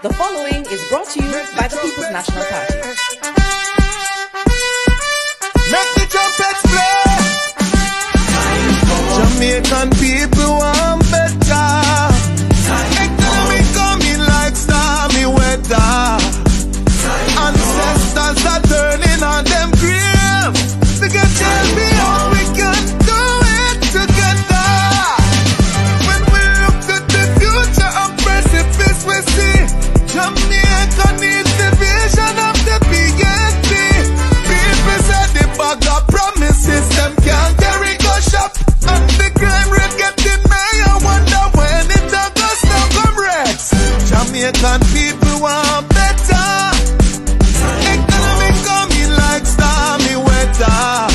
The following is brought to you by the People's National Party. Make the trumpets play. Jamaican people want better. Economy coming like stormy weather. Ancestors are turning on them grave. To get change beyond, we can do it together. When we look at the future of precipice, we see Jamaica needs the vision of the PNC. People say the bag of promises, them can't carry go shop. And the crime rate getting higher, wonder when it does now come rest. Jamaican people want better. Economy coming like stormy weather.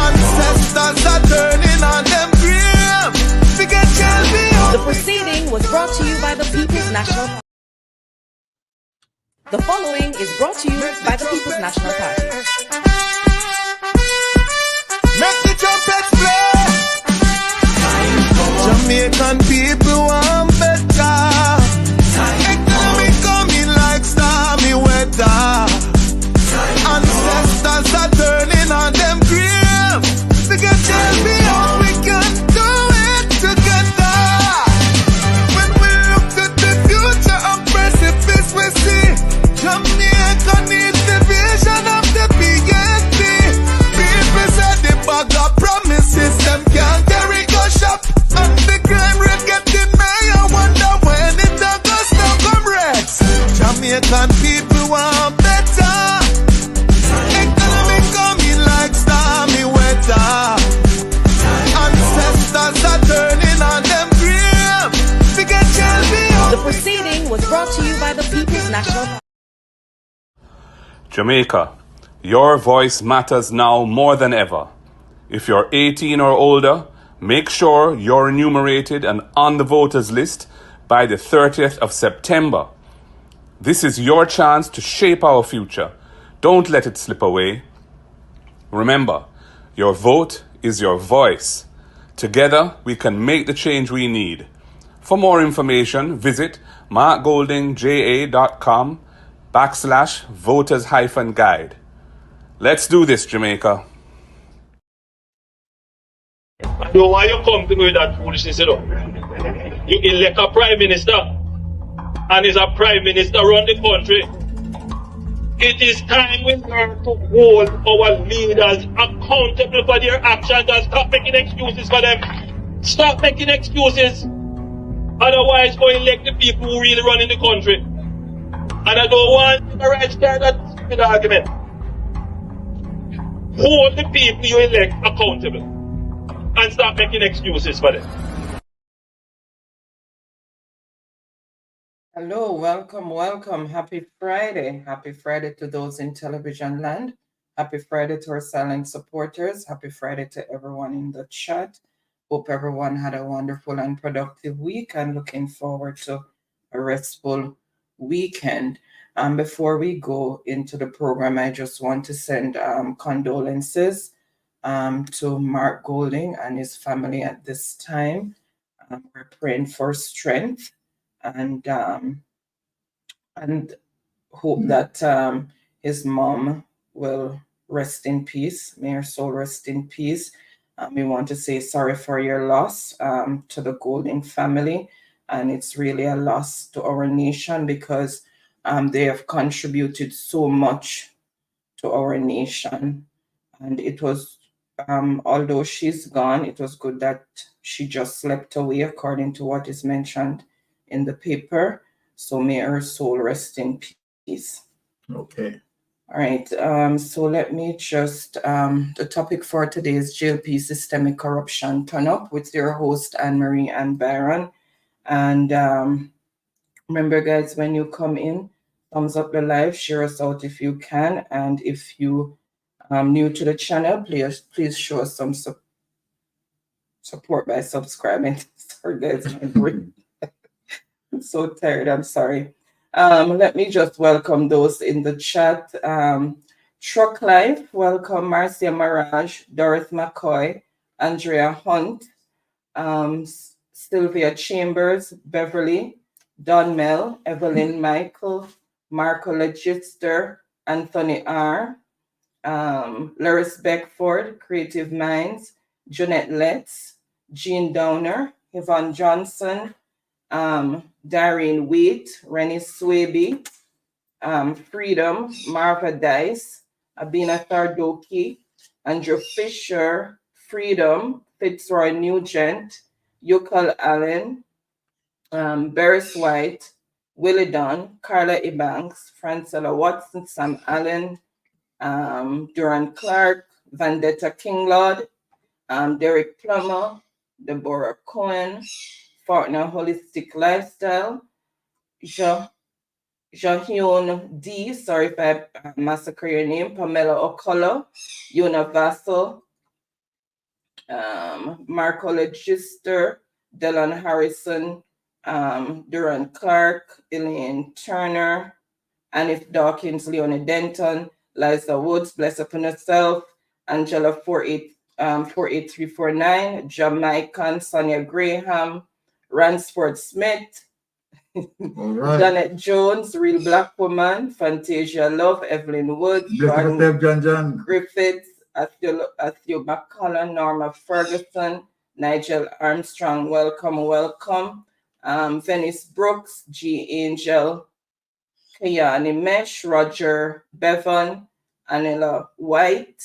Ancestors are turning on them grave. We get change. The proceeding was brought to you by the People's National Party. The following is brought to you by the People's National Party. Make the trumpets play. Jamaican people want better. Economy coming like stormy weather. Ancestors are turning on them grave. To get change beyond, we can do it together. When we look at the future of precipice, we see Jamaica needs the vision of the PNC. People say the bag of promises, them can't carry go shop. And the crime rate getting higher, wonder when it does now come rest. Jamaican people want better. Economy coming like stormy weather. Ancestors are turning on them grave. To get change beyond. The proceeding was brought to you by the People's National Party. Jamaica, your voice matters now more than ever. If you're 18 or older, make sure you're enumerated and on the voters list by the 30th of September. This is your chance to shape our future. Don't let it slip away. Remember, your vote is your voice. Together, we can make the change we need. For more information, visit markgoldingja.com/voters-guide. Let's do this, Jamaica. So why you come to me with that foolishness, you know? You elect a prime minister, and is a prime minister run the country. It is time we learn to hold our leaders accountable for their actions and stop making excuses for them. Stop making excuses. Otherwise, go elect the people who really run in the country. And I don't want the right side that stupid argument. Hold the people you elect accountable and stop making excuses for them. Hello, welcome. Happy Friday. Happy Friday to those in television land. Happy Friday to our silent supporters. Happy Friday to everyone in the chat. Hope everyone had a wonderful and productive week and looking forward to a restful weekend. Before we go into the program, I just want to send condolences to Mark Golding and his family at this time. We're praying for strength and hope that his mom will rest in peace. May her soul rest in peace. We want to say sorry for your loss to the Golding family, and it's really a loss to our nation because they have contributed so much to our nation. And it was, although she's gone, it was good that she just slept away according to what is mentioned in the paper. So may her soul rest in peace. Okay. All right. So let me just, the topic for today is JLP Systemic Corruption Turn Up with your host, Anne-Marie and Byron. And remember, guys, when you come in, thumbs up the live, share us out if you can. And if you new to the channel, please show us some support by subscribing. Sorry, guys, I'm so tired. I'm sorry. Let me just welcome those in the chat. Truck Life, welcome Marcia Mirage, Dorothy McCoy, Andrea Hunt, Sylvia Chambers, Beverly, Donmel, Evelyn Michael, Marco Legister, Anthony R., Loris Beckford, Creative Minds, Jeanette Letts, Jean Downer, Yvonne Johnson, Darren Wheat, Rennie Swaby, Freedom, Marva Dice, Abina Thardoki, Andrew Fisher, Freedom, Fitzroy Nugent, Yukal Allen, Beres White, Willie Dunn, Carla Ebanks, Francella Watson, Sam Allen, Duran Clark, Vandetta Kinglord, Derek Plummer, Deborah Cohen, Fortner Holistic Lifestyle, Jahyun D, sorry if I massacre your name, Pamela O'Connor, Yuna Vassal, Marco Legister, Dylan Harrison, Duran Clark, Elaine Turner, Anif Dawkins, Leonie Denton, Liza Woods, Bless Upon Herself, Angela 48349, Jamaican, Sonia Graham, Ransford Smith, Janet Jones, Real Black Woman, Fantasia Love, Evelyn Woods, John. Griffiths, Athew McCullough, Norma Ferguson, Nigel Armstrong, welcome. Venice Brooks, G. Angel, Kayani Mesh, Roger Bevan, Anila White.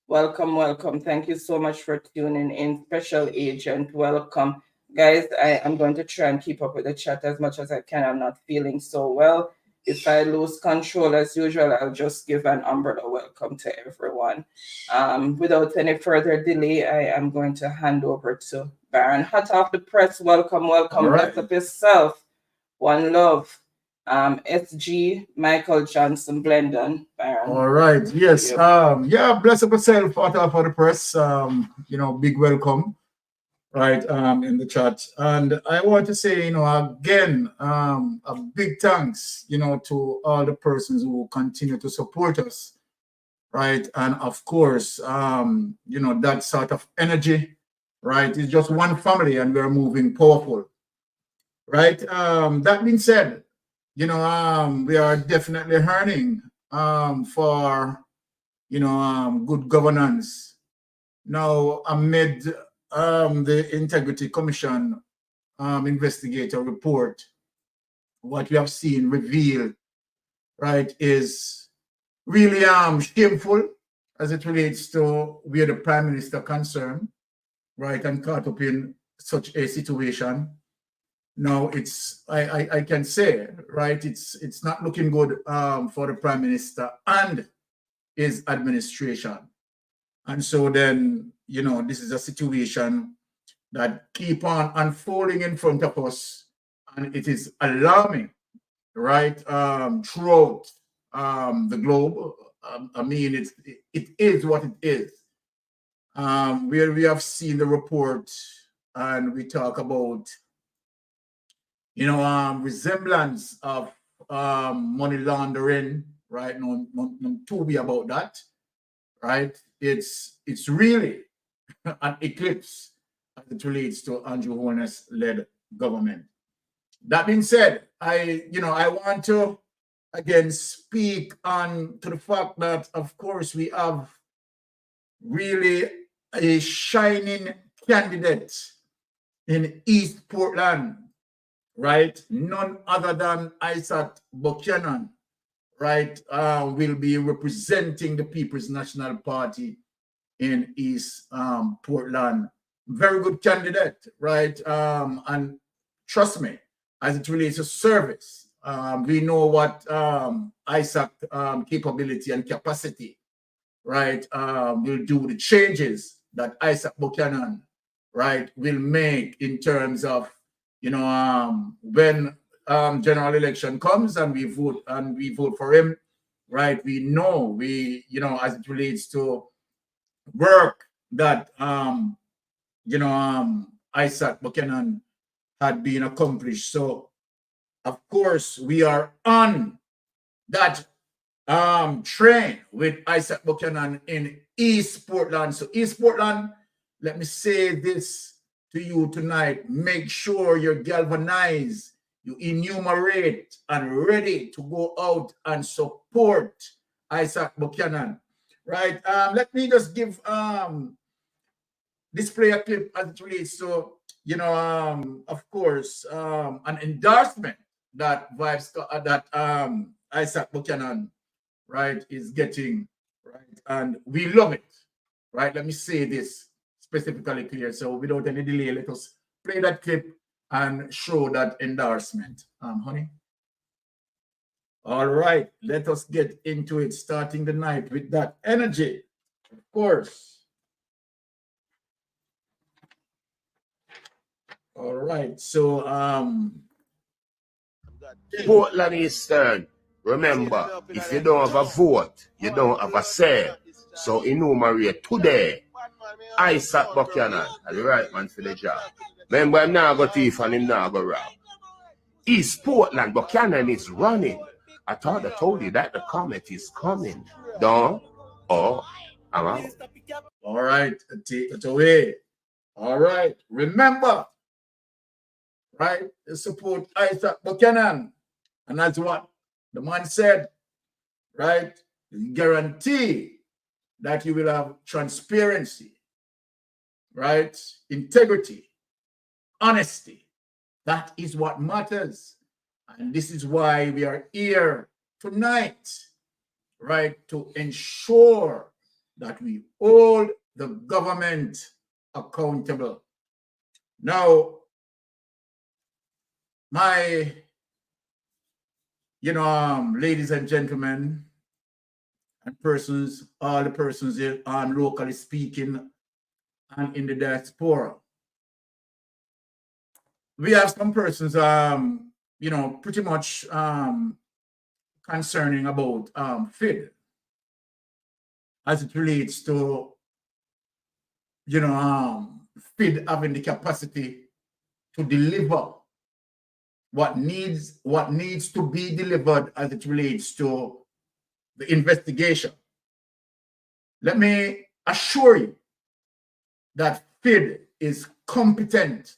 Welcome. Thank you so much for tuning in. Special Agent, welcome. Guys, I am going to try and keep up with the chat as much as I can. I'm not feeling so well. If I lose control as usual, I'll just give an umbrella welcome to everyone. Without any further delay, I am going to hand over to Baron. Hot off the press, welcome. Right. Bless up yourself. One love. SG, Michael Johnson, Blendon, Baron. All right. Yes. Yeah, bless up yourself, hot off of the press. Big welcome. Right, in the chat. And I want to say, again, a big thanks, to all the persons who continue to support us, right? And of course, that sort of energy, right, is just one family and we're moving powerful, right? That being said, we are definitely yearning for, good governance. Now, amid the Integrity Commission investigator report, what we have seen revealed, right, is really shameful as it relates to where the Prime Minister concerned, right, and caught up in such a situation. Now, I can say, right, it's not looking good for the Prime Minister and his administration. And so then, this is a situation that keep on unfolding in front of us, and it is alarming, right, throughout the globe. I mean, it is what it is. Where we have seen the report and we talk about, resemblance of money laundering, right? No to be about that, right? It's really an eclipse as it relates to Andrew Holness-led government. That being said, I want to again speak on to the fact that, of course, we have really a shining candidate in East Portland, right? None other than Isaac Buchanan, right, will be representing the People's National Party in East Portland. Very good candidate, right? And trust me, as it relates to service, we know what Isaac capability and capacity, right, will do, the changes that Isaac Buchanan, right, will make in terms of, when general election comes and we vote for him, right? We know as it relates to work that Isaac Buchanan had been accomplished. So of course we are on that train with Isaac Buchanan in East Portland. So East Portland, let me say this to you tonight: make sure you're galvanized you enumerate and ready to go out and support Isaac Buchanan, right? Let me just give display a clip as it relates to, you know, of course, an endorsement that Isaac Buchanan, right, is getting, right, and we love it, right? Let me say this specifically clear. So without any delay, let us play that clip and show that endorsement, honey. All right, let us get into it, starting the night with that energy, of course. All right, so Portland Eastern, remember, if you don't have a vote, you don't have a say. So enumerate today. Isaac Buchanan, the right man for the job. Remember, him now go thief and him now go rob. East Portland, Buchanan is running. I thought I told you that the comet is coming. Don't? Oh, I'm out. All right, take it away. All right, remember, right, to support Isaac Buchanan. And that's what the man said, right? Guarantee that you will have transparency, right? Integrity, honesty. That is what matters. And this is why we are here tonight, right? To ensure that we hold the government accountable. Now, my, you know, ladies and gentlemen, and persons, all the persons here on locally speaking and in the diaspora, we have some persons, you know, pretty much concerning about FID as it relates to, you know, FID having the capacity to deliver what needs to be delivered as it relates to the investigation. Let me assure you that FID is competent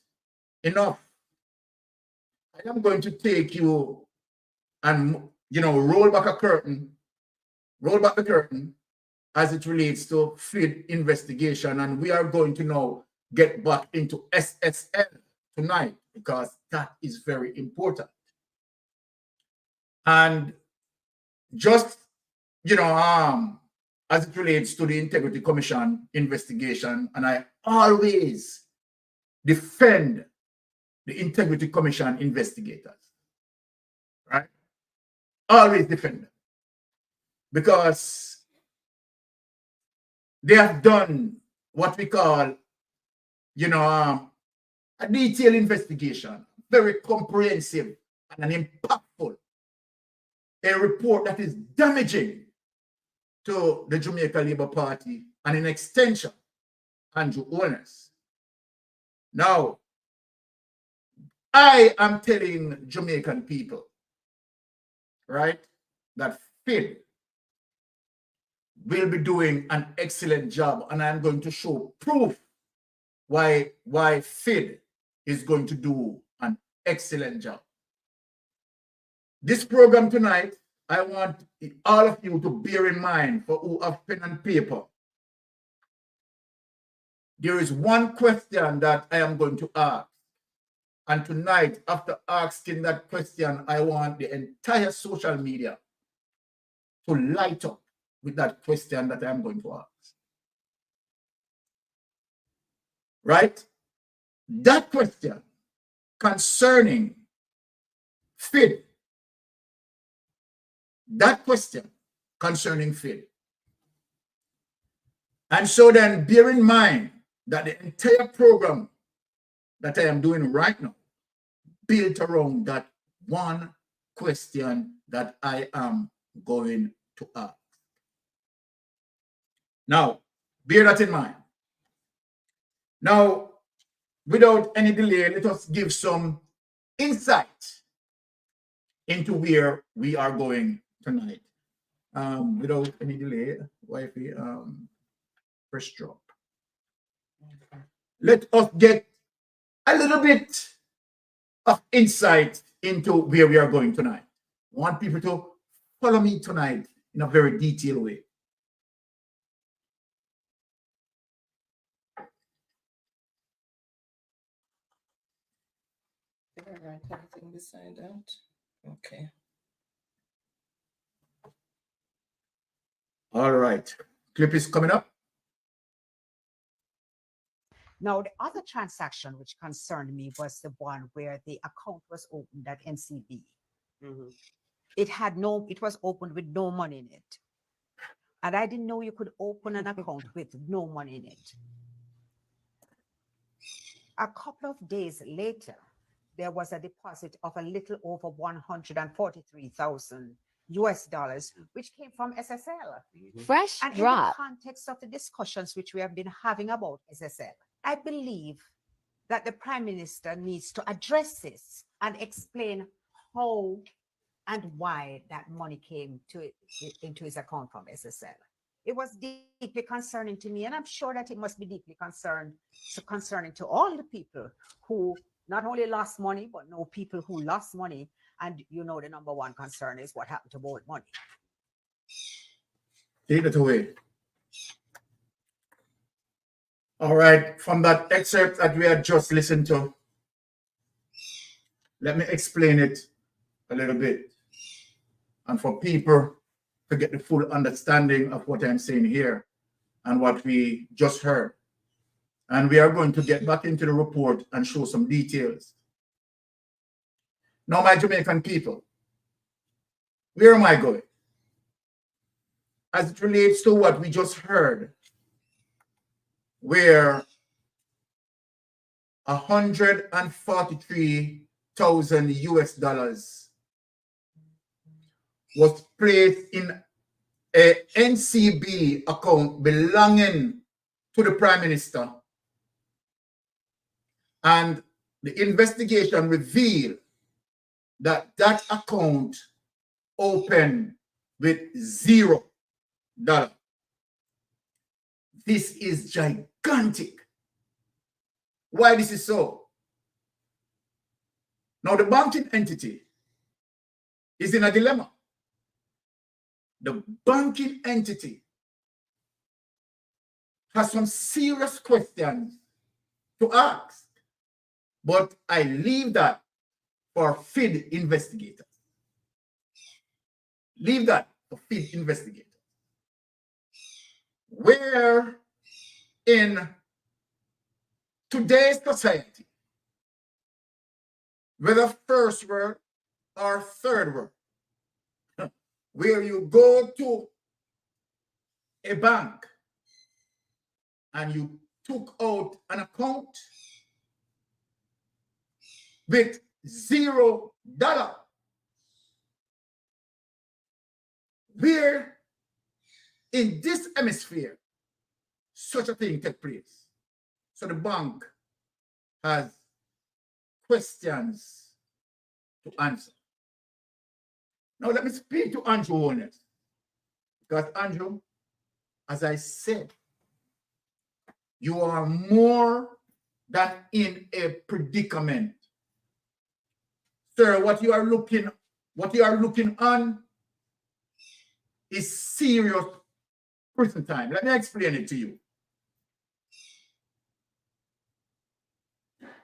enough. I am going to take you and, you know, roll back the curtain as it relates to FID investigation, and we are going to now get back into SSL tonight because that is very important. And just, you know, as it relates to the Integrity Commission investigation, and I always defend the Integrity Commission investigators, right? Always defend them because they have done what we call, you know, a detailed investigation, very comprehensive and an impactful, a report that is damaging to the Jamaica Labour Party and in extension, Andrew Holness. Now, I am telling Jamaican people, right, that FID will be doing an excellent job, and I'm going to show proof why FID is going to do an excellent job. This program tonight, I want all of you to bear in mind, for who have pen and paper, there is one question that I am going to ask. And tonight, after asking that question, I want the entire social media to light up with that question that I'm going to ask. Right? That question concerning FID. That question concerning FID. And so then bear in mind that the entire program that I am doing right now built around that one question that I am going to ask. Now, bear that in mind. Now, without any delay, let us give some insight into where we are going tonight. Without any delay, wifey, press drop. Let us get a little bit of insight into where we are going tonight. I want people to follow me tonight in a very detailed way. Did I write anything beside that? Okay. All right. Clip is coming up. Now, the other transaction which concerned me was the one where the account was opened at NCB. It was opened with no money in it. And I didn't know you could open an account with no money in it. A couple of days later, there was a deposit of a little over $143,000 US, which came from SSL. Fresh And in drop. the context of the discussions which we have been having about SSL, I believe that the Prime Minister needs to address this and explain how and why that money came into his account from SSL. It was deeply concerning to me, and I'm sure that it must be deeply concerning to all the people who not only lost money, but know people who lost money. And you know, the number one concern is what happened to borrowed money. Take it away. All right, from that excerpt that we had just listened to, let me explain it a little bit. And for people to get the full understanding of what I'm saying here and what we just heard. And we are going to get back into the report and show some details. Now, my Jamaican people, where am I going? As it relates to what we just heard, where 143,000 US dollars was placed in a NCB account belonging to the Prime Minister, and the investigation revealed that that account opened with $0. This is gigantic. Why this is so? Now, the banking entity is in a dilemma. The banking entity has some serious questions to ask, but I leave that for FID investigators. Leave that for FID investigators. Where in today's society, whether first world or third world, where you go to a bank and you took out an account with $0, where in this hemisphere such a thing takes place. So the bank has questions to answer. Now let me speak to Andrew Holness, because Andrew, as I said, you are more than in a predicament. Sir, what you are looking on is serious prison time. Let me explain it to you.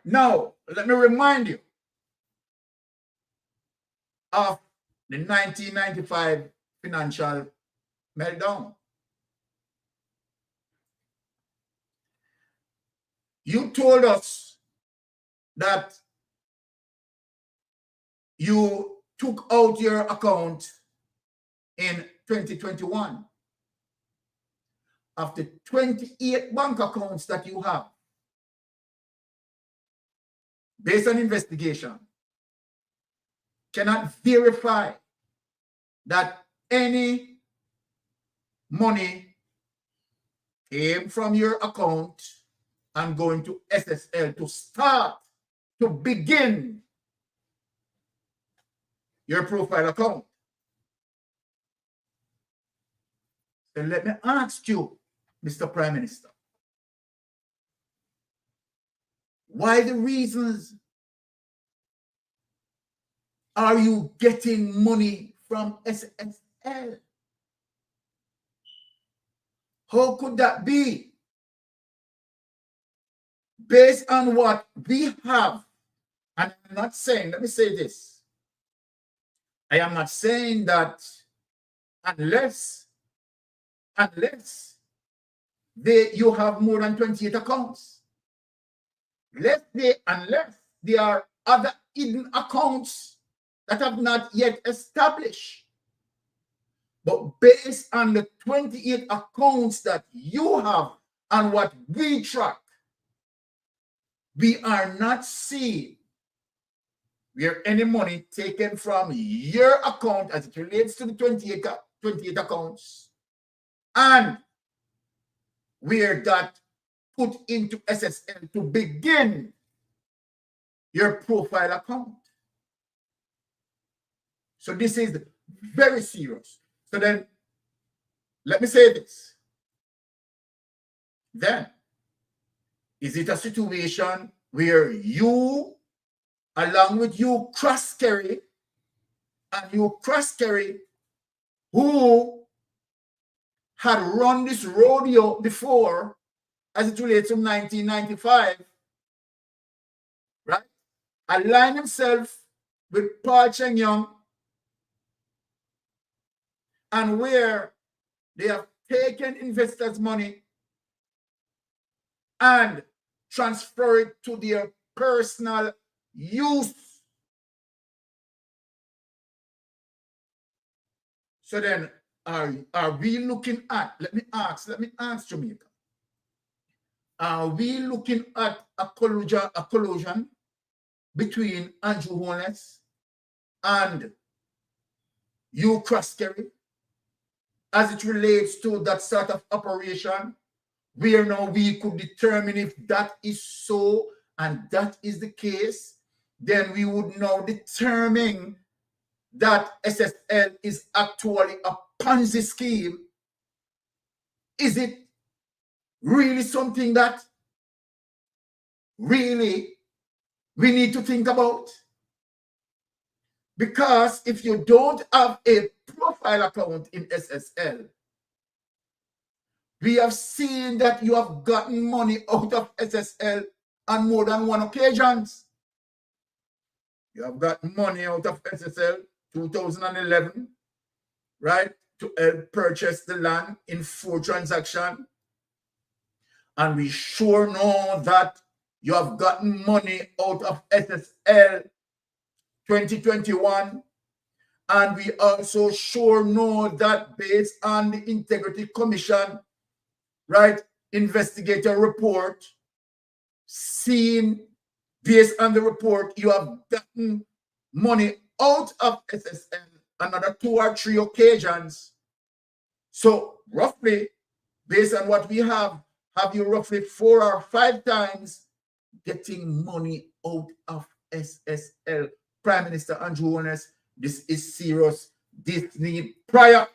Now, let me remind you of the 1995 financial meltdown. You told us that you took out your account in 2021. Of the 28 bank accounts that you have, based on investigation, cannot verify that any money came from your account and going to SSL to begin your profile account. Then let me ask you, Mr. Prime Minister, why the reasons are you getting money from SSL? How could that be? Based on what we have, and I'm not saying, let me say this. I am not saying that unless you have more than 28 accounts. Unless there are other hidden accounts that have not yet established. But based on the 28 accounts that you have and what we track, we are not seeing where any money taken from your account as it relates to the 28 accounts and where that put into SSL to begin your profile account. So this is very serious. So then, let me say this. Then, is it a situation where you, along with you cross-carry, and you cross-carry who had run this rodeo before as it relates to 1995, right? Align himself with Paul Cheng Young, and where they have taken investors' money and transfer it to their personal use. So then, are we looking at, let me ask Jamaica, are we looking at a collusion between Andrew Holness and you cross-carry as it relates to that sort of operation, where now we could determine if that is so and that is the case? Then we would now determine that SSL is actually a Ponzi scheme. Is it really something that really we need to think about? Because if you don't have a profile account in SSL, we have seen that you have gotten money out of SSL on more than one occasions. You have gotten money out of SSL 2011, right, to purchase the land in 4 transactions. And we sure know that you have gotten money out of SSL 2021. And we also sure know that based on the Integrity Commission, right, investigator report, seen based on the report, you have gotten money out of SSL another 2 or 3 occasions. So roughly, based on what we have you roughly 4 or 5 times getting money out of SSL. Prime Minister Andrew Holness, this is serious. This needs prior.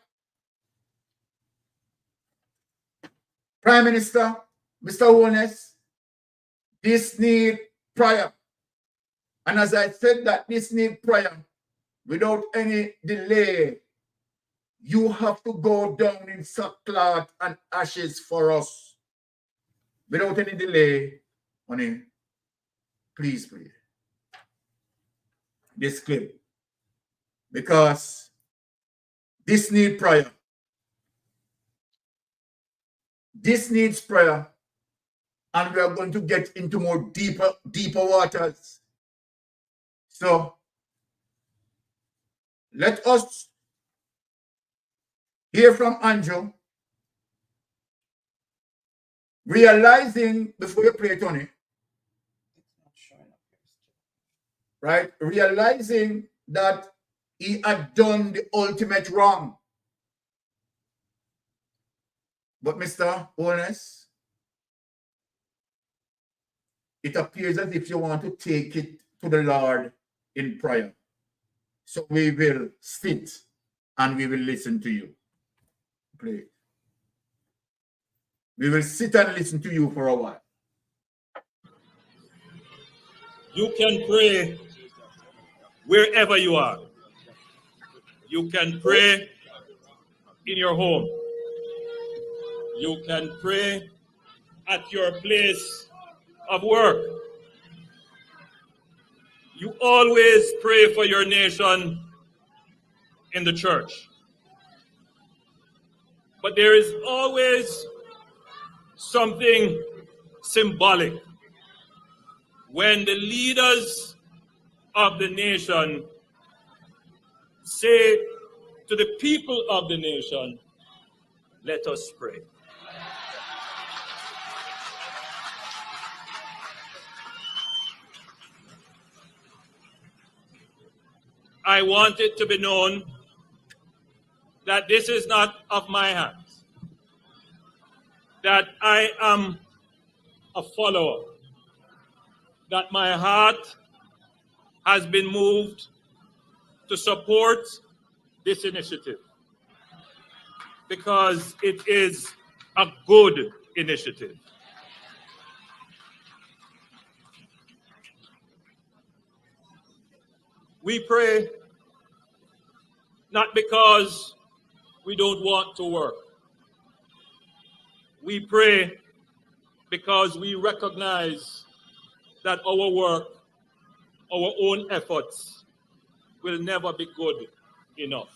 Prime Minister, Mr. Holness, this needs prior. And as I said that this needs prior, without any delay, you have to go down in sackcloth and ashes for us. Without any delay, honey, please play this clip. Because this needs prayer. This needs prayer. And we are going to get into more deeper waters. So let us hear from Andrew, realizing, before you play, Tony, right, realizing that he had done the ultimate wrong. But Mr. Holness, it appears as if you want to take it to the Lord in prayer. So we will sit and we will listen to you. Play. We will sit and listen to you for a while. You can pray wherever you are. You can pray in your home. You can pray at your place of work. You always pray for your nation in the church. But there is always something symbolic when the leaders of the nation say to the people of the nation, let us pray. I want it to be known that this is not of my hands, that I am a follower, that my heart has been moved to support this initiative because it is a good initiative. We pray not because we don't want to work. We pray because we recognize that our work, our own efforts, will never be good enough.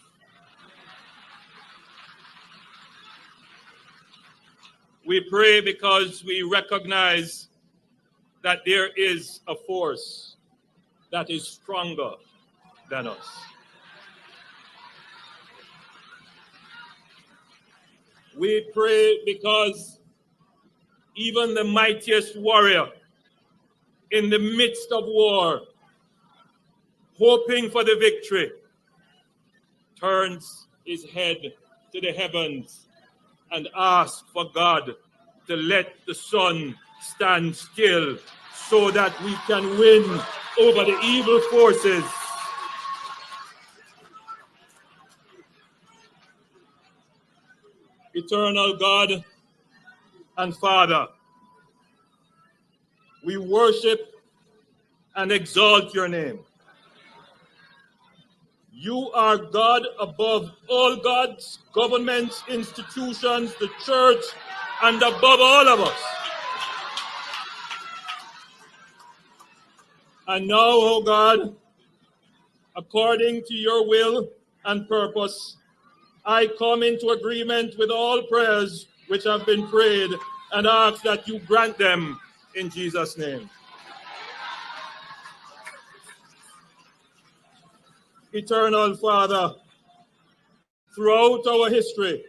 We pray because we recognize that there is a force that is stronger than us. We pray because even the mightiest warrior in the midst of war, hoping for the victory, turns his head to the heavens and asks for God to let the sun stand still so that we can win over the evil forces. Eternal God and Father, we worship and exalt your name. You are God above all gods, governments, institutions, the church, and above all of us. And now, O God, according to your will and purpose, I come into agreement with all prayers which have been prayed and ask that you grant them in Jesus' name. Eternal Father, throughout our history,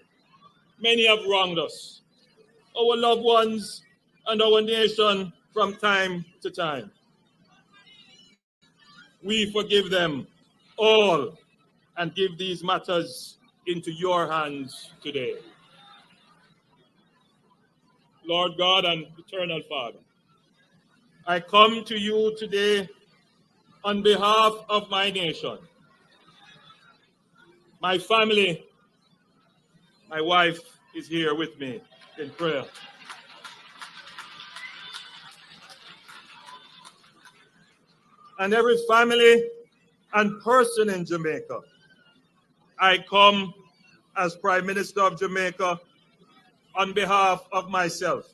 many have wronged us, our loved ones and our nation from time to time. We forgive them all and give these matters into your hands today. Lord God and eternal Father, I come to you today on behalf of my nation, my family. My wife is here with me in prayer. And every family and person in Jamaica. I come as Prime Minister of Jamaica on behalf of myself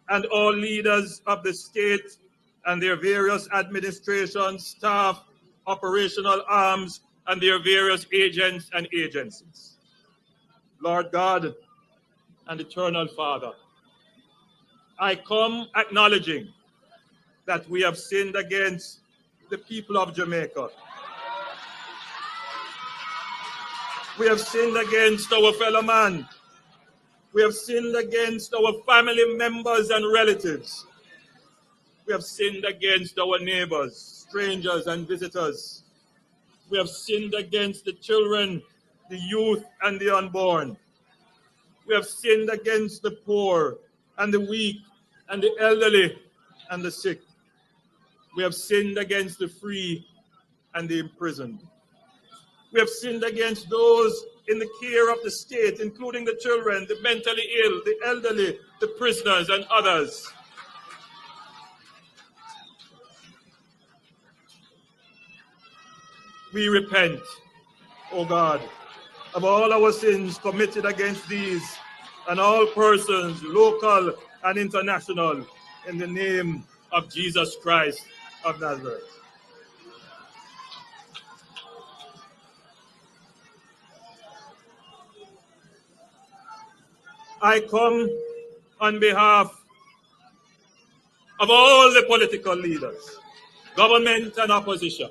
and all leaders of the state and their various administrations, staff, operational arms, and their various agents and agencies. Lord God and eternal Father, I come acknowledging that we have sinned against the people of Jamaica. We have sinned against our fellow man. We have sinned against our family members and relatives. We have sinned against our neighbors, strangers and visitors. We have sinned against the children, the youth and the unborn. We have sinned against the poor and the weak and the elderly and the sick. We have sinned against the free and the imprisoned. We have sinned against those in the care of the state, including the children, the mentally ill, the elderly, the prisoners, and others. we repent, O God, of all our sins committed against these and all persons, local and international, in the name of Jesus Christ of Nazareth. I come on behalf of all the political leaders, government and opposition.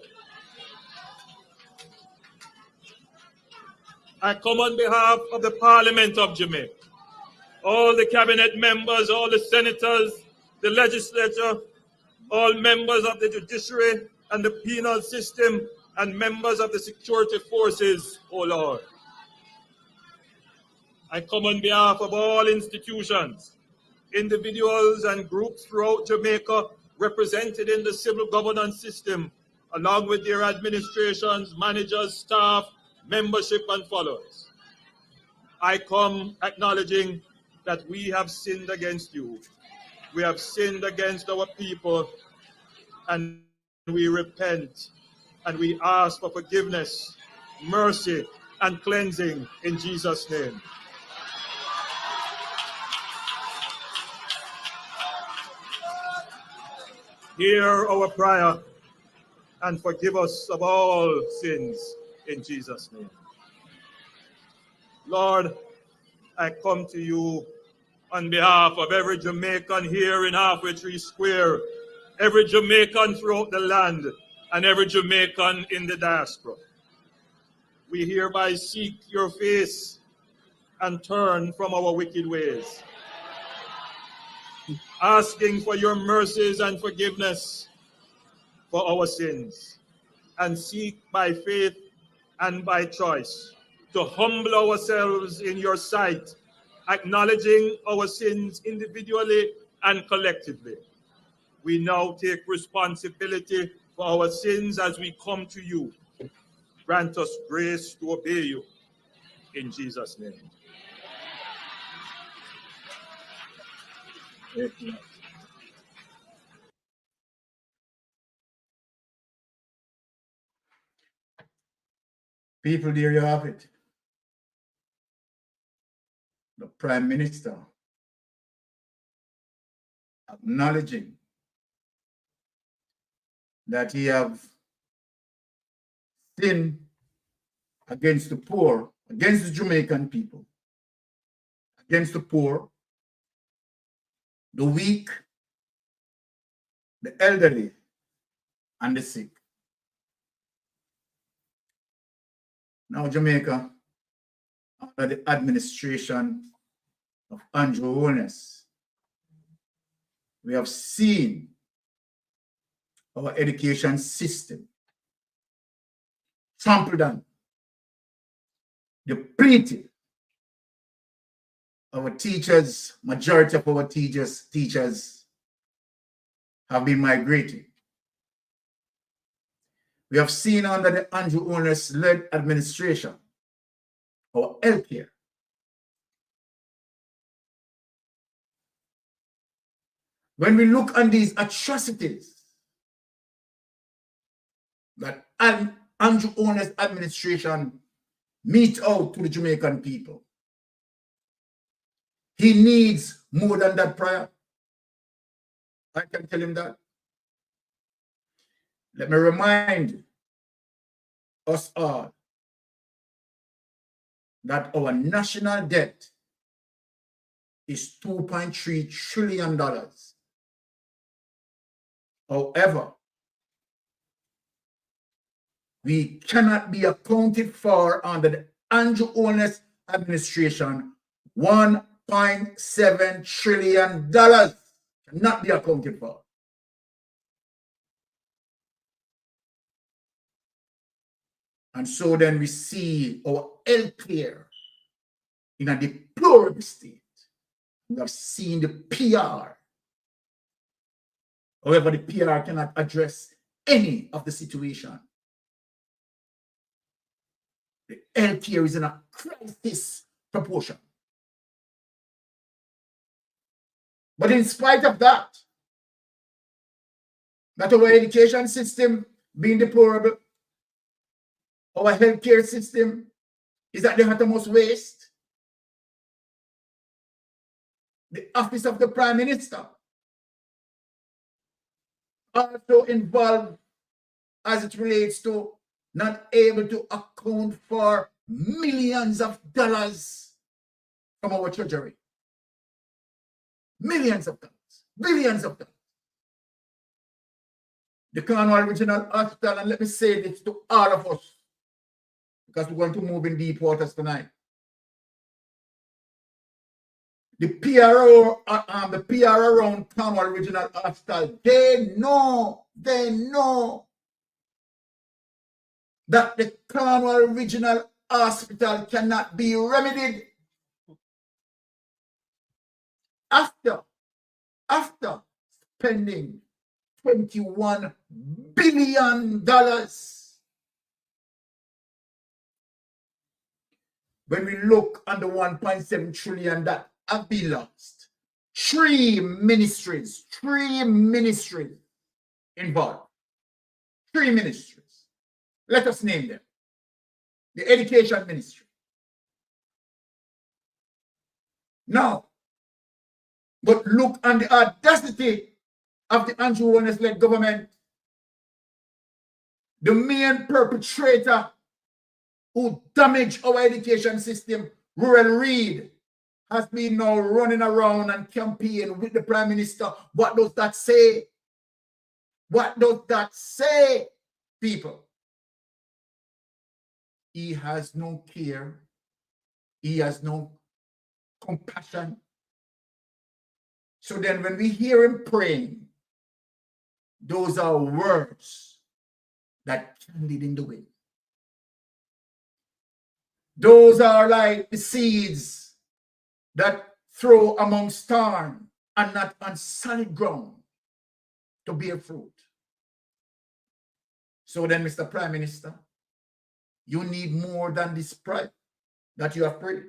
I come on behalf of the Parliament of Jamaica, all the cabinet members, all the senators, the legislature, all members of the judiciary and the penal system, and members of the security forces, O Lord. I come on behalf of all institutions, individuals and groups throughout Jamaica represented in the civil governance system, along with their administrations, managers, staff, membership, and followers. I come acknowledging that we have sinned against you. We have sinned against our people, and we repent, and we ask for forgiveness, mercy, and cleansing in Jesus' name. Hear our prayer and forgive us of all sins in Jesus' name. Lord, I come to you on behalf of every Jamaican here in Halfway Tree Square, every Jamaican throughout the land, and every Jamaican in the diaspora. We hereby seek your face and turn from our wicked ways, asking for your mercies and forgiveness for our sins, and seek by faith and by choice to humble ourselves in your sight, acknowledging our sins individually and collectively. We now take responsibility for our sins as we come to you. Grant us grace to obey you in Jesus' name. Amen. People, there you have it. The Prime Minister acknowledging that he have sinned against the poor, against the Jamaican people, against the poor, the weak, the elderly, and the sick. Now, Jamaica, under the administration of Andrew Holness, we have seen our education system trampled on, depleted. Our teachers, majority of our teachers have been migrating. We have seen under the Andrew Holness-led administration our healthcare when we look at these atrocities that Andrew Holness administration mete out to the Jamaican people, he needs more than that prayer. I can tell him that. Let me remind us all that our national debt is $2.3 trillion. However, we cannot be accounted for under the Andrew Holness administration. $1.7 trillion cannot be accounted for. And so then we see our healthcare in a deplorable state. We have seen the PR. However, the PR cannot address any of the situation. The healthcare is in a crisis proportion. But in spite of that our education system being deplorable, our healthcare system is at the uttermost waste. The office of the Prime Minister also involved as it relates to not able to account for millions of dollars from our treasury. Millions of dollars, billions of dollars. The Cornwall Regional Hospital, and let me say this to all of us, because we're going to move in deep waters tonight. The PR around Cornwall Regional Hospital, they know that the Cornwall Regional Hospital cannot be remedied after spending $21 billion. When we look on the 1.7 trillion that have been lost, three ministries involved. Three ministries. Let us name them. The Education Ministry. Now, but look on the audacity of the Andrew Holness-led government. The main perpetrator who damaged our education system, Rural Reid, has been now running around and campaigning with the Prime Minister. What does that say? What does that say, people? He has no care. He has no compassion. So then when we hear him praying, those are words that candid in the wind. Those are like the seeds that throw amongst thorn and not on solid ground to bear fruit. So then, Mr. Prime Minister, you need more than this prayer that you have prayed.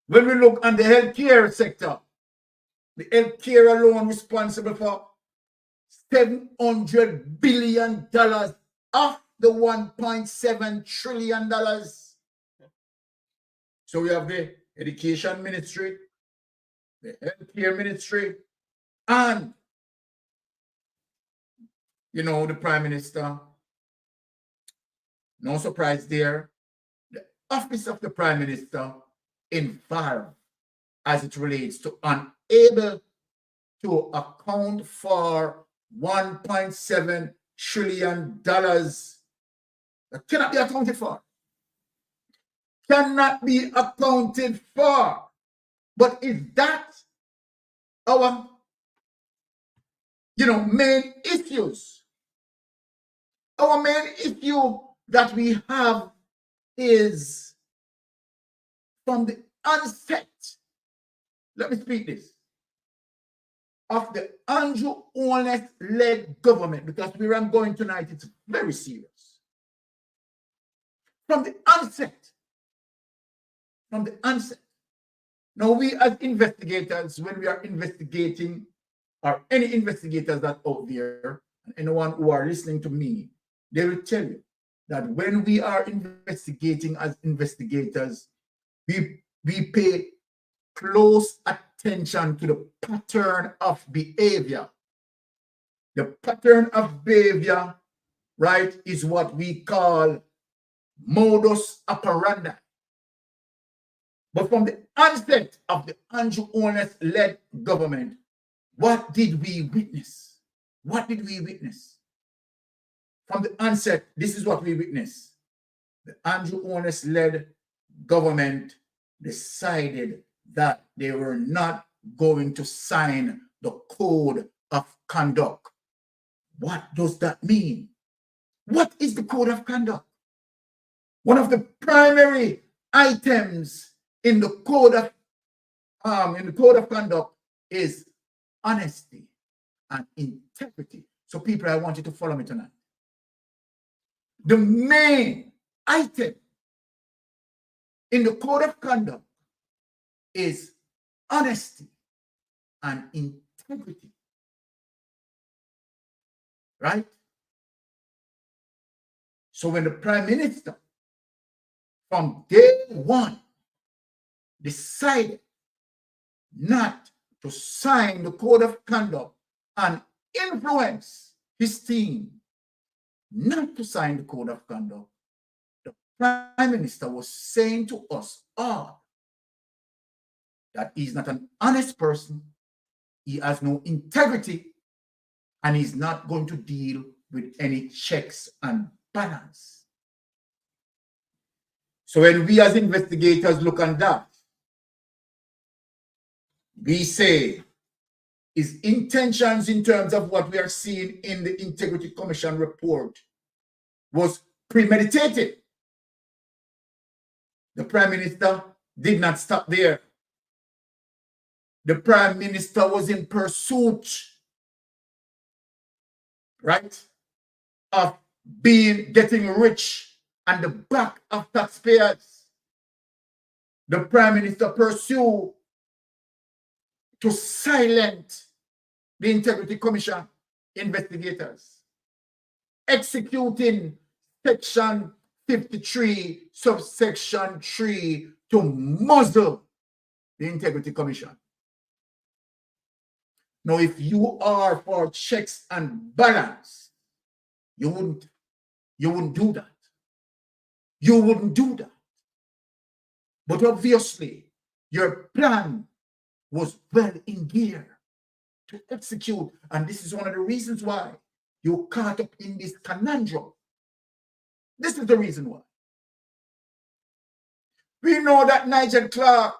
When we look on the healthcare sector, the healthcare alone responsible for $700 billion of the $1.7 trillion. So we have the Education Ministry, the Healthcare Ministry, and, the Prime Minister. No surprise there. The office of the Prime Minister involved as it relates to unable to account for $1.7 trillion that cannot be accounted for. Cannot be accounted for. But is that our, main issues? Our main issue that we have is from the onset, let me speak this, of the Andrew Holness-led government, because where I'm going tonight, it's very serious. From the onset. Now, we as investigators, when we are investigating, or any investigators that out there, anyone who are listening to me, they will tell you that when we are investigating as investigators, we pay close attention to the pattern of behavior. The pattern of behavior, right, is what we call modus operandi. But from the onset of the Andrew Holness-led government, what did we witness? What did we witness? From the onset, this is what we witnessed. The Andrew Holness-led government decided that they were not going to sign the code of conduct. What does that mean? What is the code of conduct? One of the primary items in the code of conduct is honesty and integrity. So people, I want you to follow me tonight. The main item in the code of conduct is honesty and integrity. Right? So when the Prime Minister from day one decided not to sign the code of conduct and influence his team not to sign the code of conduct, the Prime Minister was saying to us all that he's not an honest person, he has no integrity, and he's not going to deal with any checks and balance. So when we as investigators look on that, we say his intentions in terms of what we are seeing in the Integrity Commission report was premeditated. The Prime Minister did not stop there. The Prime Minister was in pursuit, right, of getting rich on the back of taxpayers. The Prime Minister pursued to silence the Integrity Commission investigators, executing Section 53, subsection 3 to muzzle the Integrity Commission. Now, if you are for checks and balance, you wouldn't do that. You wouldn't do that. But obviously, your plan was well in gear to execute. And this is one of the reasons why you caught up in this conundrum. This is the reason why. We know that Nigel Clark,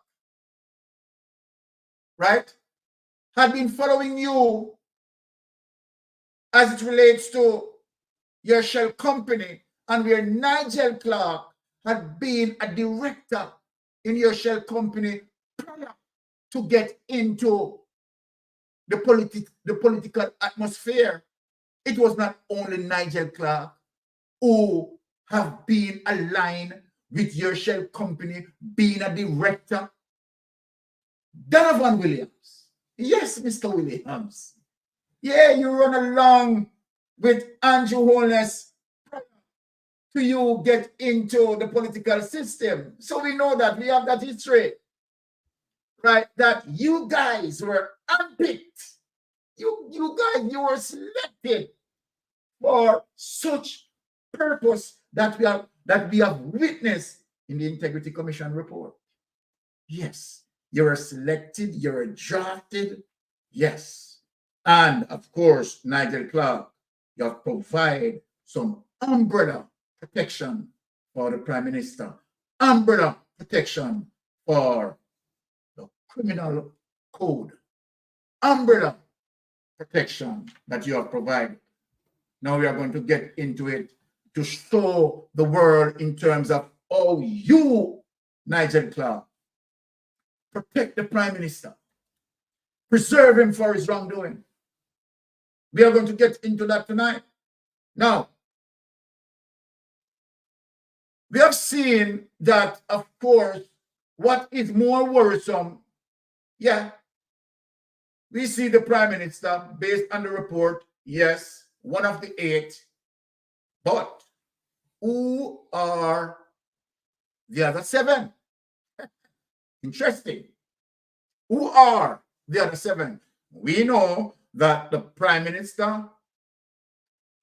right, had been following you as it relates to your shell company, and where Nigel Clark had been a director in your shell company prior to get into the political atmosphere. It was not only Nigel Clark who have been aligned with your shell company, being a director. Donovan Williams. Yes, Mr. Williams. Yeah, you run along with Andrew Holness prior to you get into the political system. So we know that we have that history, right? That you guys were unpicked. You guys, you were selected for such purpose that we have witnessed in the Integrity Commission report. Yes, you were selected, you were drafted, yes. And of course, Nigel Clark, you have provided some umbrella protection for the Prime Minister, umbrella protection for the criminal code, umbrella protection that you have provided. Now we are going to get into it to show the world in terms of how you, Nigel Clark, protect the Prime Minister, preserve him for his wrongdoing. We are going to get into that tonight. Now, we have seen that, of course, what is more worrisome, yeah, we see the Prime Minister, based on the report, yes, one of the 8, but who are the other 7? Interesting. Who are the other 7? We know that the Prime Minister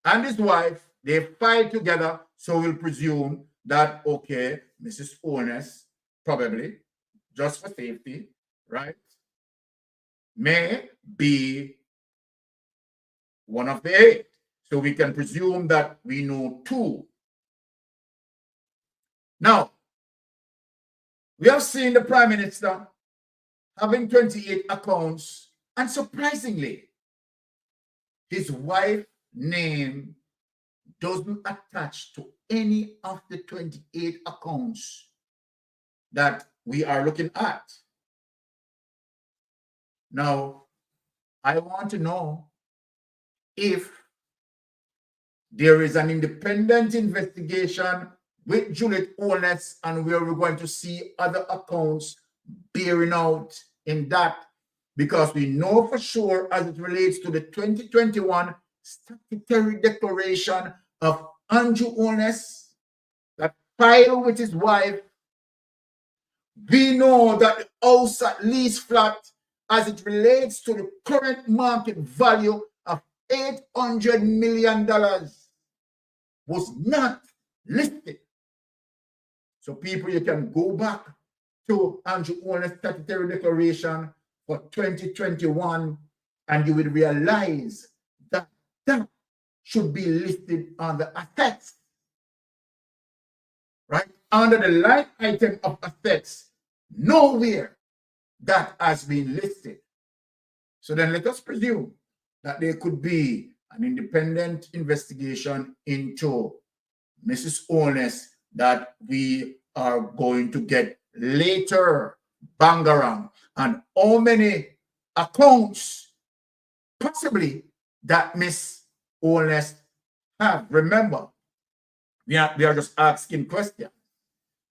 and his wife, they fight together, so we'll presume that, okay, Mrs. Holness, probably, just for safety, right, may be one of the 8. So we can presume that we know 2. Now, we have seen the Prime Minister having 28 accounts, and surprisingly, his wife's name doesn't attach to any of the 28 accounts that we are looking at. Now, I want to know if there is an independent investigation with Juliet Holness, and where we're going to see other accounts bearing out in that, because we know for sure, as it relates to the 2021 statutory declaration of Andrew Honest that filed with his wife. We know that the house at least flat as it relates to the current market value of $800 million was not listed. So people, you can go back to Andrew Honest's statutory declaration for 2021 and you will realize that that should be listed on the assets, right? Under the line item of assets, nowhere that has been listed. So then let us presume that there could be an independent investigation into Mrs. Honest that we are going to get later, Bangarang, and how many accounts possibly that Miss Honest have. Remember, we are just asking questions.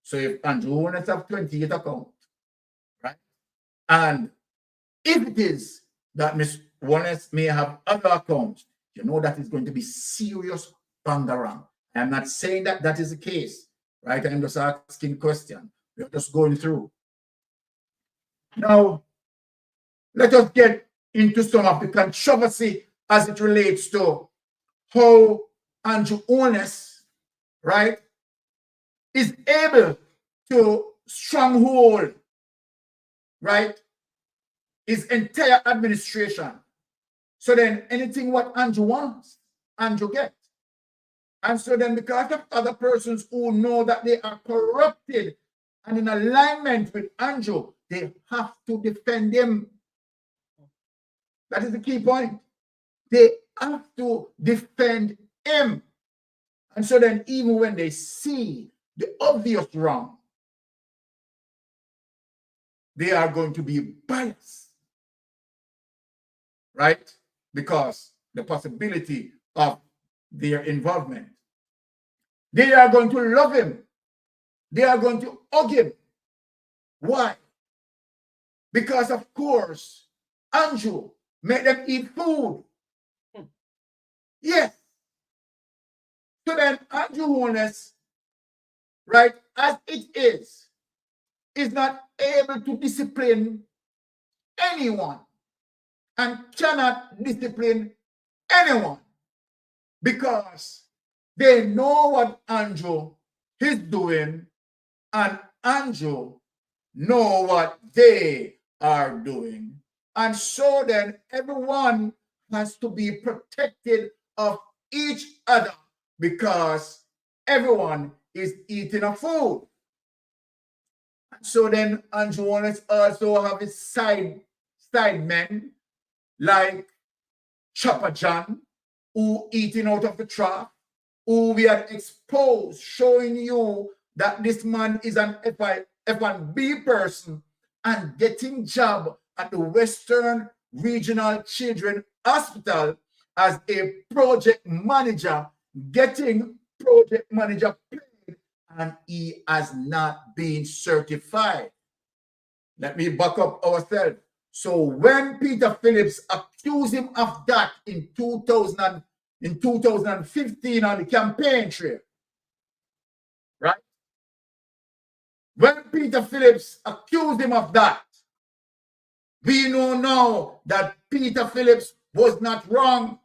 So if Andrew Honest have 28 accounts, right? And if it is that Miss Honest may have other accounts, you know that is going to be serious bangarang. I'm not saying that that is the case, right? I'm just asking questions. We're just going through. Now, let us get into some of the controversy as it relates to how Andrew Honest, right, is able to stronghold, right, his entire administration. So then anything what Andrew wants, Andrew gets. And so then because of other persons who know that they are corrupted and in alignment with Andrew, they have to defend him. That is the key point. They have to defend him. And so then even when they see the obvious wrong, they are going to be biased, right? Because the possibility of their involvement. They are going to love him. They are going to hug him. Why? Because of course, Andrew made them eat food. Yes. So then Andrew Honest, right, as it is not able to discipline anyone and cannot discipline anyone because they know what Andrew is doing and Andrew know what they are doing. And so then everyone has to be protected of each other because everyone is eating a food. So then Andrew Honest also have his side men like Chopper John, who eating out of the trough, who we had exposed, showing you that this man is an F1B person and getting job at the Western Regional Children Hospital as a project manager, getting project manager paid, and he has not been certified. Let me back up ourselves. So when Peter Phillips accused him of that in 2015 on the campaign trail, right? When Peter Phillips accused him of that, we know now that Peter Phillips was not wrong.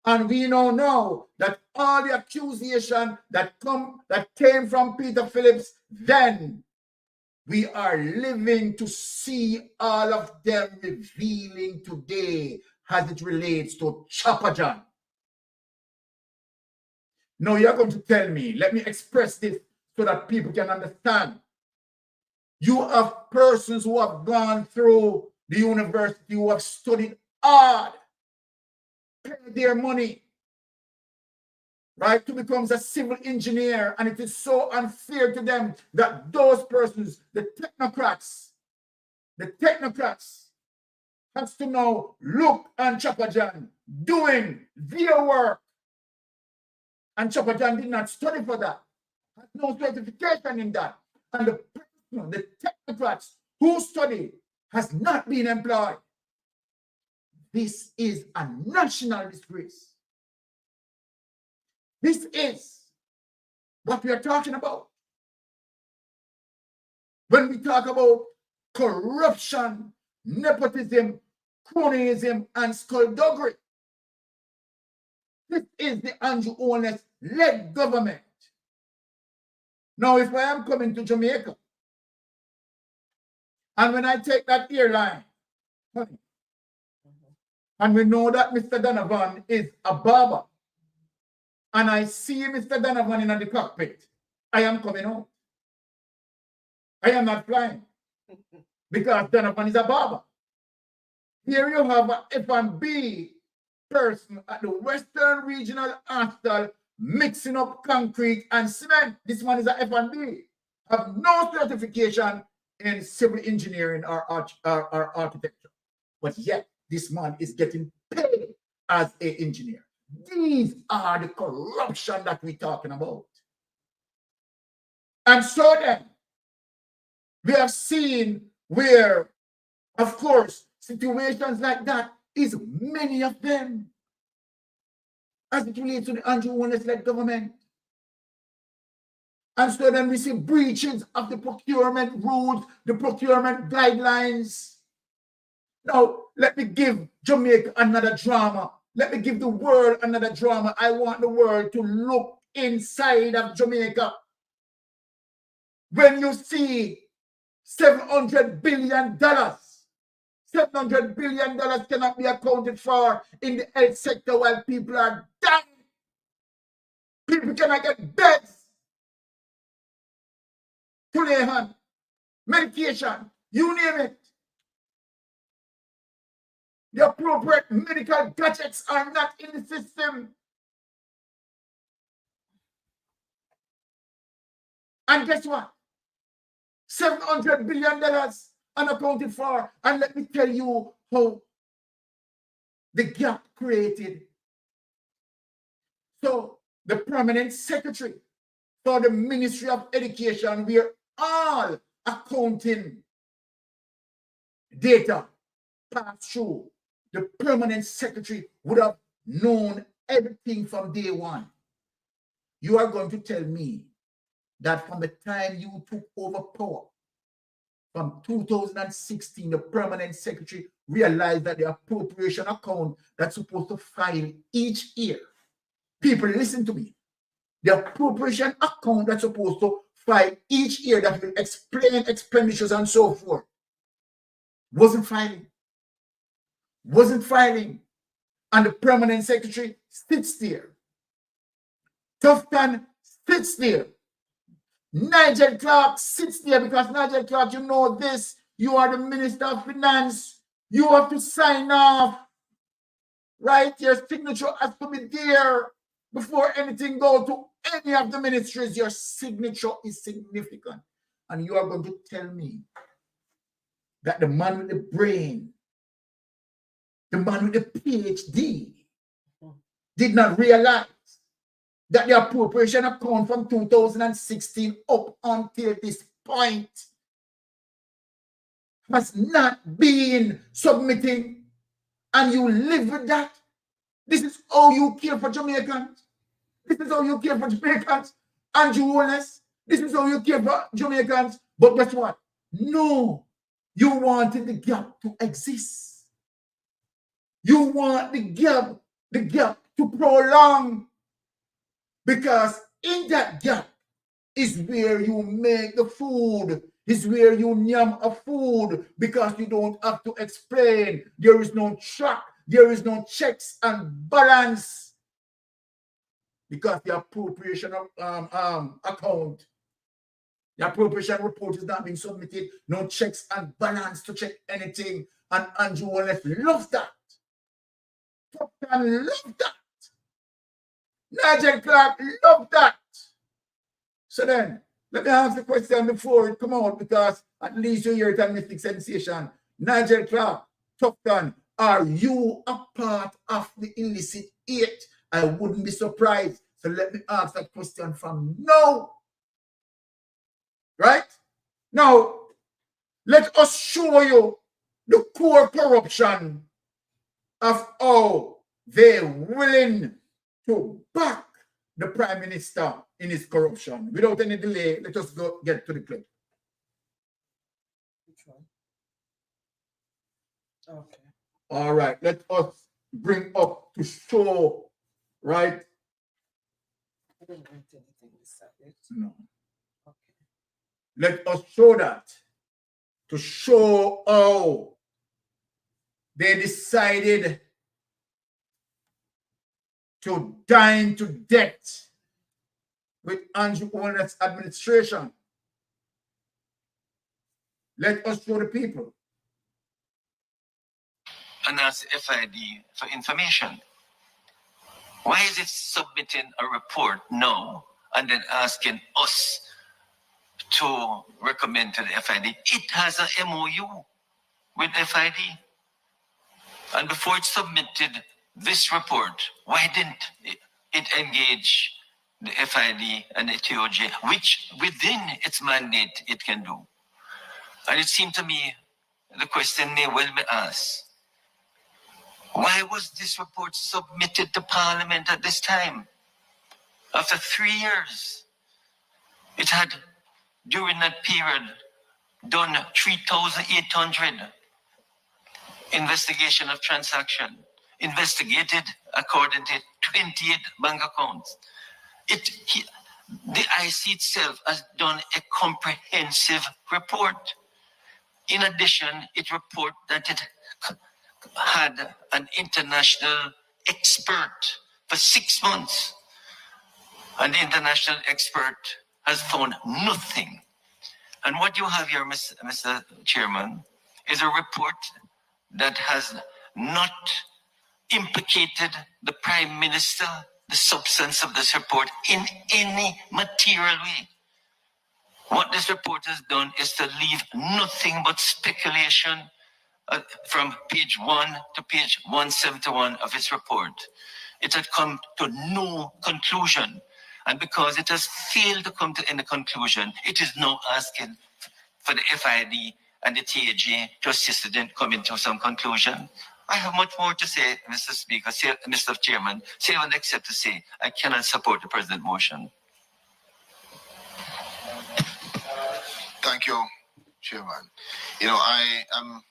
And we know now that all the accusation that came from Peter Phillips, then we are living to see all of them revealing today as it relates to Chopper John. Now you're going to tell me, let me express this so that people can understand. You have persons who have gone through the university, who have studied hard, paid their money, right, to become a civil engineer, and it is so unfair to them that those persons, the technocrats has to now look on Chopper John doing their work. And Chopper John did not study for that, has no certification in that. And the technocrats who studied has not been employed. This is a national disgrace. This is what we are talking about. When we talk about corruption, nepotism, cronyism, and skullduggery, this is the Andrew Holness-led government. Now, if I am coming to Jamaica, and when I take that airline, and we know that Mr. Donovan is a barber, and I see Mr. Donovan in the cockpit, I am coming home. I am not flying because Donovan is a barber. Here you have an F&B person at the Western Regional Hospital mixing up concrete and cement. This one is an F&B. Have no certification in civil engineering or architecture. But yet, this man is getting paid as an engineer. These are the corruption that we're talking about. And so then, we have seen where, of course, situations like that is many of them as it relates to the Andrew Holness-led government. And so then we see breaches of the procurement rules, the procurement guidelines. Now, let me give Jamaica another drama. Let me give the world another drama. I want the world to look inside of Jamaica. When you see $700 billion, $700 billion cannot be accounted for in the health sector while people are dying. People cannot get beds to lay on, medication, you name it. The appropriate medical gadgets are not in the system. And guess what? $700 billion unaccounted for. And let me tell you how the gap created. So the permanent secretary for the Ministry of Education, where all accounting data pass through, the permanent secretary would have known everything from day one. You are going to tell me that from the time you took over power, from 2016, the permanent secretary realized that the appropriation account that's supposed to file each year, people listen to me, the appropriation account that's supposed to file each year that will explain expenditures and so forth, wasn't filing. And the permanent secretary sits there. Tufton sits there. Nigel Clark sits there because Nigel Clark, you know this, you are the Minister of Finance. You have to sign off, right? Your signature has to be there before anything goes to any of the ministries. Your signature is significant. And you are going to tell me that the man with the brain, the man with the PhD, did not realize that the appropriation account from 2016 up until this point has not been submitting, and you live with that. This is how you care for Jamaicans. This is how you care for Jamaicans. Andrew Holness, this is how you care for Jamaicans. But guess what? No, you wanted the gap to exist. You want the gap to prolong. Because in that gap is where you make the food, is where you yam a food, because you don't have to explain. There is no track, there is no checks and balance. Because the appropriation account, the appropriation report is not being submitted, no checks and balance to check anything. And Andrew Holness loves that. Tufton loves that. Nigel Clark loved that. So then, let me ask the question before it come out, because at least you hear it on Mystic Sensation. Nigel Clark, Tufton, are you a part of the illicit 8? I wouldn't be surprised. So let me ask that question from now. Right? Now, let us show you the core corruption of how they're willing to back the Prime Minister in his corruption. Without any delay, let us go get to the clip. Which one? Okay. All right, let us bring up to show, right? I didn't write anything beside it. No. Okay. Let us show that, to show how they decided to dine to death with Andrew Holness's administration. Let us show the people. And ask FID for information. Why is it submitting a report now and then asking us to recommend to the FID? It has a MOU with FID. And before it submitted this report, why didn't it engage the FID and the TOJ, which within its mandate it can do? And it seemed to me the question may well be asked, why was this report submitted to Parliament at this time? After 3 years, it had, during that period, done 3,800 investigation of transaction, investigated according to 28 bank accounts. The IC itself has done a comprehensive report. In addition, it reported that it had an international expert for 6 months. And the international expert has found nothing. And what you have here, Mr. Chairman, is a report that has not implicated the Prime Minister, the substance of this report, in any material way. What this report has done is to leave nothing but speculation from page 1 to page 171 of its report. It had come to no conclusion. And because it has failed to come to any conclusion, it is now asking for the FID and the TAJ to assist it in coming to some conclusion. I have much more to say, Mr. Speaker, Mr. Chairman, except to say I cannot support the President motion. Thank you, Chairman. You know, I am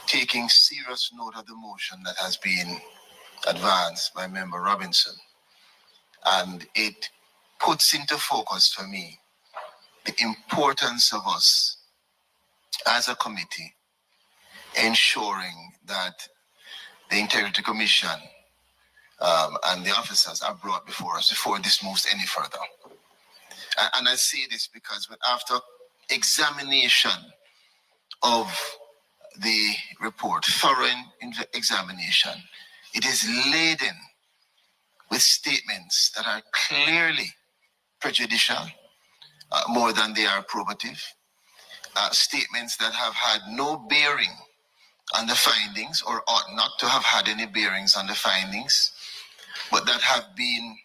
taking serious note of the motion that has been advanced by Member Robinson. And it puts into focus for me the importance of us as a committee ensuring that the Integrity Commission and the officers are brought before us before this moves any further. And I say this because after examination of the report, thorough examination, it is laden with statements that are clearly prejudicial, more than they are probative, statements that have had no bearing on the findings or ought not to have had any bearings on the findings, but that have been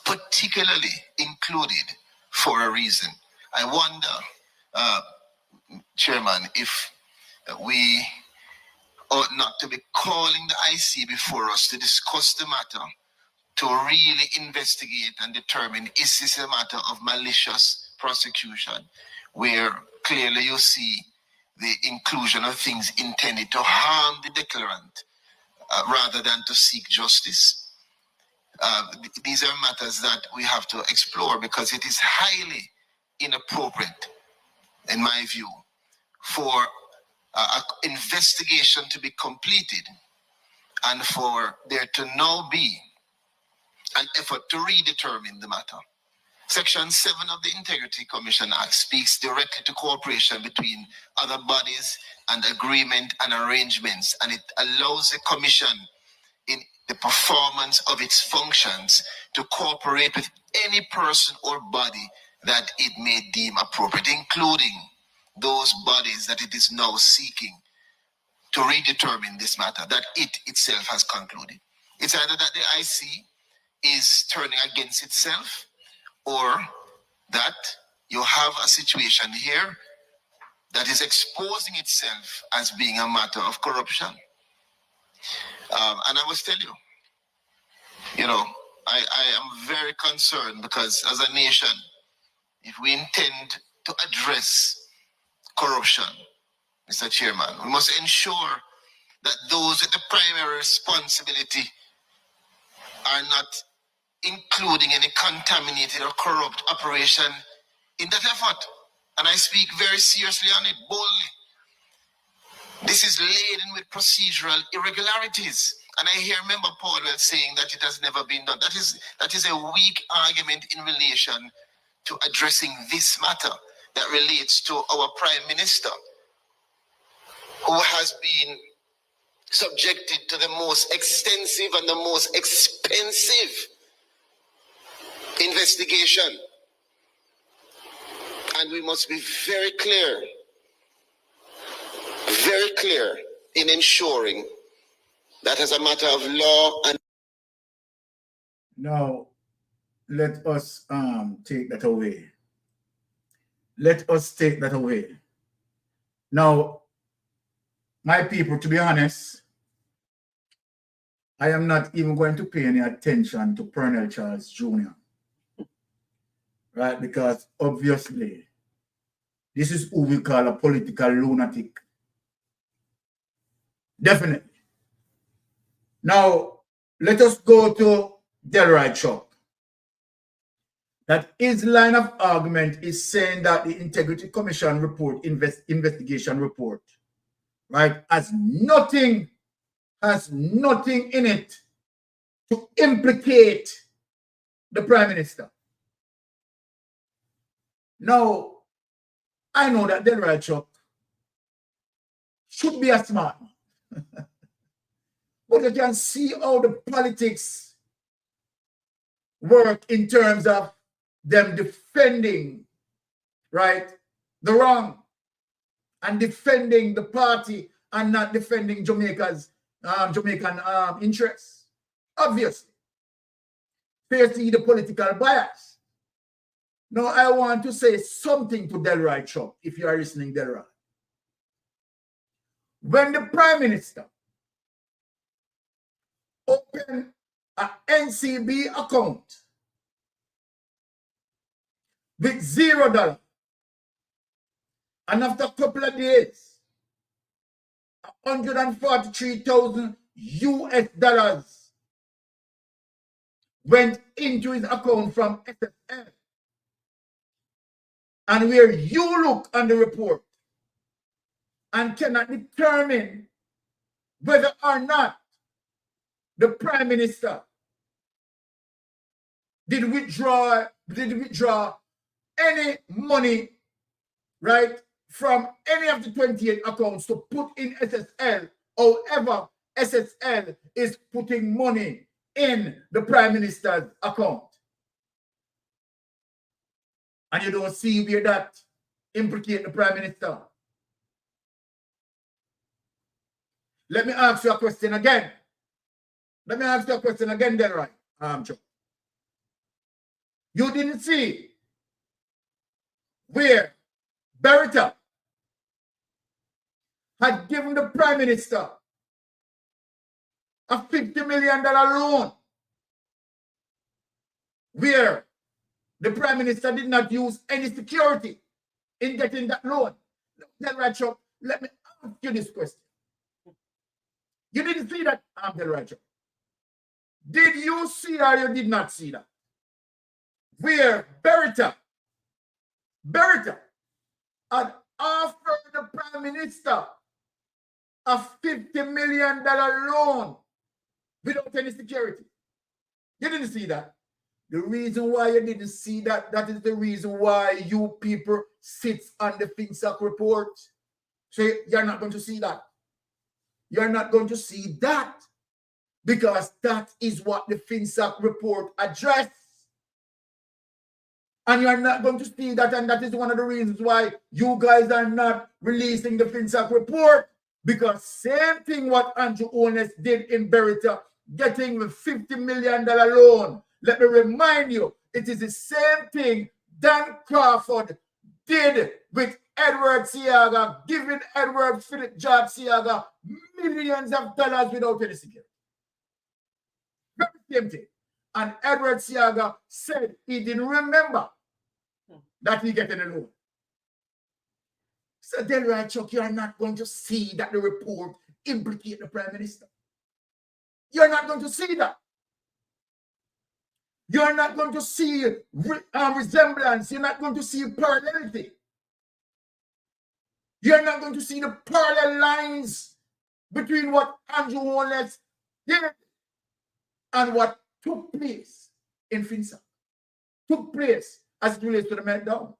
particularly included for a reason. I wonder, Chairman, if we ought not to be calling the IC before us to discuss the matter, to really investigate and determine, is this a matter of malicious prosecution, where clearly you see the inclusion of things intended to harm the declarant rather than to seek justice. These are matters that we have to explore because it is highly inappropriate, in my view, for an investigation to be completed and for there to now be an effort to redetermine the matter. Section 7 of the Integrity Commission Act speaks directly to cooperation between other bodies and agreement and arrangements, and it allows the Commission in the performance of its functions to cooperate with any person or body that it may deem appropriate, including those bodies that it is now seeking to redetermine this matter, that it itself has concluded. It's either that the IC is turning against itself, or that you have a situation here that is exposing itself as being a matter of corruption. And I must tell you, I am very concerned because as a nation, if we intend to address corruption, Mr. Chairman, we must ensure that those with the primary responsibility are not including any contaminated or corrupt operation in that effort. And I speak very seriously on it, boldly. This is laden with procedural irregularities. And I hear Member Powell saying that it has never been done. That is a weak argument in relation to addressing this matter that relates to our Prime Minister, who has been subjected to the most extensive and the most expensive investigation. And we must be very clear in ensuring that as a matter of law and... Now, let us take that away. Let us take that away. Now, my people, to be honest, I am not even going to pay any attention to Colonel Charles Jr. Right? Because obviously, this is who we call a political lunatic. Definitely. Now, let us go to Delroy Chuck. That his line of argument is saying that the Integrity Commission report, investigation report, right, has nothing in it to implicate the Prime Minister. Now, I know that Delroy Chuck should be a smart man. But you can see how the politics work in terms of them defending, right, the wrong, and defending the party and not defending Jamaican interests. Obviously. They see the political bias. Now, I want to say something to Delroy Chuck, if you are listening, Delroy. When the Prime Minister opened an NCB account with $0, and after a couple of days, $143,000 US went into his account from SSL. And where you look on the report and cannot determine whether or not the Prime Minister did withdraw any money, right, from any of the 28 accounts to put in SSL. However, SSL is putting money in the Prime Minister's account. And you don't see where that implicate the Prime Minister. Let me ask you a question again. Delroy. Chuck. You didn't see where Beretta had given the Prime Minister a $50 million loan, where the Prime Minister did not use any security in getting that loan. Delroy Chuck, let me ask you this question. You didn't see that, Delroy Chuck. Did you see or you did not see that? Where Beretta had offered the Prime Minister a $50 million loan without any security. You didn't see that. The reason why you didn't see that, that is the reason why you people sit on the FinSac report. So you're not going to see that. You're not going to see that because that is what the FinSac report addressed. And you're not going to see that, and that is one of the reasons why you guys are not releasing the FinSac report, because same thing what Andrew Holness did in Beretta, getting the $50 million loan. Let me remind you, it is the same thing Dan Crawford did with Edward Seaga, giving Edward Philip George Seaga millions of dollars without any security. Very same thing. And Edward Siaga said he didn't remember that he getting a loan. So then, right, Chuck, you are not going to see that the report implicate the Prime Minister. You're not going to see that. You're not going to see resemblance. You're not going to see parallelity. You're not going to see the parallel lines between what Andrew Wallace did and what took place in FinSA. Took place as it relates to the meltdown.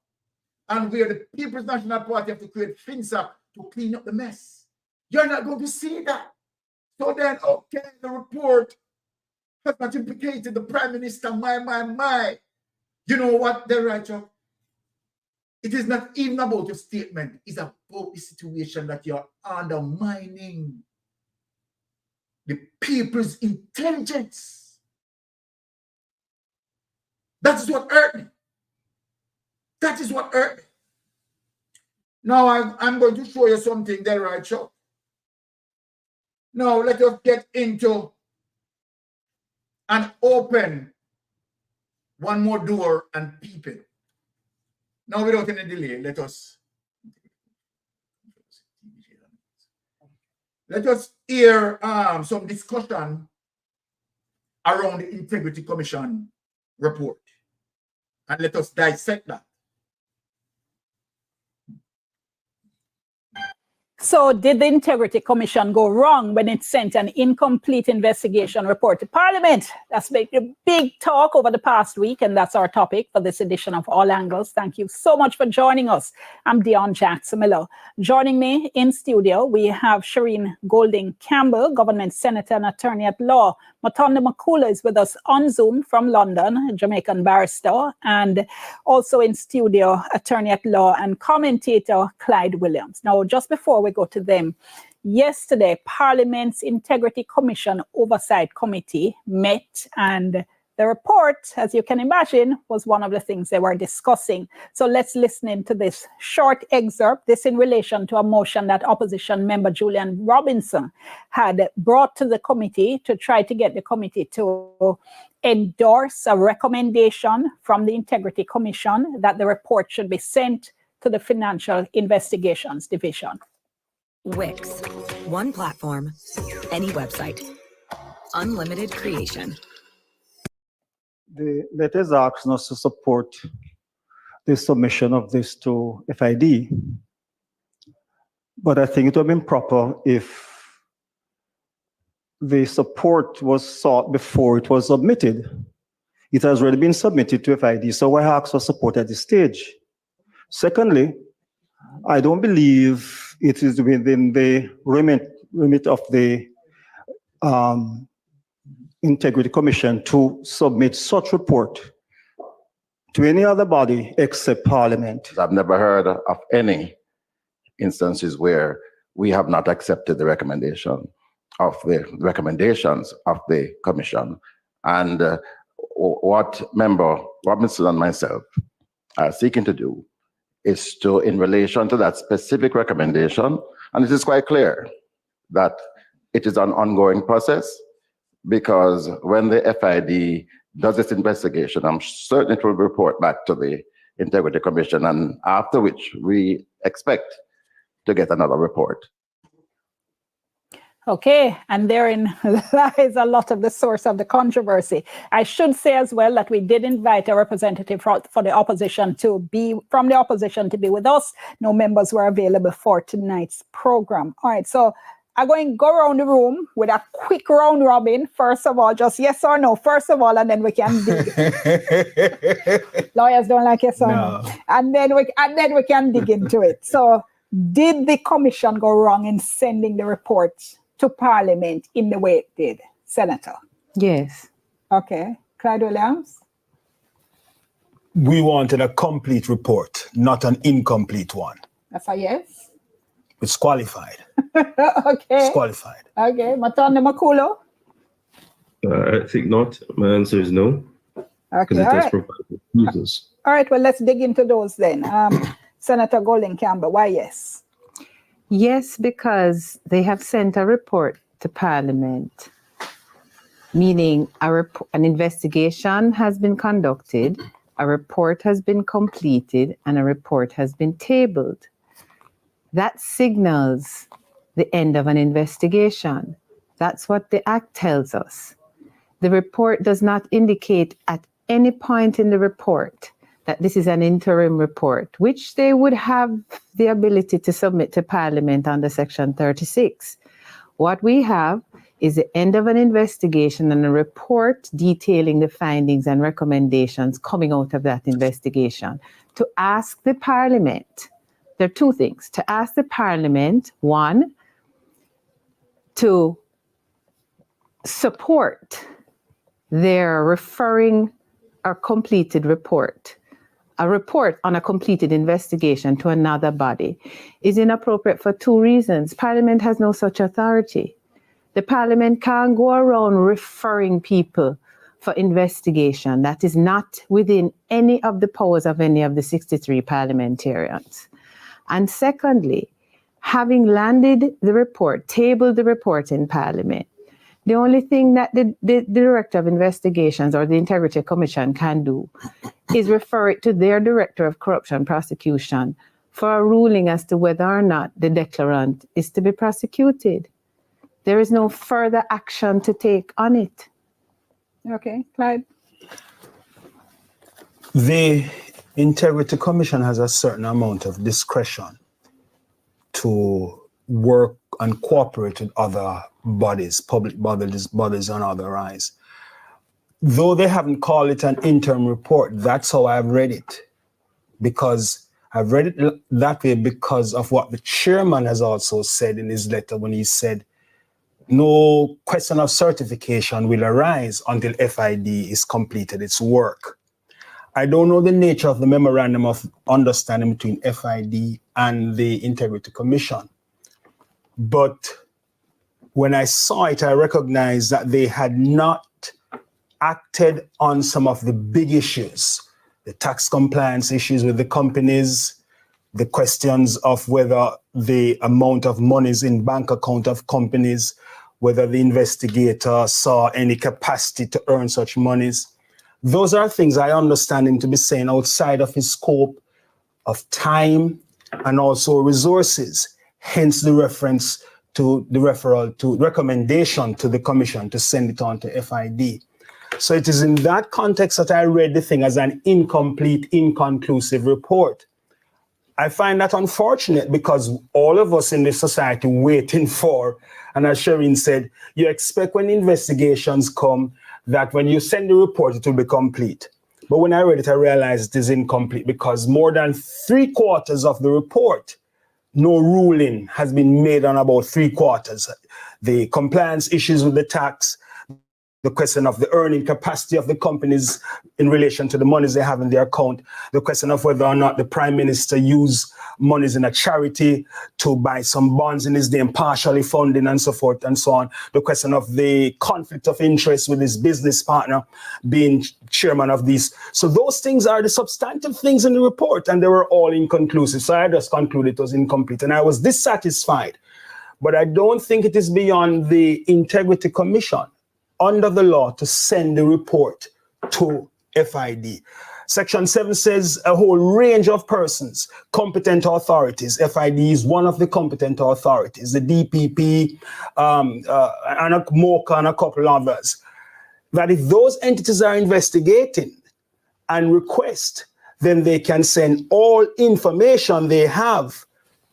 And where the People's National Party have to create FinSA to clean up the mess. You're not going to see that. So then, okay, the report has not implicated the Prime Minister, my. You know what, the right, Chuck? It is not even about your statement. It's about the situation that you're undermining the people's intelligence. That is what hurt me. That is what hurt me. Now I'm going to show you something there, right, Chuck? Now let us get into and open one more door and peep in. Now without any delay, let us hear some discussion around the Integrity Commission report. And let us dissect that. So did the Integrity Commission go wrong when it sent an incomplete investigation report to Parliament? That's been a big talk over the past week, and that's our topic for this edition of All Angles. Thank you so much for joining us. I'm Dion Jackson Miller. Joining me in studio, we have Shireen Golding Campbell, Government Senator and Attorney at Law. Matonda Makula is with us on Zoom from London, a Jamaican barrister, and also in studio, Attorney at Law and commentator Clyde Williams. Now, just before we go to them, yesterday, Parliament's Integrity Commission Oversight Committee met, and the report, as you can imagine, was one of the things they were discussing. So let's listen into this short excerpt, this in relation to a motion that opposition member Julian Robinson had brought to the committee to try to get the committee to endorse a recommendation from the Integrity Commission that the report should be sent to the Financial Investigations Division. Wix. One platform, any website, unlimited creation. The letters asking us to support the submission of this to FID. But I think it would have been proper if the support was sought before it was submitted. It has already been submitted to FID, so why ask for support at this stage? Secondly, I don't believe it is within the remit of the Integrity Commission to submit such report to any other body except Parliament. I've never heard of any instances where we have not accepted the recommendations of the Commission. And what Member Robinson and myself are seeking to do is to, in relation to that specific recommendation, and it is quite clear that it is an ongoing process, because when the FID does its investigation, I'm certain it will report back to the Integrity Commission, and after which we expect to get another report. Okay, and therein lies a lot of the source of the controversy. I should say as well that we did invite a representative for the opposition to be with us. No members were available for tonight's program. All right, so I'm going to go around the room with a quick round robin. First of all, just yes or no. First of all, and then we can dig. Lawyers don't like yes or no. And then we can dig into it. So, did the commission go wrong in sending the report to Parliament in the way it did, Senator? Yes. Okay, Clyde Williams. We wanted a complete report, not an incomplete one. That's a yes. It's qualified. Okay. It's qualified. Okay, Matonda Makulo. I think not. My answer is no. Okay, it all does right. provide reasons. All right, well, let's dig into those then. Senator Golding Campbell, why yes? Yes, because they have sent a report to Parliament meaning an investigation has been conducted, a report has been completed, and a report has been tabled. That signals the end of an investigation. That's what the Act tells us. The report does not indicate at any point in the report that this is an interim report, which they would have the ability to submit to Parliament under Section 36. What we have is the end of an investigation and a report detailing the findings and recommendations coming out of that investigation. To ask the Parliament, there are two things. To ask the Parliament, one, to support their referring a completed report, a report on a completed investigation to another body, is inappropriate for two reasons. Parliament has no such authority. The Parliament can't go around referring people for investigation. That is not within any of the powers of any of the 63 parliamentarians. And secondly, having landed the report, tabled the report in Parliament, the only thing that the Director of Investigations or the Integrity Commission can do is refer it to their Director of Corruption Prosecution for a ruling as to whether or not the declarant is to be prosecuted. There is no further action to take on it. Okay, Clyde. The Integrity Commission has a certain amount of discretion to work and cooperate with other bodies, public bodies unauthorized. Though they haven't called it an interim report, that's how I've read it. Because I've read it that way because of what the chairman has also said in his letter when he said, no question of certification will arise until FID is completed its work. I don't know the nature of the memorandum of understanding between FID and the Integrity Commission. But when I saw it, I recognized that they had not acted on some of the big issues, the tax compliance issues with the companies, the questions of whether the amount of monies in bank account of companies, whether the investigator saw any capacity to earn such monies. Those are things I understand him to be saying outside of his scope of time and also resources, hence the reference to the referral to recommendation to the commission to send it on to FID. So it is in that context that I read the thing as an incomplete, inconclusive report. I find that unfortunate because all of us in this society waiting for, and as Shireen said, you expect when investigations come that when you send the report, it will be complete. But when I read it, I realized it is incomplete because more than 3/4 of the report, no ruling has been made on about 3/4. The compliance issues with the tax, the question of the earning capacity of the companies in relation to the monies they have in their account, the question of whether or not the Prime Minister used monies in a charity to buy some bonds in his name, partially funding and so forth and so on, the question of the conflict of interest with his business partner being chairman of these. So those things are the substantive things in the report, and they were all inconclusive. So I just concluded it was incomplete, and I was dissatisfied. But I don't think it is beyond the Integrity Commission under the law to send the report to FID. Section 7 says a whole range of persons, competent authorities. FID is one of the competent authorities, the DPP, and a MOCA and a couple others. That if those entities are investigating and request, then they can send all information they have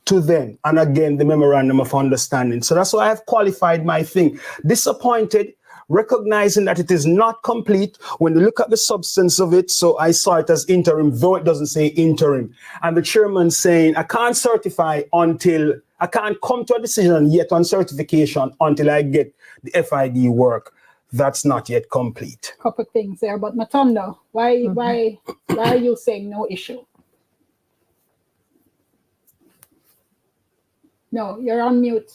to them. And again, the memorandum of understanding. So that's why I have qualified my thing. Disappointed, recognizing that it is not complete when you look at the substance of it. So I saw it as interim, though it doesn't say interim. And the chairman saying, I can't certify until, I can't come to a decision yet on certification until I get the FID work. That's not yet complete. Couple things there, but Matondo, why are you saying no issue? No, you're on mute.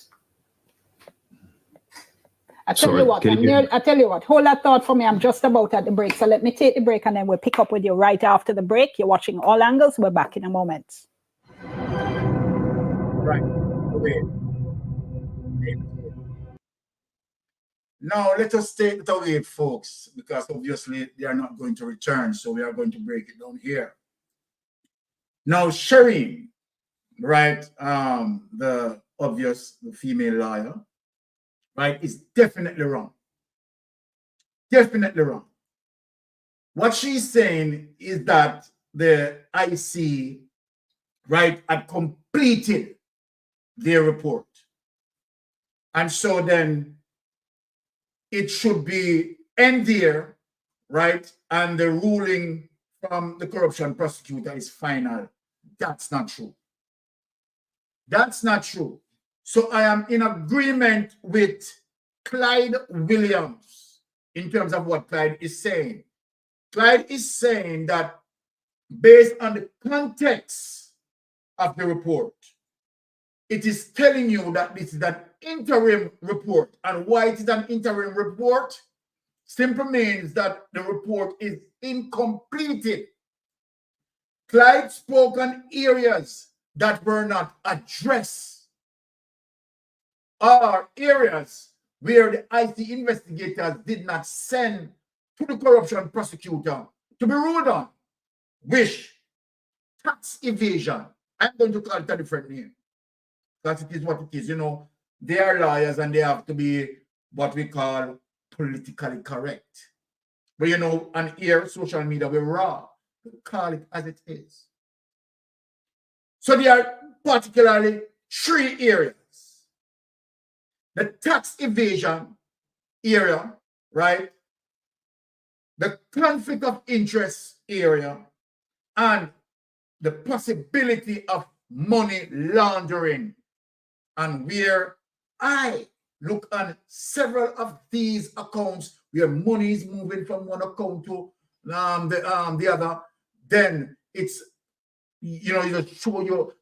I tell you what, hold that thought for me. I'm just about at the break. So let me take the break and then we'll pick up with you right after the break. You're watching All Angles. We're back in a moment. Right. Okay. Now, let us take it away, folks, because obviously they are not going to return. So we are going to break it down here. Now, Shireen, right, the female lawyer, right, is definitely wrong. Definitely wrong. What she's saying is that the IC, right, had completed their report. And so then it should be end there, right? And the ruling from the corruption prosecutor is final. That's not true. That's not true. So I am in agreement with Clyde Williams in terms of what Clyde is saying. Clyde is saying that based on the context of the report, it is telling you that this is an interim report. And why it is an interim report simply means that the report is incompleted. Clyde spoke on areas that were not addressed, or areas where the IC investigators did not send to the corruption prosecutor to be ruled on, which tax evasion. I'm going to call it a different name, because it is what it is. You know, they are lawyers and they have to be what we call politically correct. But you know, on here, social media, we're raw. We call it as it is. So there are particularly 3 areas. The tax evasion area, right? The conflict of interest area, and the possibility of money laundering. And where I look on several of these accounts where money is moving from one account to the other, then it's, you know, you show you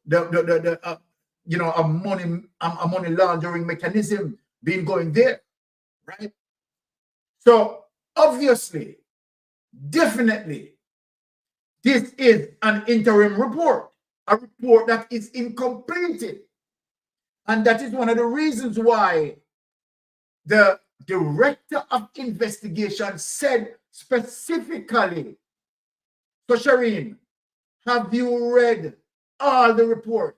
you know, a money laundering mechanism being going there, right? So obviously, definitely, this is an interim report, a report that is incompleted. And that is one of the reasons why the director of investigation said specifically, so Shireen, have you read all the report?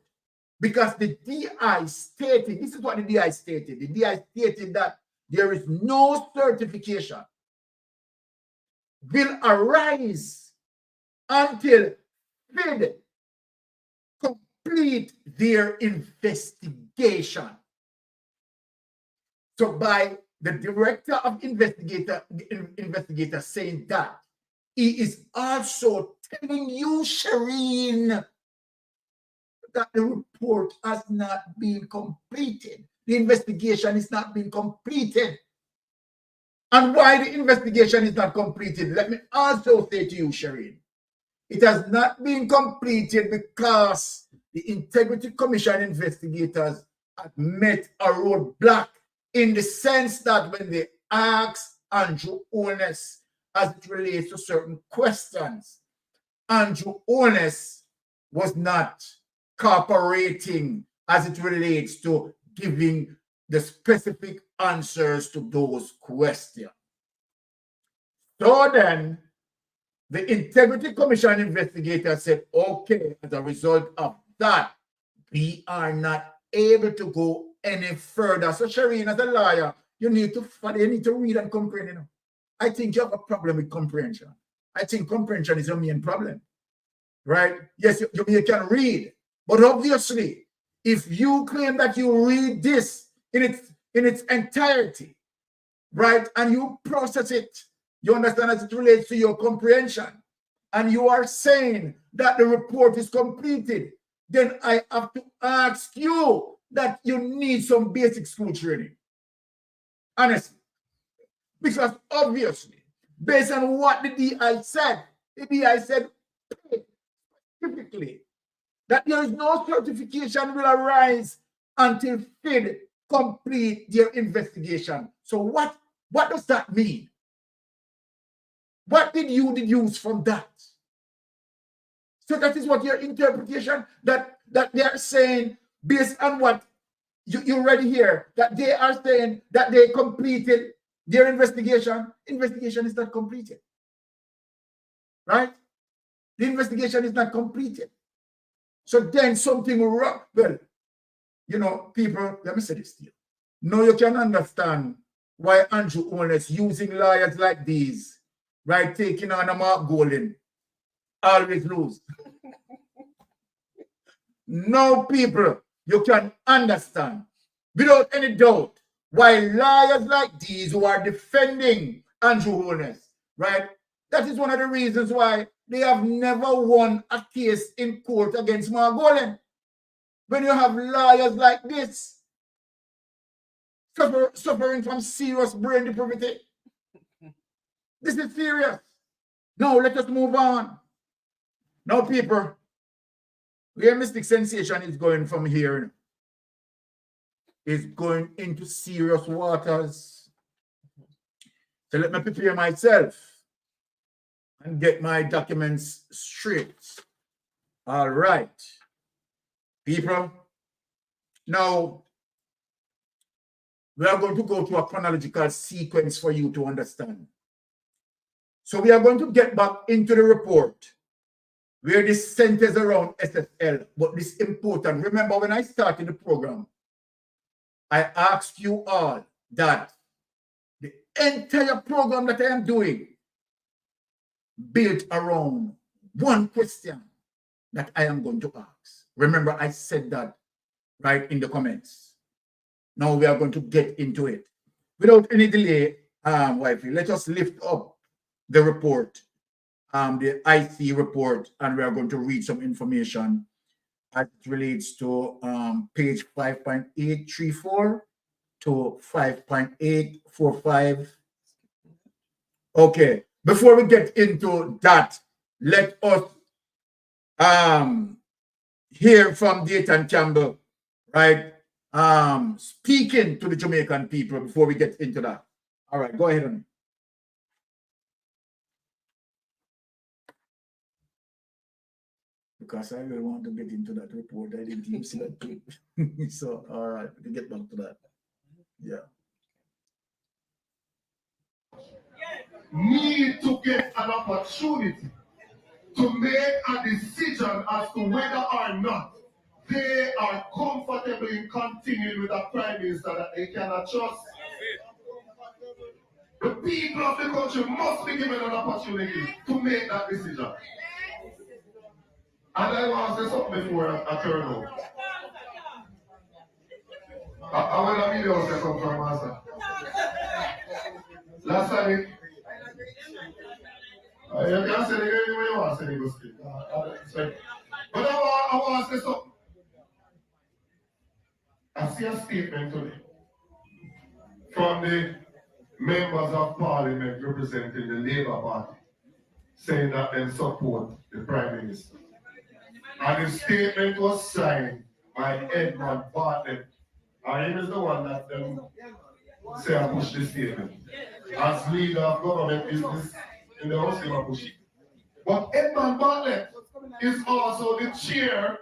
Because the DI stated, this is what the DI stated. The DI stated that there is no certification will arise until FID complete their investigation. So by the director of investigator saying that, he is also telling you, Shireen, that the report has not been completed. The investigation is not being completed. And why the investigation is not completed, let me also say to you, Shireen, it has not been completed because the Integrity Commission investigators have met a roadblock, in the sense that when they asked Andrew Onus as it relates to certain questions, Andrew Onus was not cooperating as it relates to giving the specific answers to those questions. So then, the Integrity Commission investigator said, okay, as a result of that, we are not able to go any further. So Shireen, as a lawyer, you need to read and comprehend. You know? I think you have a problem with comprehension. I think comprehension is your main problem, right? Yes, you can read, but obviously, if you claim that you read this in its entirety, right, and you process it, you understand, as it relates to your comprehension, and you are saying that the report is completed, then I have to ask you that you need some basic school training. Honestly. Because obviously, based on what the DI said specifically that there is no certification will arise until FID complete their investigation. So what does that mean? What did you deduce from that? So that is what your interpretation, that they are saying, based on what you read here, that they are saying that they completed their investigation is not completed. Right? The investigation is not completed. So then something will wrong. Well, you know, people, let me say this to you. Now you can understand why Andrew Holness using lawyers like these, right, taking on a Mark Golden, always lose. Now, people, you can understand without any doubt why lawyers like these who are defending Andrew Holness, right? That is one of the reasons why they have never won a case in court against Mark Golden. When you have lawyers like this suffering from serious brain depravity. This is serious. Now, let us move on. Now, people, where Mystic Sensation is going from here is going into serious waters. So let me prepare myself and get my documents straight. All right. People, now we are going to go to a chronological sequence for you to understand. So we are going to get back into the report where this centers around SSL, but this is important. Remember, when I started the program, I asked you all that the entire program that I am doing built around one question that I am going to ask. Remember, I said that right in the comments. Now we are going to get into it. Without any delay, wifey, let us lift up the report, the IC report, and we are going to read some information as it relates to page 5.834 to 5.845. Okay, before we get into that, let us hear from Dayton Campbell, right? Speaking to the Jamaican people before we get into that. All right, go ahead, honey. Because I really want to get into that report. I didn't even see that too. So, all right, we can get back to that. Yeah. Need to get an opportunity to make a decision as to whether or not they are comfortable in continuing with a prime minister that they cannot trust. The people of the country must be given an opportunity to make that decision. And I want to say something before I turn over. I want a video to come from Master. Last time, you can say the way you want to say the speak. But I want to say something. I see a statement today from the members of Parliament representing the Labour Party saying that they support the Prime Minister. And the statement was signed by Edmund Bartlett. And he is the one that say I push this statement. As leader of government business in the House, he push it. But Edmund Bartlett is also the chair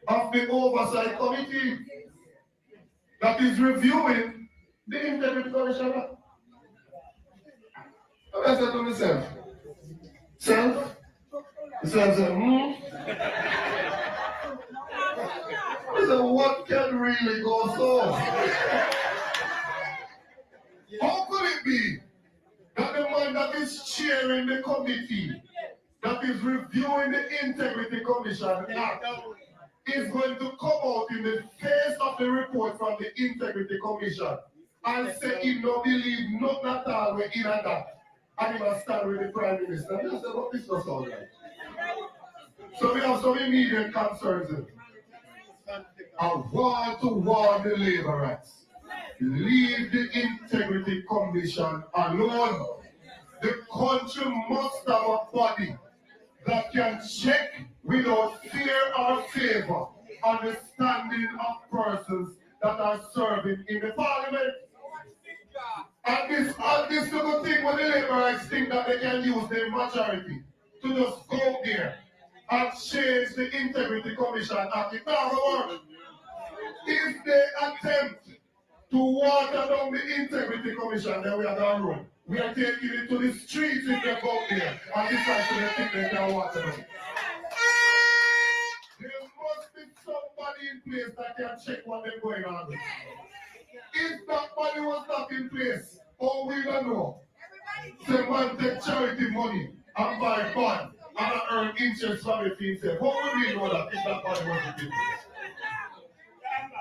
of the Oversight Committee that is reviewing the Integrity Commissioner. I said to myself, self, I said, what can really go so? How could it be that the man that is chairing the committee that is reviewing the Integrity Commission Act is going to come out in the face of the report from the Integrity Commission and say he don't believe nothing at all we're in and that, and he must stand with the Prime Minister? I said, what this does all right? So we have some immediate concerns. I want to warn the Labourites. Leave the Integrity Commission alone. The country must have a body that can check without fear or favor on the standing of persons that are serving in the Parliament. And this little thing when the Labourites think that they can use their majority to just go there and change the Integrity Commission Act. It doesn't work. If they attempt to water down the Integrity Commission, then we are going to run. We are taking it to the streets if they go there and decide to the people they can water down. There must be somebody in place that can check what they're going on with. If that money was not in place, all we don't know. Say man take charity money and buy bond and earn interest from it himself. How would we know that if that money wasn't in place?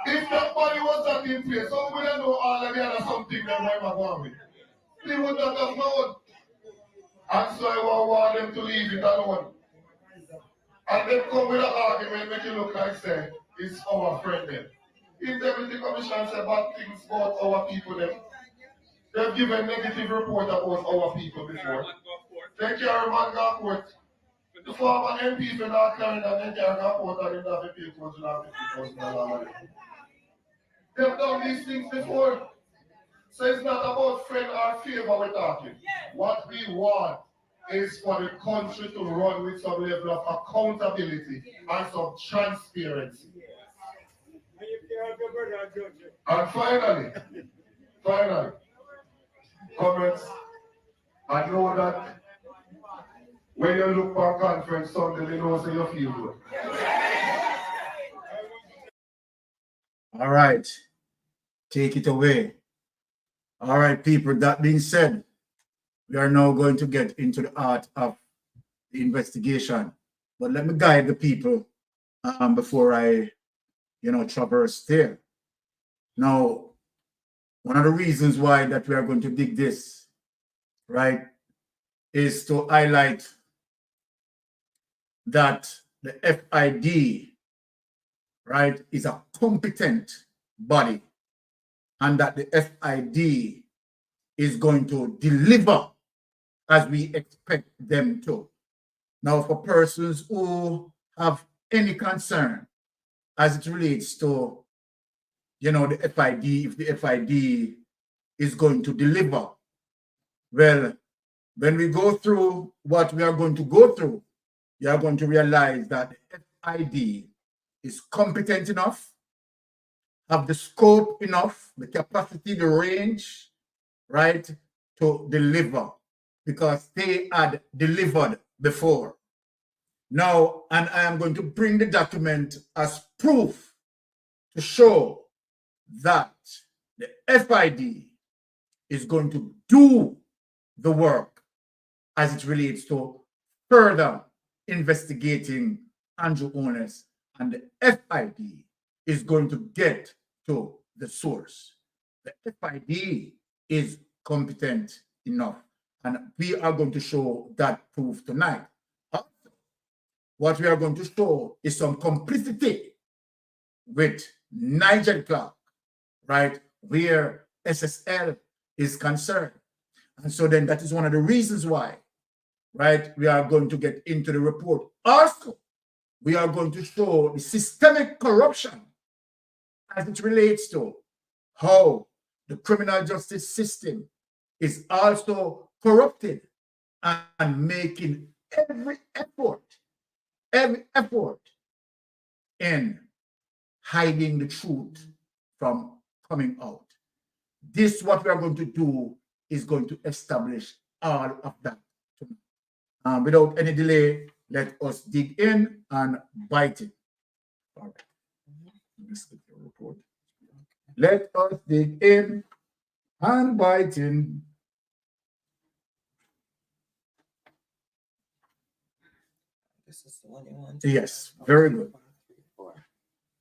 If that money was not in place, how would I know all of the other something that might have gone with? They would not have known. And so I want them to leave it alone. And they come with an argument, make it look like say it's our friend then. Integrity Commission say bad things about our people then. They've given negative report about our people before. They carry man go court. The former MP for North Carolina, they carry go court and they have to pay $250,000. They've done these things before. So it's not about friend or favor we're talking. What we want is for the country to run with some level of accountability and some transparency. And finally, comments. I know that when you look for a conference Sunday, you know so you feel good. All right. Take it away. All right, people. That being said, we are now going to get into the art of the investigation. But let me guide the people before I, traverse there. Now, one of the reasons why that we are going to dig this, right, is to highlight that the FID, right, is a competent body, and that the FID is going to deliver as we expect them to. Now, for persons who have any concern as it relates to, the FID, if the FID is going to deliver, well, when we go through what we are going to go through, you are going to realize that the FID is competent enough, have the scope enough, the capacity, the range, right, to deliver, because they had delivered before. Now, and I am going to bring the document as proof to show that the FID is going to do the work as it relates to further investigating Andrew Holness, and the FID is going to get to the source. The FID is competent enough, and we are going to show that proof tonight. Also, what we are going to show is some complicity with Nigel Clark, right, where SSL is concerned. And so then that is one of the reasons why, right, we are going to get into the report. Also, we are going to show the systemic corruption as it relates to how the criminal justice system is also corrupted and making every effort in hiding the truth from coming out. This, what we are going to do, is going to establish all of that. Without any delay, let us dig in and bite it. All right. Let's get the report. Let us dig in and bite in. This is the one you want. Yes, very good.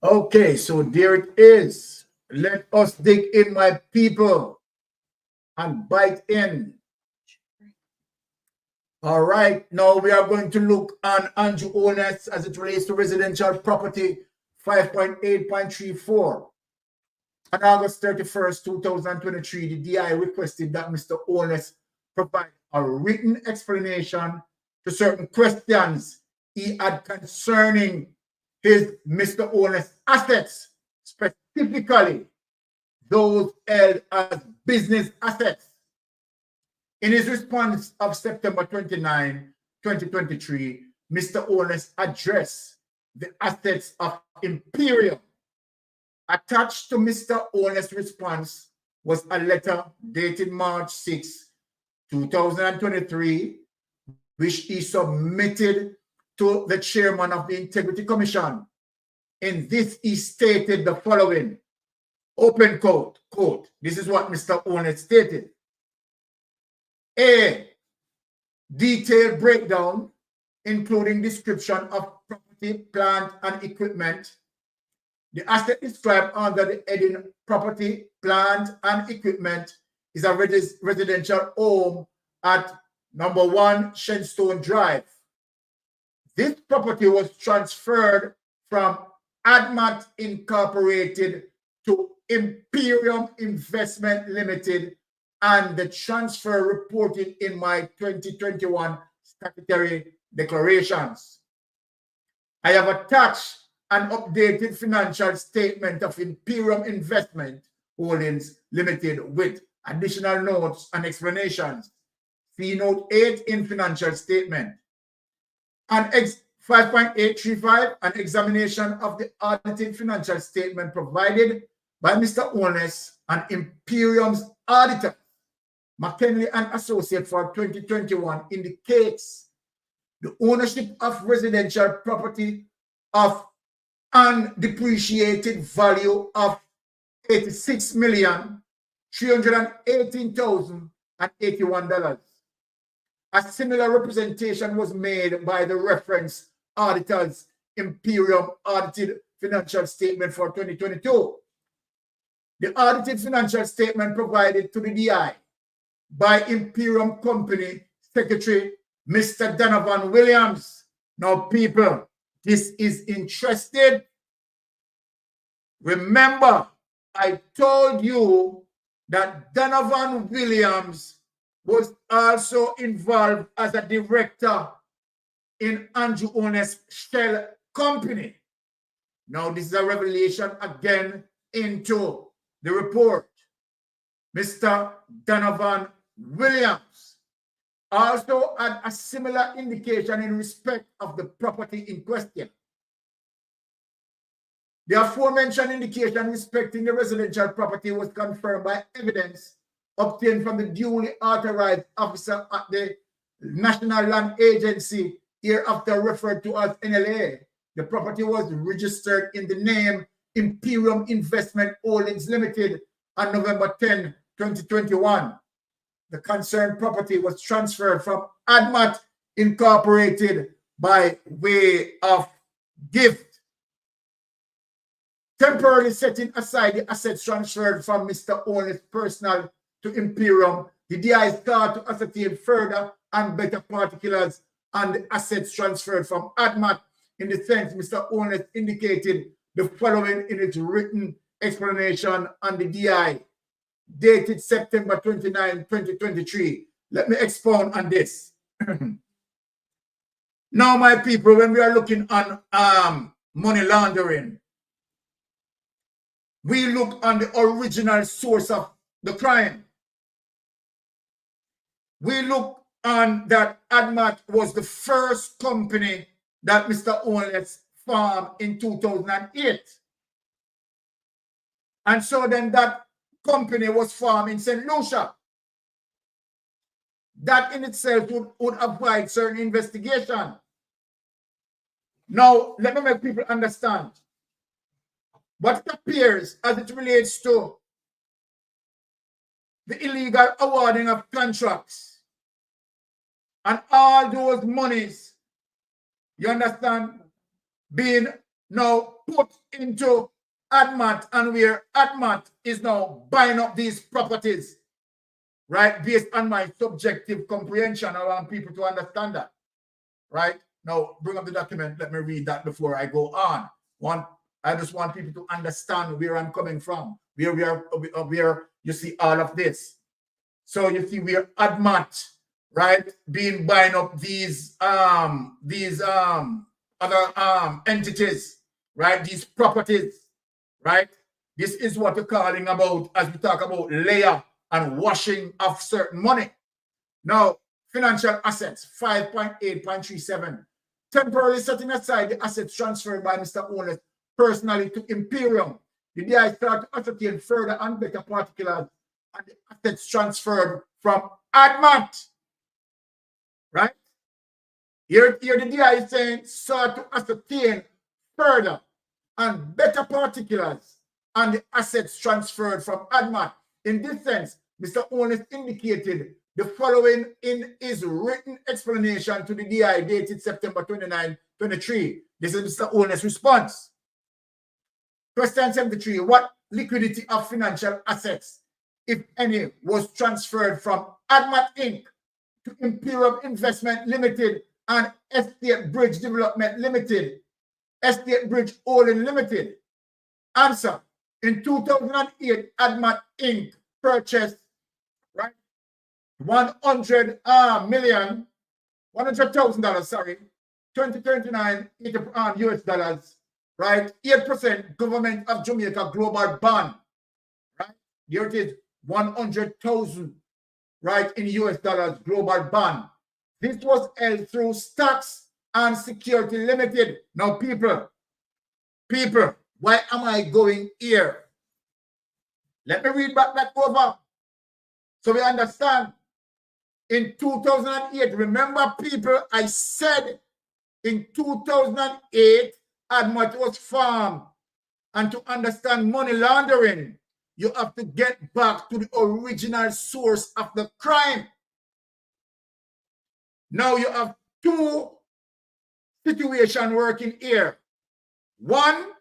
Okay, so there it is. Let us dig in, my people, and bite in. All right, now we are going to look on Andrew Holness as it relates to residential property 5.8.34. On August 31st, 2023, the DI requested that Mr. Holness provide a written explanation to certain questions he had concerning his Mr. Holness assets, specifically those held as business assets. In his response of September 29, 2023, Mr. Holness addressed the assets of Imperial Attached to Mr. Owner's response was a letter dated March 6, 2023, which he submitted to the chairman of the Integrity Commission. In this, he stated the following, open quote, this is what Mr. Owner stated. A detailed breakdown, including description of property, plant, and equipment. The asset described under the heading property, plant, and equipment is a residential home at number 1 Shenstone Drive. This property was transferred from ADMAT Incorporated to Imperium Investment Limited, and the transfer reported in my 2021 statutory declarations. I have attached an updated financial statement of Imperium Investment Holdings Limited with additional notes and explanations. See note 8 in financial statement. And 5.835, an examination of the audited financial statement provided by Mr. Owens and Imperium's auditor, McKinley and Associate for 2021 indicates the ownership of residential property of undepreciated value of $86,318,081. A similar representation was made by the reference auditor's Imperium audited financial statement for 2022. The audited financial statement provided to the DI by Imperium Company Secretary, Mr. Donovan Williams. Now, people, this is interesting. Remember, I told you that Donovan Williams was also involved as a director in Andrew Owens' shell company. Now, this is a revelation again into the report. Mr. Donovan Williams also had a similar indication in respect of the property in question. The aforementioned indication respecting the residential property was confirmed by evidence obtained from the duly authorized officer at the National Land Agency, hereafter referred to as NLA. The property was registered in the name Imperium Investment Holdings Limited on November 10, 2021. The concerned property was transferred from ADMAT Incorporated by way of gift, temporarily setting aside the assets transferred from Mr. Owens' personal to Imperium. The DI sought to ascertain further and better particulars on the assets transferred from ADMAT. In the sense, Mr. Owens indicated the following in its written explanation on the DI, dated September 29, 2023. Let me expound on this. Now, my people, when we are looking on money laundering, we look on the original source of the crime. We look on that ADMAT was the first company that Mr. Owens formed in 2008. And so then that company was formed in St. Lucia. That in itself would avoid certain investigation. Now, let me make people understand. What it appears as it relates to the illegal awarding of contracts and all those monies, you understand, being now put into ADMAT, and where ADMAT is now buying up these properties, right, based on my subjective comprehension. I want people to understand that, right? Now, bring up the document. Let me read that before I go on. I just want people to understand where I'm coming from, where you see all of this. So you see where ADMAT, right, being buying up these other entities, right, these properties, right? This is what we're calling about as we talk about layer and washing of certain money. Now, financial assets, 5.8.37. Temporarily setting aside the assets transferred by Mr. Owens personally to Imperium the DI start to ascertain further and better particulars and the assets transferred from ADMAT. Right? Here the DI is saying sought to ascertain further and better particulars on the assets transferred from ADMAT. In this sense, Mr. Onus indicated the following in his written explanation to the DI dated September 29, 23. This is Mr. Onus' response. Question 73, what liquidity of financial assets, if any, was transferred from ADMAT Inc. to Imperial Investment Limited and Estate Bridge Development Limited, Estate Bridge Holding Limited? Answer, in 2008, ADMAT Inc. purchased, right, $100,000, sorry, 2029 US dollars, right, 8% Government of Jamaica Global Bond, right, here it is, 100,000, right, in US dollars global bond. This was held through Stocks and Security Limited. Now, people, why am I going here? Let me read back that over so we understand. In 2008, remember, people, I said in 2008, ADMAT was formed. And to understand money laundering, you have to get back to the original source of the crime. Now you have two situations working here. One,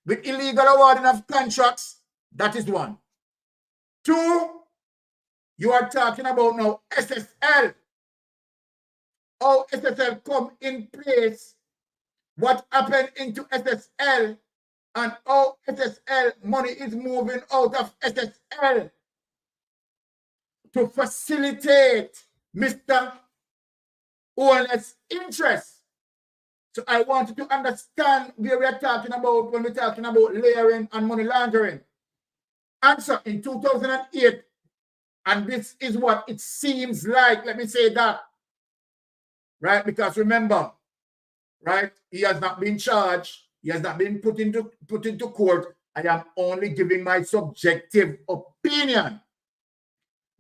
with illegal awarding of contracts, that is one. Two, you are talking about now SSL. How SSL come in place, what happened into SSL, and how SSL money is moving out of SSL to facilitate Mr. Onus' interest. So I want you to understand where we are talking about when we're talking about layering and money laundering. Answer, in 2008, and this is what it seems like, let me say that, right? Because remember, right, he has not been charged, he has not been put into court. I am only giving my subjective opinion.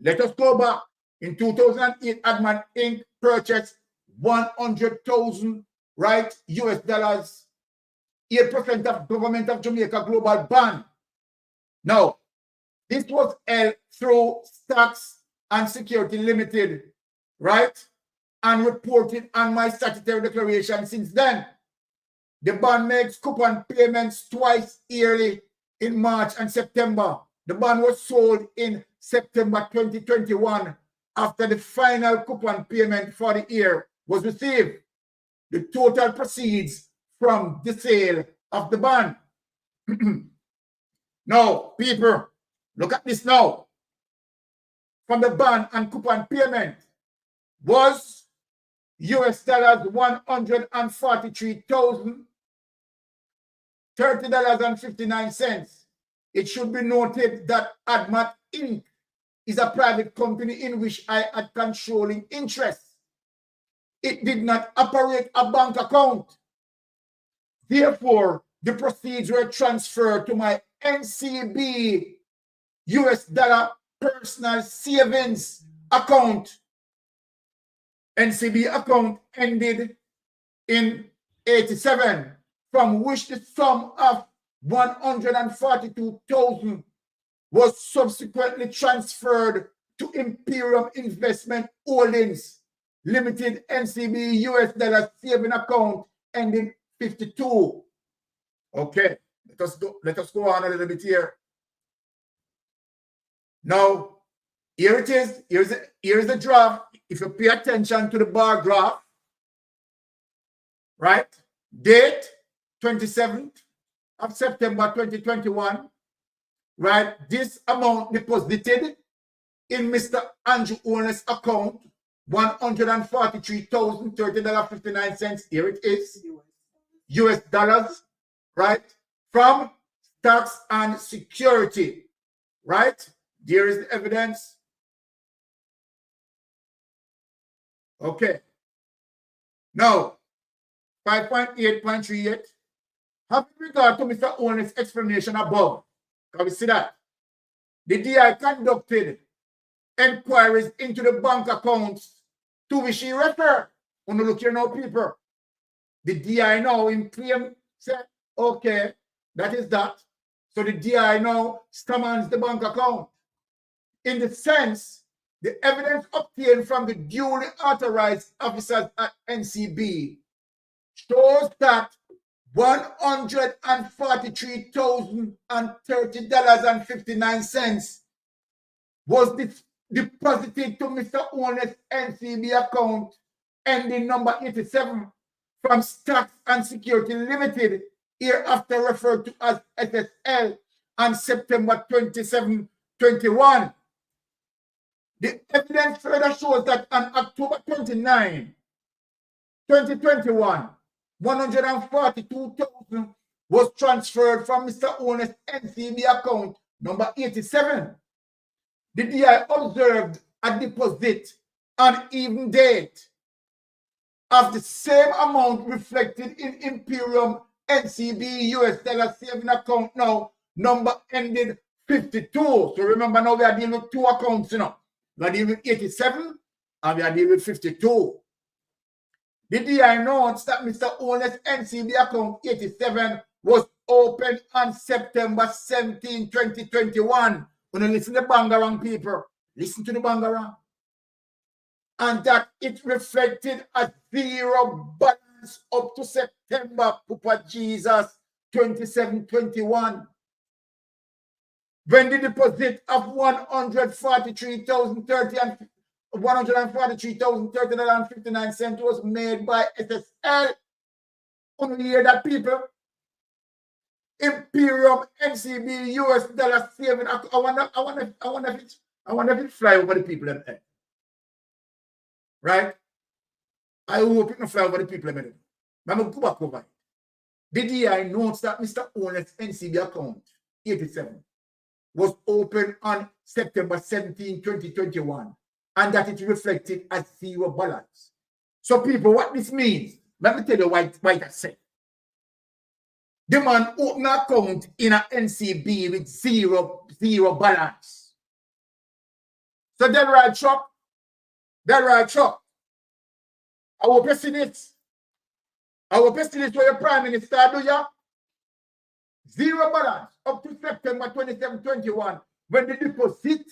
Let us go back. In 2008, ADMAT Inc. purchased 100,000, right, US dollars, 8% of Government of Jamaica Global Bond. Now, this was held through Stocks and Security Limited, right, and reported on my statutory declaration since then. The bond makes coupon payments twice yearly in March and September. The bond was sold in September 2021 after the final coupon payment for the year was received. The total proceeds from the sale of the bond. Now, people, look at this now. From the bond and coupon payment was US dollars $143,030.59. It should be noted that ADMAT Inc. is a private company in which I had controlling interest. It did not operate a bank account. Therefore, the proceeds were transferred to my NCB US dollar personal savings account. NCB account ended in 87, from which the sum of 142,000 was subsequently transferred to Imperial Investment Holdings Limited NCB US dollar saving account ending 52. Okay, let us go on a little bit here. Now, here it is. Here's the draft. If you pay attention to the bar graph, right? Date 27th of September 2021, right? This amount deposited in Mr. Andrew Onus' account, $143,030.59. Here it is, US dollars, right? From Stocks and Security, right? There is the evidence. Okay. Now, 5.8.38, Having regard to Mr. Owen's explanation above, can we see that? The DI conducted inquiries into the bank accounts to which he referred. When you look here now, people, the DI now in claim said, okay, that is that. So the DI now summons the bank account. In the sense, the evidence obtained from the duly authorized officers at NCB shows that $143,030.59 was deposited to Mr. Owen's NCB account ending number 87 from Stocks and Security Limited, hereafter referred to as SSL, on September 27, 21. The evidence further shows that on October 29, 2021, 142,000 was transferred from Mr. Owen's NCB account number 87. The DI observed a deposit on even date of the same amount reflected in Imperium NCB US dollar saving account now, number ended 52. So remember now we are dealing with two accounts, you know. We are dealing with 87 and we are dealing with 52. The DI notes that Mr. Owen's NCB account 87 was opened on September 17, 2021. When you listen to the Bangarang people, listen to the Bangarang. And that it reflected a zero balance up to September, Papa Jesus, 27-21. When the deposit of $143,030.59 was made by SSL. Only hear that, people. Imperium NCB US dollar saving. I wonder if it fly over the people in there. Right? I hope it not fly over the people in there. I'm going to go back over it. The DI notes that Mr. Owen's NCB account 87 was opened on September 17, 2021, and that it reflected a zero balance. So, people, what this means, let me tell you why I said. The man opened an account in an NCB with zero balance. So, that right, Chuck? That right, Chuck? I will press this. I will press this for your Prime Minister, do you? Zero balance up to September 27, 21, when the deposit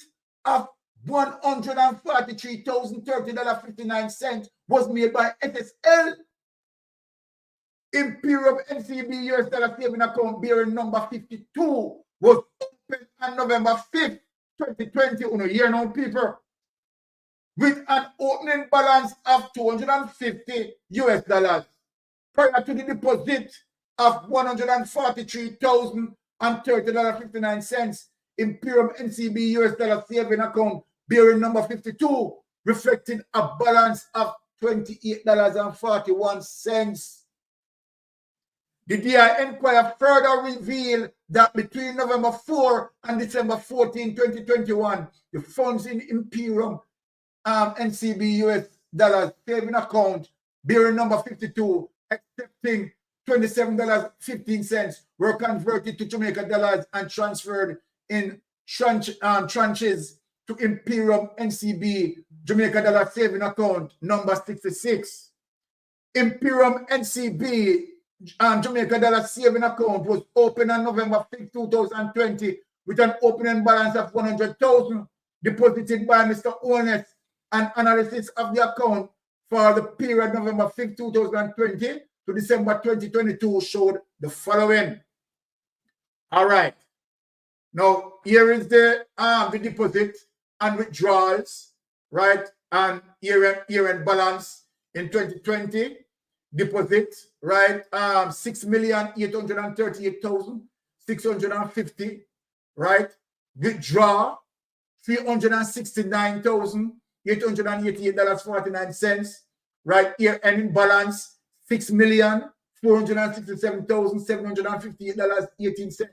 of $143,030.59 was made by SSL. Imperium NCB US dollar saving account bearing number 52 was opened on November 5th, 2020. On a year now, people, with an opening balance of $250 US prior to the deposit of $143,030.59. Imperium NCB US dollar saving account bearing number 52 reflecting a balance of $28.41. The DI inquiry further revealed that between November 4 and December 14, 2021, the funds in Imperium NCB US dollar saving account bearing number 52, accepting $27.15 were converted to Jamaica dollars and transferred in tranches to Imperium NCB Jamaica dollar saving account number 66. Imperium NCB Jamaica dollar saving account was opened on November 5, 2020 with an opening balance of $100,000 deposited by Mr. Owen. An analysis of the account for the period November 5, 2020 to December 2022 showed the following. All right. Now, here is the deposit and withdrawals, right? And year-end balance in 2020. Deposit, right? 6,838,650, right? Withdraw, $369,888.49, right? Year-end balance, $6,467,758.18.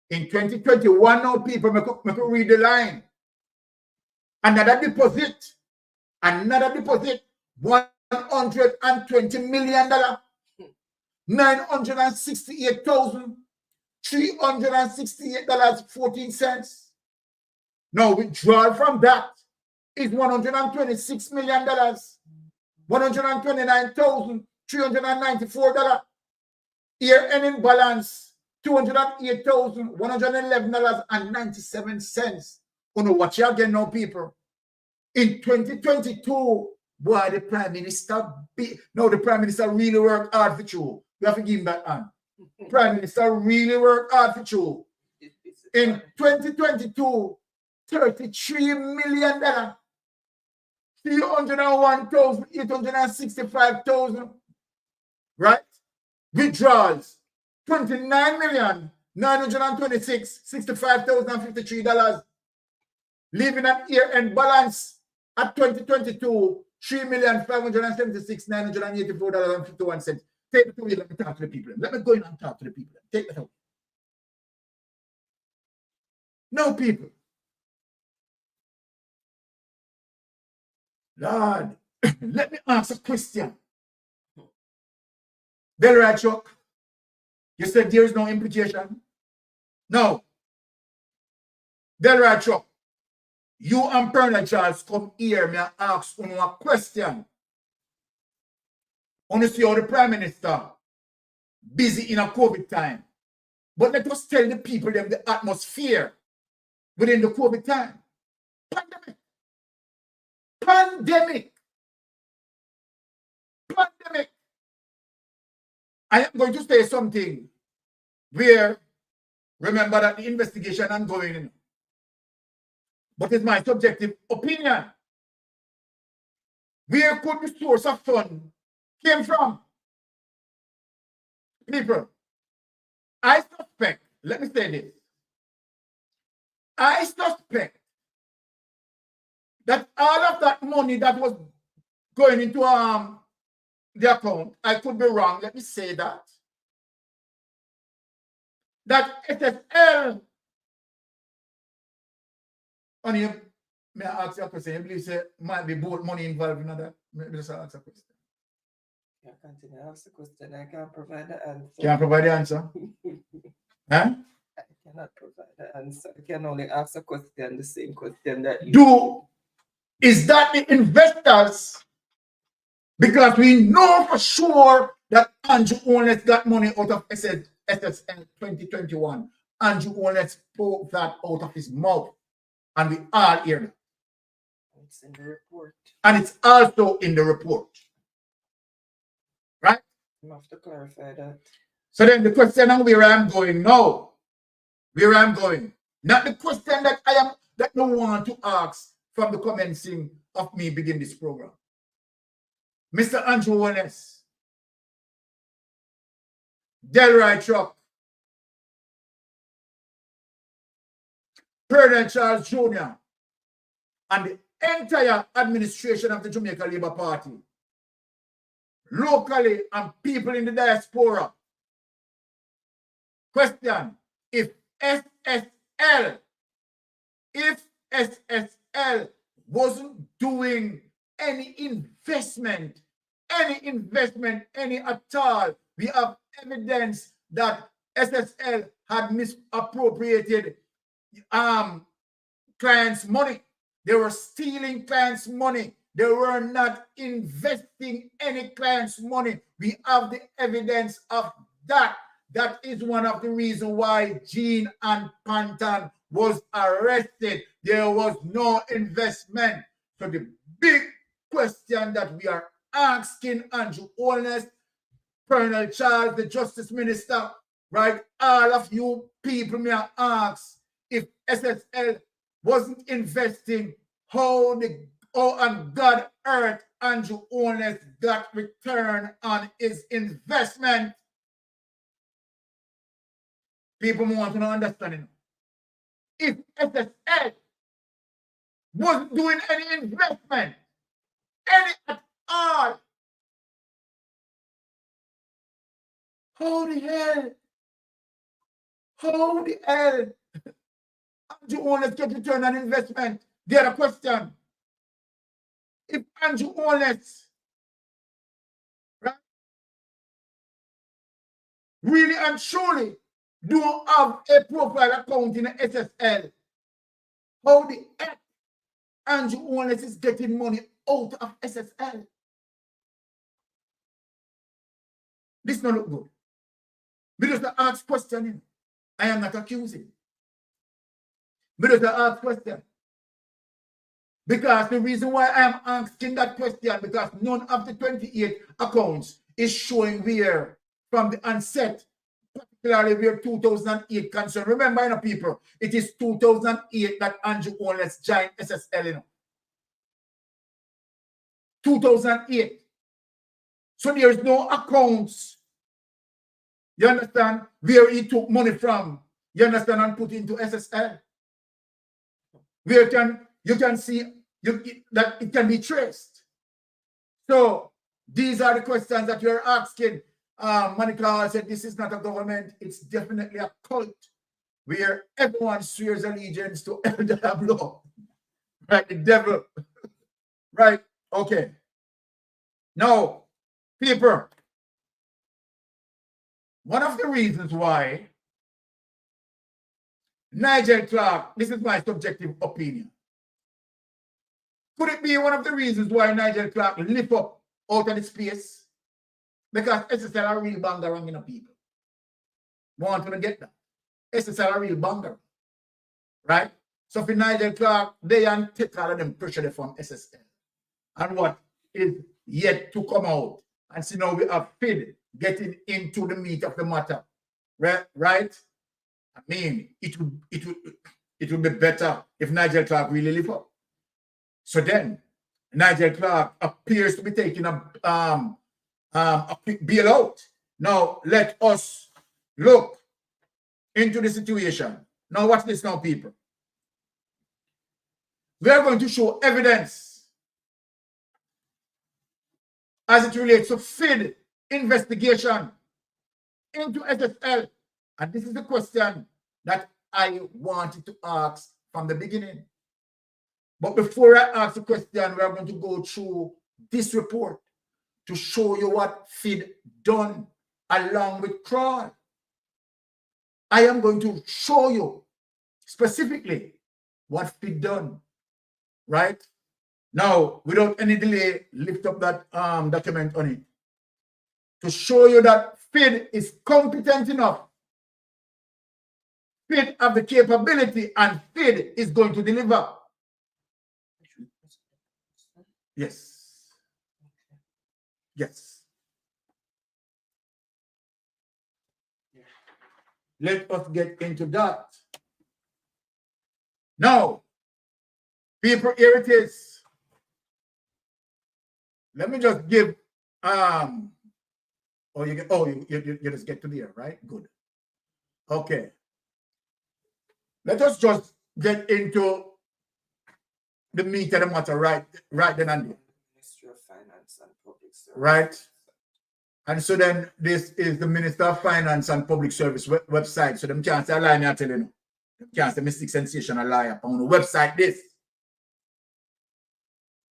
In 2021, now people, make read the line. Another deposit, $120 million. $968,368.14. Now, withdrawal from that is $126 million, $129,394. Year-ending balance, $208,111.97. You know what you again now, people? In 2022, boy, the Prime Minister, the Prime Minister really worked hard for you. You have to give him that hand. Prime Minister really worked hard for you. In 2022, $33 million, $301,865,000, right? Withdrawals, $29,926,65,053, leaving an year-end balance at 2022, $3,576,984.51. Take it away, let me talk to the people. Let me go in and talk to the people. Take it away. No, people. Lord, let me ask a question. Delroy Chuck, you said there is no implication? No. Delroy Chuck, you and Bernard Charles come here, me ask you a question. I want to see how the Prime Minister busy in a COVID time. But let us tell the people them the atmosphere within the COVID time. Pandemic. Pandemic. Pandemic. I am going to say something where, remember that the investigation is ongoing, but it's my subjective opinion. Where could the source of fund came from? People, I suspect, let me say this, I suspect that all of that money that was going into the account, I could be wrong, let me say that SSL, and you, may I ask you a question? You believe there might be both money involved in that? Maybe just ask a question. I continue to ask the question. I can't provide the answer. Can't provide the answer? Huh? I cannot provide the answer. I can only ask a question, the same question that you is that the investors? Because we know for sure that Andrew Holness got money out of SSL 2021. Andrew Holness spoke that out of his mouth. And we all hear that. It's in the report. And it's also in the report. Right? You have to clarify that. So then the question on where I'm going now. Where I'm going. Not the question that no want to ask from the commencing of me begin this program. Mr. Andrew Holness, Delroy Chuck, Bernard Charles Jr., and the entire administration of the Jamaica Labour Party, locally and people in the diaspora. Question, if SSL wasn't doing any investment, any at all, we have evidence that SSL had misappropriated clients' money. They were stealing clients' money. They were not investing any clients' money. We have the evidence of that. That is one of the reasons why Jean and Panton was arrested. There was no investment. So the big question that we are asking Andrew Holness, Colonel Charles, the Justice Minister, right? All of you people may ask, if SSL wasn't investing, how on God earth Andrew Holness got return on his investment? People want to know understanding. If SSL wasn't doing any investment, any at all, how the hell Andrew Holness get return on investment? The other question, if Andrew Holness, right, really and truly don't have a profile account in the SSL, how the heck Andrew Holness is getting money out of SSL? This not look good. We just ask questioning. I am not accusing. We just ask question. Because the reason why I am asking that question, because none of the 28 accounts is showing where from the onset, particularly where 2008 concerned. Remember, you know, people, it is 2008 that Andrew Holness joined SSL, you know. 2008. So there is no accounts, you understand, where he took money from, you understand, and put into SSL. Where you can see that it can be traced. So these are the questions that you're asking. Monica said this is not a government, it's definitely a cult where everyone swears allegiance to El Diablo. Right, the devil. Right, okay. Now, people, one of the reasons why Nigel Clark, this is my subjective opinion. Could it be one of the reasons why Nigel Clark lift up out of the space? Because SSL are real bangarang in the people. Want to get that. SSL are real bangarang. Right? So for Nigel Clark, they and take all of them pressure from SSL. And what is yet to come out. And see now we have FID getting into the meat of the matter. Right? I mean, it would be better if Nigel Clark really live up. So then, Nigel Clark appears to be taking a quick bailout. Now, let us look into the situation. Now, watch this now, people. We are going to show evidence as it relates to FID investigation into SSL. And this is the question that I wanted to ask from the beginning. But before I ask the question, we are going to go through this report to show you what FID done along with Crawl. I am going to show you specifically what FID done, right? Now, without any delay, lift up that document on it to show you that FID is competent enough. FID have the capability and FID is going to deliver. Yes. Yes. Let us get into that. Now, people, here it is. Let me just give you just get to there, right? Good. Okay. Let us just get into the meat of the matter right then and there. Ministry of Finance and Public Service. Right. And so then this is the Minister of Finance and Public Service website. So them can't say a lie, I tell you no. Them can't say Mystic Sensational liar on the website this.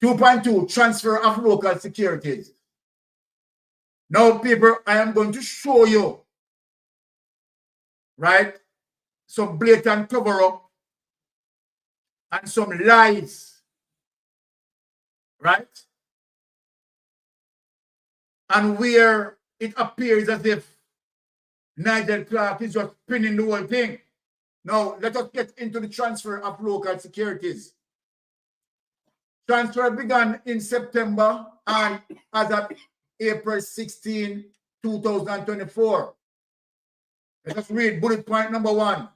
2.2 transfer of local securities. Now, people, I am going to show you, right, some blatant cover up and some lies, right? And where it appears as if Nigel Clark is just spinning the whole thing. Now, let us get into the transfer of local securities. Transfer began in September and as of April 16, 2024. Let us read bullet point number 1.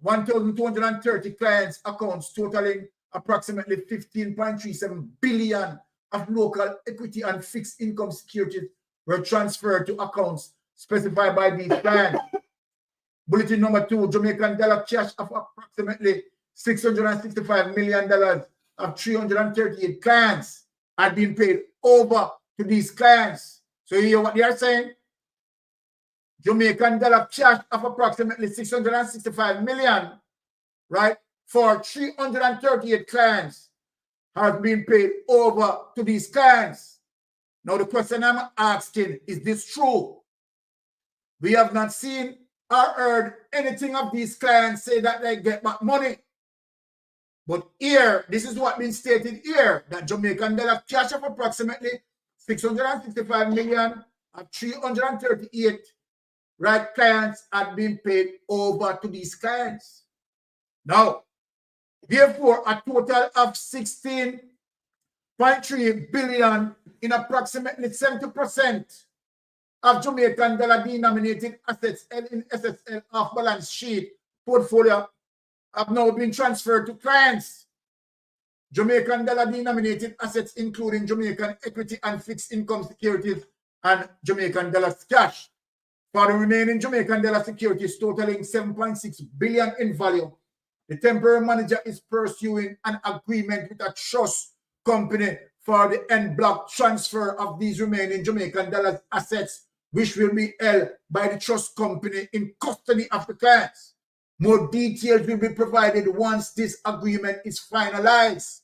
1,230 clients' accounts totaling approximately 15.37 billion of local equity and fixed income securities were transferred to accounts specified by these clients. Bulletin number 2, Jamaican dollar cash of approximately $665 million of 338 clients had been paid over to these clients. So you hear what they are saying? Jamaican dollar cash of approximately 665 million, right, for 338 clients has been paid over to these clients. Now the question I'm asking, is this true? We have not seen or heard anything of these clients say that they get back money. But here, this is what been stated here, that Jamaican dollar cash of approximately 665 million of 338 right clients had been paid over to these clients. Now, therefore, a total of 16.3 billion in approximately 70% of Jamaican dollar denominated assets held in SSL off balance sheet portfolio have now been transferred to clients. Jamaican dollar denominated assets including Jamaican equity and fixed income securities and Jamaican dollar cash. For the remaining Jamaican dollar securities totaling 7.6 billion in value, the temporary manager is pursuing an agreement with a trust company for the en bloc transfer of these remaining Jamaican dollar assets, which will be held by the trust company in custody of the clients. More details will be provided once this agreement is finalized.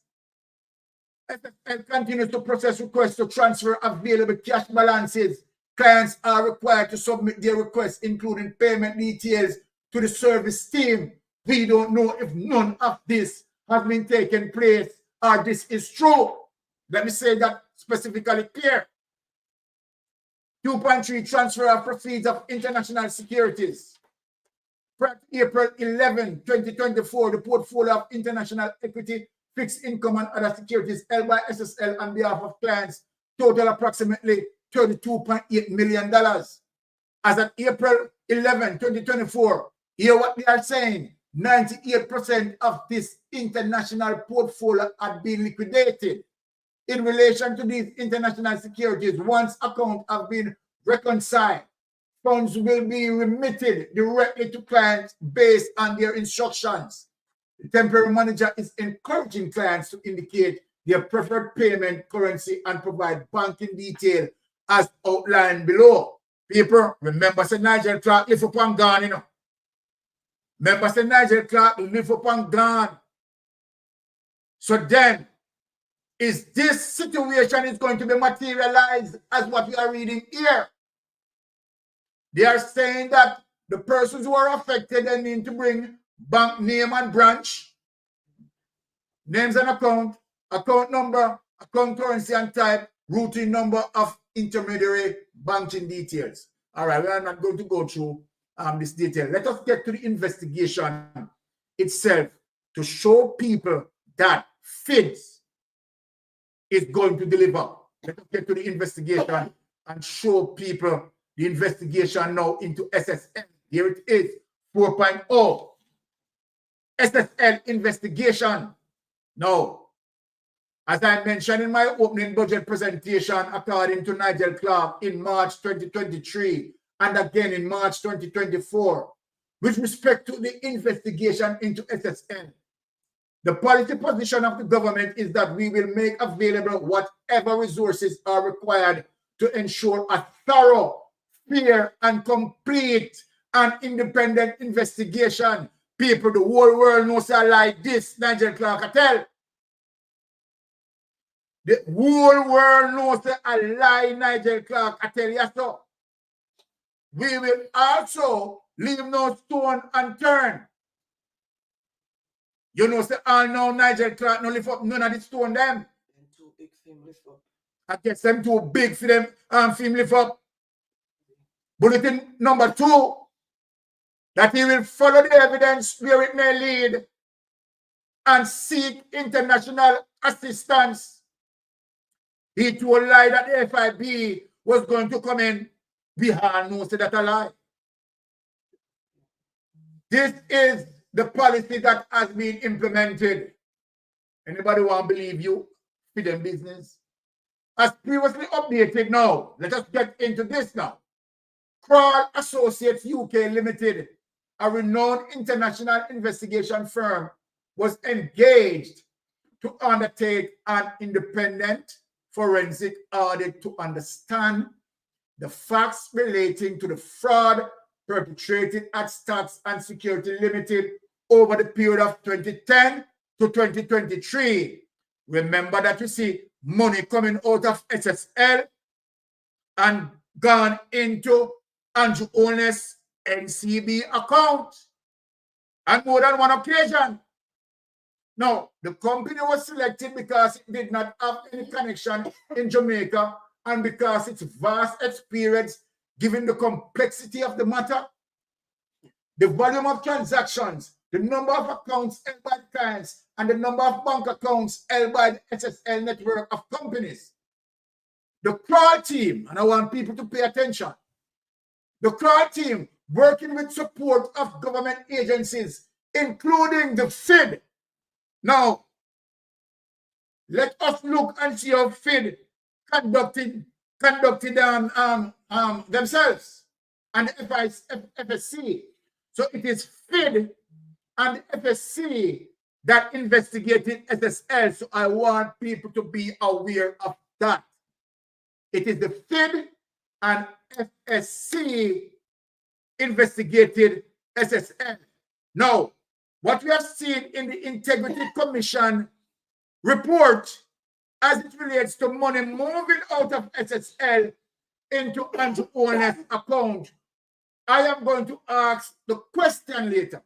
SSL continues to process requests to transfer available cash balances. Clients are required to submit their requests, including payment details, to the service team. We don't know if none of this has been taken place or this is true. Let me say that specifically clear. 2.3 transfer of proceeds of international securities. April 11, 2024, the portfolio of international equity, fixed income, and other securities held by SSL on behalf of clients total approximately $32.8 million. As of April 11, 2024, hear what they are saying. 98% of this international portfolio had been liquidated. In relation to these international securities, once accounts have been reconciled, funds will be remitted directly to clients based on their instructions. The temporary manager is encouraging clients to indicate their preferred payment currency and provide banking detail as outlined below. People, remember, say Nigel Clark live upon gone, you know. Remember, say Nigel Clark live upon gone. So then, is this situation is going to be materialized as what we are reading here? They are saying that the persons who are affected, they need to bring bank name and branch, names and account number, account currency and type, routing number of intermediary banking details. All right, we are not going to go through this detail. Let us get to the investigation itself to show people that FIDS is going to deliver. Let us get to the investigation and show people the investigation now into SSL. Here it is, 4.0. SSL investigation. Now, as I mentioned in my opening budget presentation, according to Nigel Clark in March 2023 and again in March 2024, with respect to the investigation into SSL, the policy position of the government is that we will make available whatever resources are required to ensure a thorough, fair, and complete and independent investigation. People, the whole world knows I like this, Nigel Clark, I tell. The whole world knows that I lie, Nigel Clark, I tell you so. We will also leave no stone unturned. You know, say, all now Nigel Clark no lift up none of the stone them. Too big for him lift up. I guess them too big for them and for him lift up. Bulletin number 2, that he will follow the evidence where it may lead and seek international assistance. He told a lie that the FIB was going to come in. We all know that a lie. This is the policy that has been implemented. Anybody want to believe you? For them business. As previously updated now, let us get into this now. Crawl Associates UK Limited, a renowned international investigation firm, was engaged to undertake an independent forensic audit to understand the facts relating to the fraud perpetrated at Stocks and Security Limited over the period of 2010 to 2023. Remember that you see money coming out of SSL and gone into Andrew Holness NCB account on more than one occasion. Now, the company was selected because it did not have any connection in Jamaica and because its vast experience, given the complexity of the matter, the volume of transactions, the number of accounts held by clients, and the number of bank accounts held by the SSL network of companies. The CRAW team, and I want people to pay attention, the CRAW team, working with support of government agencies, including the FID. Now, let us look and see how FID conducted themselves and the FSC. So it is FID and FSC that investigated SSL. So I want people to be aware of that. It is the FID and FSC investigated SSL. Now, what we have seen in the Integrity Commission report as it relates to money moving out of SSL into Andrew Holness' account, I am going to ask the question later.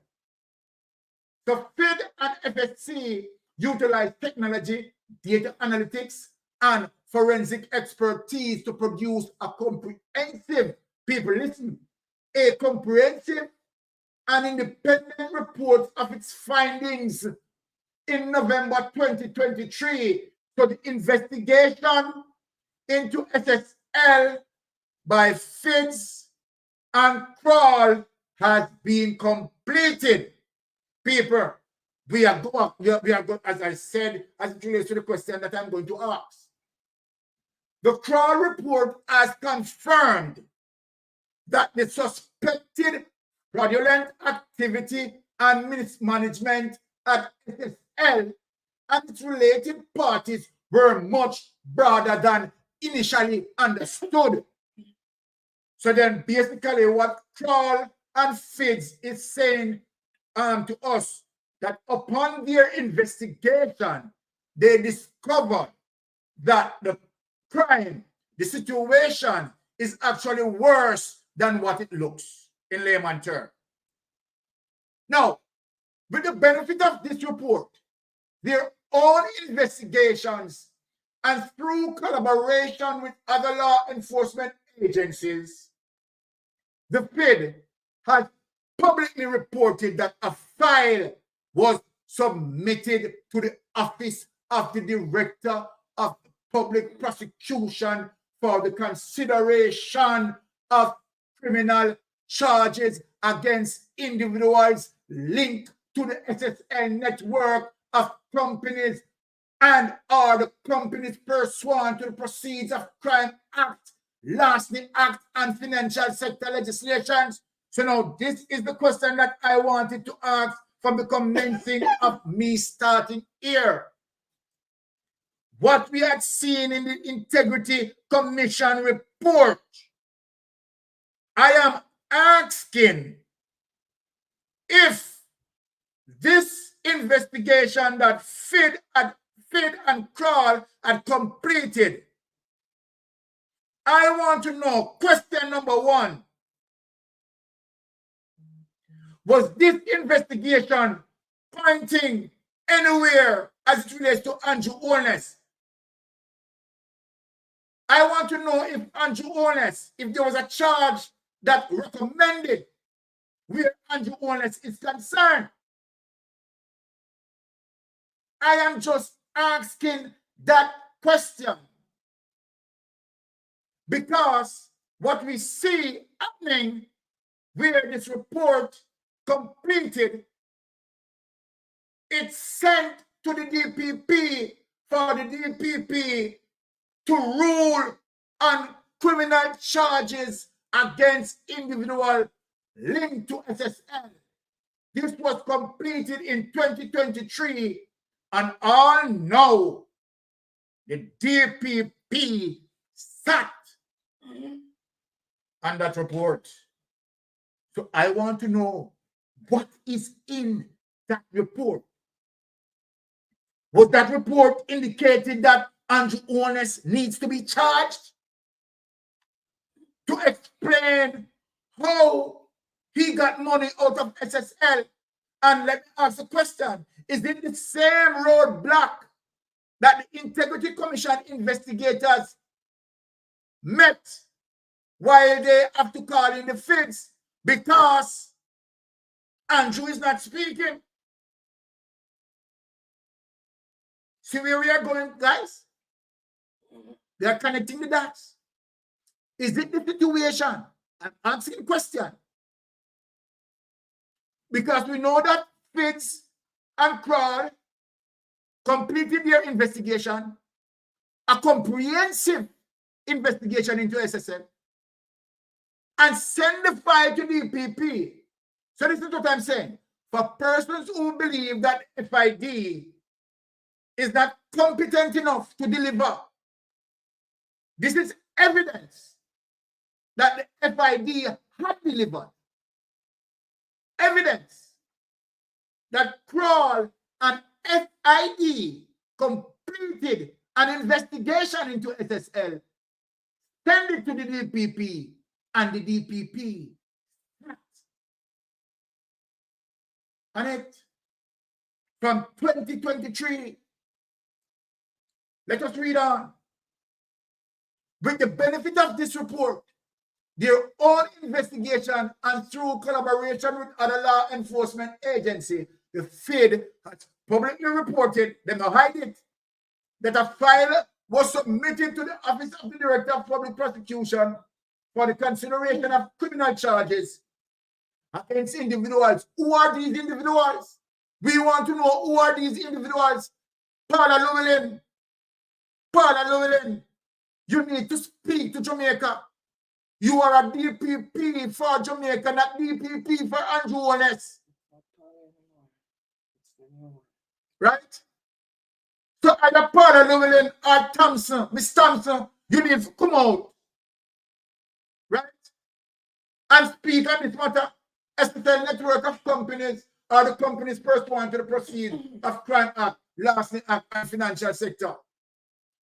So FID and FSC utilize technology, data analytics, and forensic expertise to produce a comprehensive, people listen, a comprehensive and independent report of its findings in November 2023. So the investigation into SSL by FIDS and CRAW has been completed. People, we are going, as I said, as it relates to the question that I'm going to ask. The CRAW report has confirmed that the suspected fraudulent activity and mismanagement at SSL and its related parties were much broader than initially understood. So then basically what CRAW and FIDS is saying to us, that upon their investigation, they discovered that the crime, the situation is actually worse than what it looks in layman terms. Now, with the benefit of this report, their own investigations, and through collaboration with other law enforcement agencies, the FID has publicly reported that a file was submitted to the Office of the Director of Public Prosecution for the consideration of criminal charges against individuals linked to the SSL network of companies and are the companies pursuant to the Proceeds of Crime Act, Larceny Act, and financial sector legislations. So now this is the question that I wanted to ask from the commencing of me starting here. What we had seen in the Integrity Commission report, I am asking if this investigation that FID and CRAW had completed, I want to know, question number one, was this investigation pointing anywhere as it relates to Andrew Holness? I want to know if Andrew Holness, if there was a charge that recommended where Andrew Holness is concerned. I am just asking that question because what we see happening where this report completed, it's sent to the DPP for the DPP to rule on criminal charges against individuals linked to SSL. This was completed in 2023, and all know the DPP sat on that report. So I want to know what is in that report. Was that report indicated that Andrew Holness needs to be charged? To explain how he got money out of SSL. And let me ask the question, is it the same roadblock that the Integrity Commission investigators met while they have to call in the feds because Andrew is not speaking? See where we are going, guys? They are connecting the dots. Is it the situation? I'm asking a question. Because we know that Fitz and Crawl completed their investigation, a comprehensive investigation into SSL, and send the file to DPP. So this is what I'm saying. For persons who believe that FID is not competent enough to deliver, this is evidence that the FID had delivered. Evidence that Crawl and FID completed an investigation into SSL, send it to the DPP, and the DPP on it from 2023. Let us read on. With the benefit of this report, their own investigation and through collaboration with other law enforcement agencies, the FID has publicly reported, they don't hide it, that a file was submitted to the Office of the Director of Public Prosecution for the consideration of criminal charges against individuals. Who are these individuals? We want to know who are these individuals. Paula Llewellyn, you need to speak to Jamaica. You are a DPP for Jamaica, not DPP for Andrew Holness. Right? So either Paula Llewellyn or Thompson, Miss Thompson, you need to come out. Right? And speak on this matter. SSL network of companies are the companies pursuant to the Proceed of Crime Act, Larceny Act, and Financial Sector.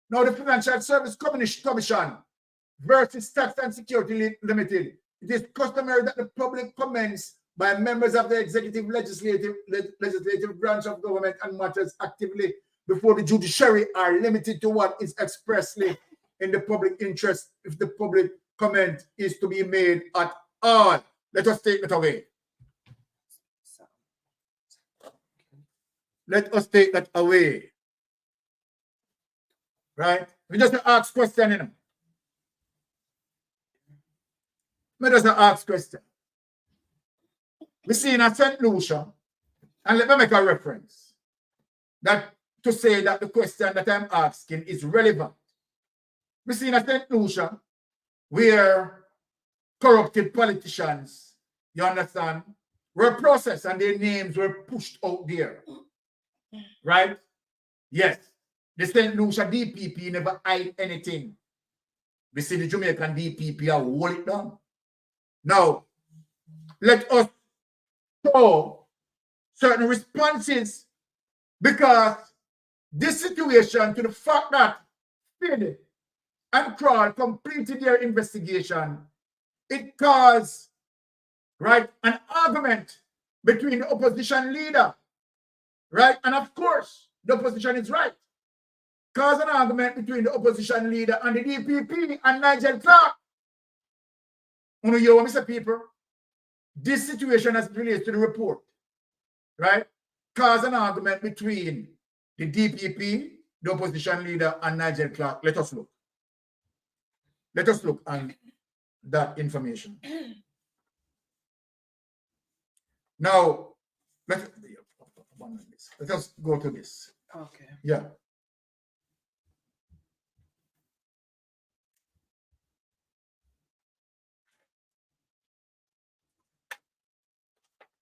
Now the Financial Service Commission versus Tax and Security Limited. It is customary that the public comments by members of the executive, legislative branch of government and matters actively before the judiciary are limited to what is expressly in the public interest if the public comment is to be made at all. Let us take that away. Let us take that away. Right? We just ask question, you know. We just ask question. We see in a St. Lucia, and let me make a reference that to say that the question that I'm asking is relevant. We see in a St. Lucia where corrupted politicians, you understand, were processed and their names were pushed out there. Right? Yes. The St. Lucia DPP never hide anything. We see the Jamaican DPP are hold it down. Now, let us show certain responses because this situation to the fact that FID and Crawl completed their investigation, it caused, right, an argument between the opposition leader, right, and of course, the opposition is right. Caused an argument between the opposition leader and the DPP and Nigel Clark. You hear what Mr. People? This situation as relates to the report, right? Caused an argument between the DPP, the opposition leader, and Nigel Clark. Let us look. Let us look at that information. Now, let us go to this. Okay. Yeah.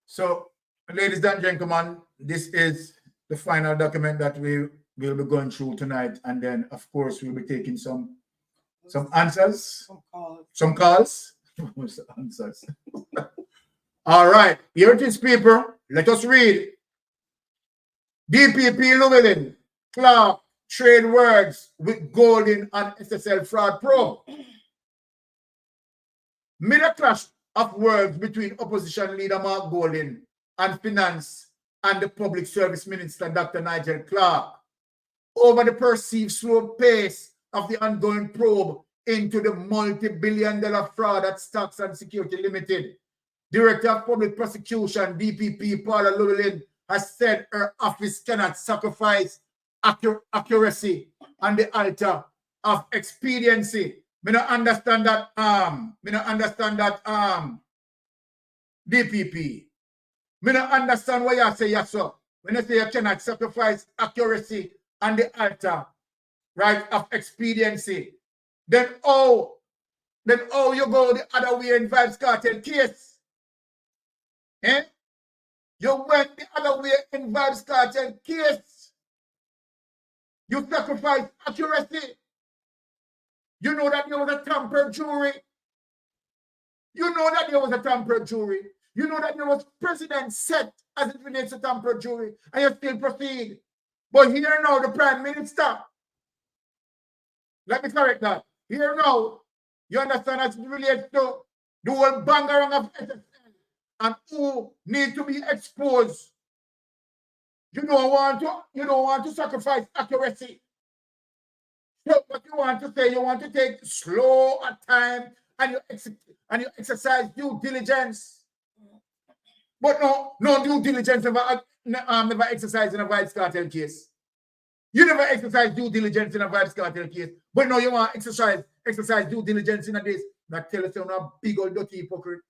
So, ladies and gentlemen, this is the final document that we will be going through tonight. And then, of course, we'll be taking some answers. Some calls. Answers. All right. Here it is, people. Let us read. DPP Llewellyn, Clark, trade words with Golden and SSL fraud probe. Middle class of words between opposition leader Mark Golding and Finance and the Public Service Minister Dr. Nigel Clark over the perceived slow pace of the ongoing probe into the multi-billion-dollar fraud at Stocks and Security Limited. Director of Public Prosecution, DPP Paula Llewellyn, has said her office cannot sacrifice accuracy on the altar of expediency. Me not understand that DPP. Me not understand why you say yes, sir. When you say you cannot sacrifice accuracy on the altar, right, of expediency, then you go the other way in Vibes Cartel case. Eh? You went the other way in Vibes Cartel case. You sacrifice accuracy. You know that there was a tampered jury. You know that there was a tampered jury. You know that there was precedent set as it relates to tampered jury, and you still proceed. But here now, the Prime Minister, let me correct that. Here now, you understand as it relates to the whole bangarang of SSL and who need to be exposed. You don't want to sacrifice accuracy. So what you want to say, you want to take slow at time and you exercise due diligence. But no due diligence never exercised in a Vibes Cartel case. You never exercise due diligence in a Vibes Cartel case. But now you want to exercise due diligence in a this. That tell us you're a big old dirty hypocrite.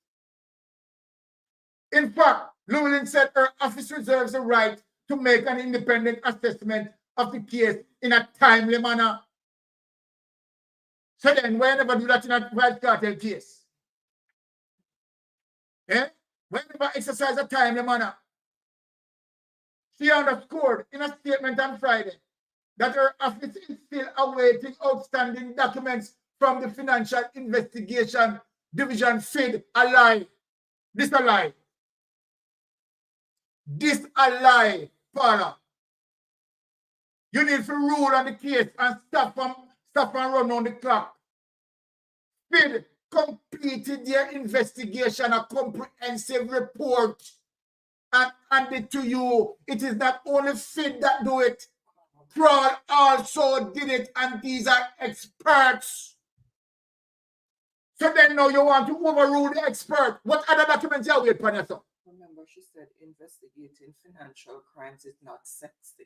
In fact, Llewellyn said her office reserves the right to make an independent assessment of the case in a timely manner. So then, why never do that in a Vibes Cartel case? Eh? Why never exercise a timely manner? She underscored in a statement on Friday that her office is still awaiting outstanding documents from the Financial Investigation Division FID. A lie. This a lie. This a lie, Paula. You need to rule on the case and stop and run on the clock. FID completed their investigation, a comprehensive report, and handed to you. It is not only FID that do it. Prawl also did it, and these are experts. So then now you want to overrule the expert. What other documents you wait for yourself? Remember, she said investigating financial crimes is not sexy.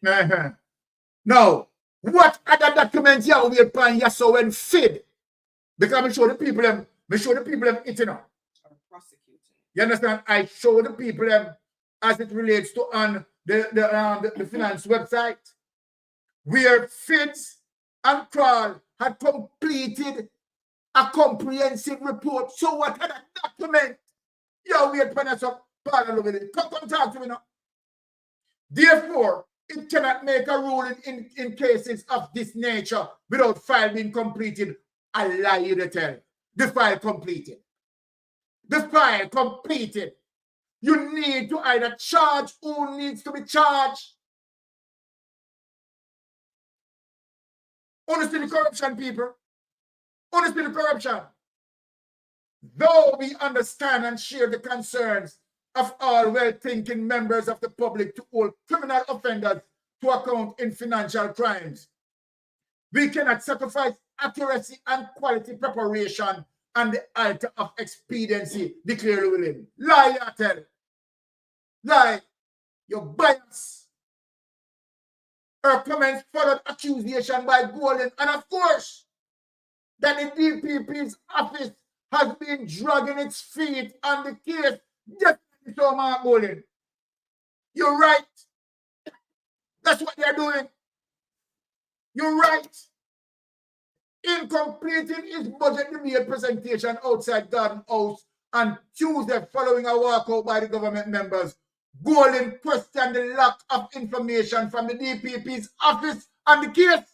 Now, what other documents you wait for yourself when FID? Because I show the people them it, you know. Prosecuting. You understand? I show the people them as it relates to on the finance website, where FIDS and Prawl had completed a comprehensive report. So what other document you wait for yourself? Come talk to me now. Therefore, it cannot make a ruling in cases of this nature without file being completed. I lie you to tell. The file completed. The file completed. You need to either charge who needs to be charged. Honestly, the corruption, people. Honestly, the corruption. Though we understand and share the concerns of all well-thinking members of the public to hold criminal offenders to account in financial crimes, we cannot sacrifice accuracy and quality preparation on the altar of expediency, declare Llewellyn. Lie, I tell you. Lie. You're biased. Her comments followed accusation by Golding, and of course, that the DPP's office has been dragging its feet on the case. Definitely so, Mark Golding. You're right. That's what they're doing. You're right. In completing his budget debate presentation outside Garden House on Tuesday following a walkout by the government members, Golding questioned the lack of information from the DPP's office on the case.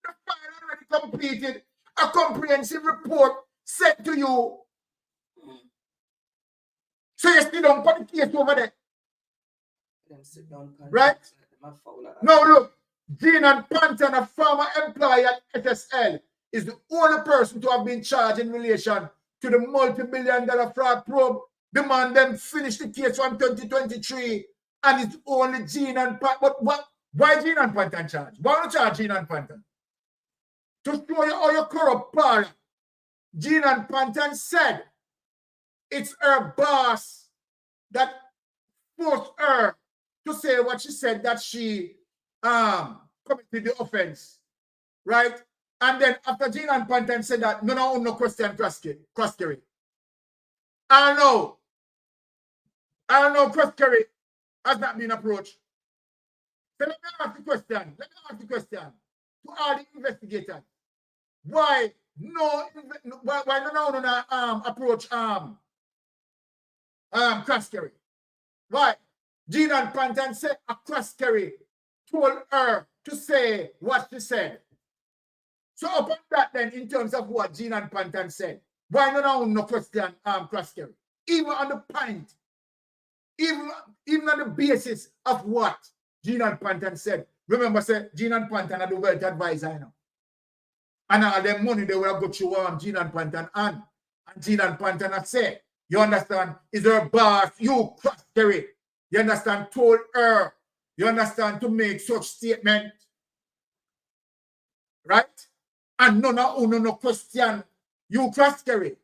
The file already completed a comprehensive report sent to you. So you still don't put the case over there. Right? Now look, Jean and Panton, a former employee at SSL, is the only person to have been charged in relation to the multi-billion-dollar fraud probe. The man then finished the case from 2023, and it's only Jean and Pantan. But what? Why Jean and Pantan charge? Why don't you charge Jean and Pantan? To show you how you corrupt power. Jean and Pantan said it's her boss that forced her to say what she said, that she committed the offense, right? And then after Jean and Pantan said that, no question cross-carry. I don't know cross-carry has not been approached. So let me ask the question to all the investigators. Why no approach cross-carry? Why? Jean and Pantan said a cross-carry told her to say what she said. So upon that then, in terms of what Jean and Pantan said, why no question cross-carry? Even on the point, even on the basis of what Jean and Pantan said. Remember, say Jean and Pantan are the wealth advisor, you know. And all the money they will go through Jean and Pantan and Jean and Pantan have said, you understand, is her boss, you cross-carry. You understand, told her, you understand, to make such statement. Right? And no question, you cross-carry.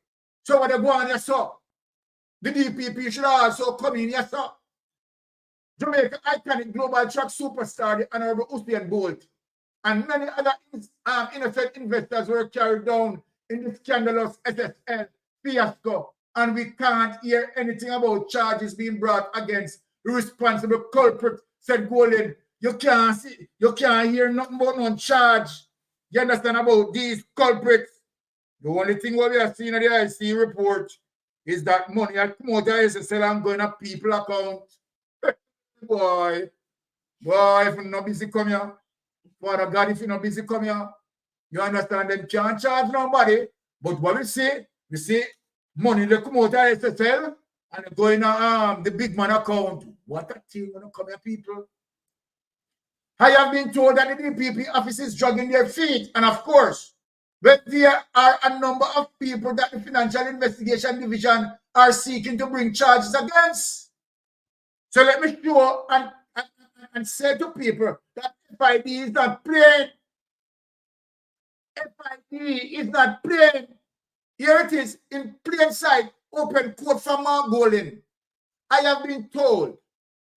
So what they go on, yes, sir. The DPP should also come in, yes, sir. Jamaica iconic global track superstar, the Honorable Usain Bolt, and many other innocent investors were carried down in the scandalous SSL fiasco, and we can't hear anything about charges being brought against the responsible culprit, said Golden. You can't hear nothing about no charge. You understand about these culprits? The only thing what we are seeing in the IC report is that money had come out of SSL and going to people account. Boy, if you're not busy, come here. Father God, if you're not busy, come here. You understand, them can't charge nobody. But what we see money they come out of SSL and they go in the big man account. What a thing when you come here, people. I have been told that the DPP office is dragging their feet. And of course, when there are a number of people that the Financial Investigation Division are seeking to bring charges against. So let me show and say to people that FID is not plain. FID is not plain. Here it is in plain sight, open quote from Mark Golden. I have been told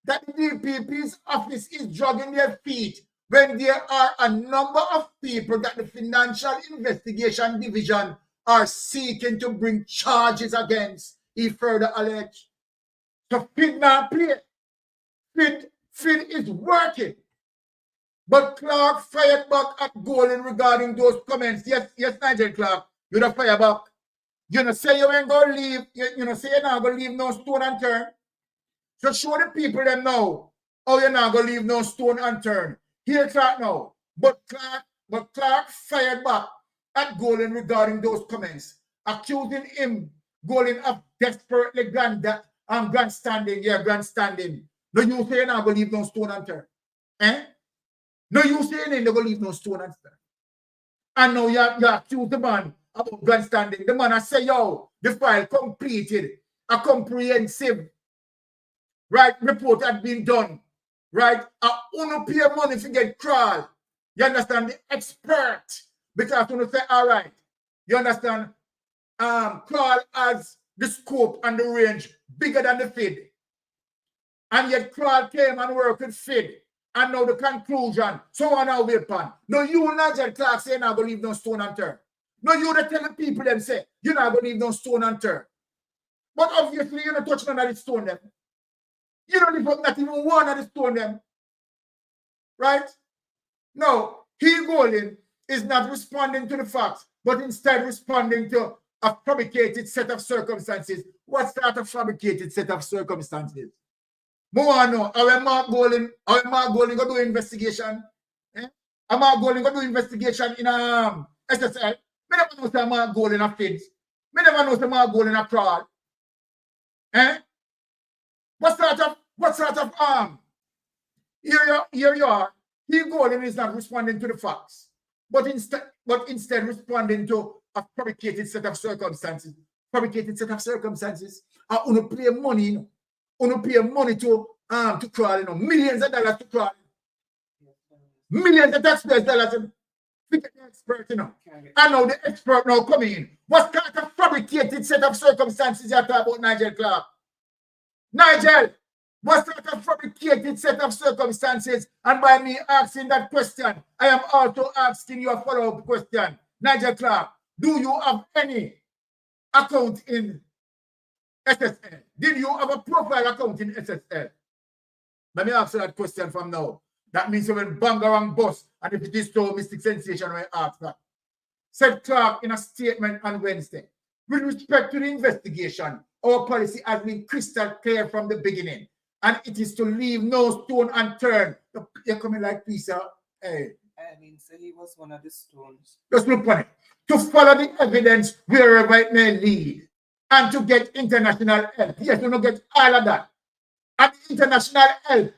that the DPP's office is dragging their feet when there are a number of people that the Financial Investigation Division are seeking to bring charges against, he further alleged. So FID not play. FID is working. But Clark fired back at Golden regarding those comments. Yes, Nigel Clark, you'd have fired back. You know, say you ain't gonna leave, you know, say you're not gonna leave no stone unturned. So show the people them now, oh, you're not gonna leave no stone unturned. Here Clark now. But Clark fired back at Golden regarding those comments, accusing him, Golden, of desperately grandstanding. Yeah, grandstanding. No, you say you're not gonna leave no stone unturned. Eh? No, you say you're not gonna leave no stone unturned. And now you accuse the man about grandstanding. The man I say, yo, the file completed, a comprehensive report had been done. Right? I only pay money to get crawl. You understand? The expert. Because when you say, all right, you understand, crawl has the scope and the range bigger than the FID. And yet crawl came and worked with FID. And now the conclusion, so on our way pan. No, you Nigel Clark say you're not going to leave no stone unturned. No, you the tell the people them say, you're not going to leave no stone unturned. But obviously, you're not touching none of the stone them. You don't leave up not even one of the stone them. Right? No, he Golden is not responding to the facts, but instead responding to a fabricated set of circumstances. What sort of fabricated set of circumstances? More no, our Mark Golden go do investigation. Our Mark Golden go do investigation in SSL. Me never know say Mark Golden a FIDS. Me never know say Mark Golden a fraud. What sort of here you are. He Golden is not responding to the facts, but instead responding to a fabricated set of circumstances. fabricated set of circumstances. And uno pay money, you know. Uno pay money to crawl, you know, millions of dollars to crawl. Millions of taxpayers dollars to get the expert, you know. And now the expert now coming in. What kind of fabricated set of circumstances you talk about, Nigel Clark? Nigel, what sort of fabricated set of circumstances? And by me asking that question, I am also asking you a follow-up question. Nigel Clark, do you have any account in SSL? Did you have a profile account in SSL? Let me answer that question from now. That means you will bang around boss, and if it is so, Mystic Sensation will ask that. Said Clark in a statement on Wednesday. With respect to the investigation, our policy has been crystal clear from the beginning, and it is to leave no stone unturned. You're coming like Pisa. Hey. I mean, so he was one of the stones. Just look on it. To follow the evidence wherever it may lead, and to get international help. Yes, we don't get all of that. And international help.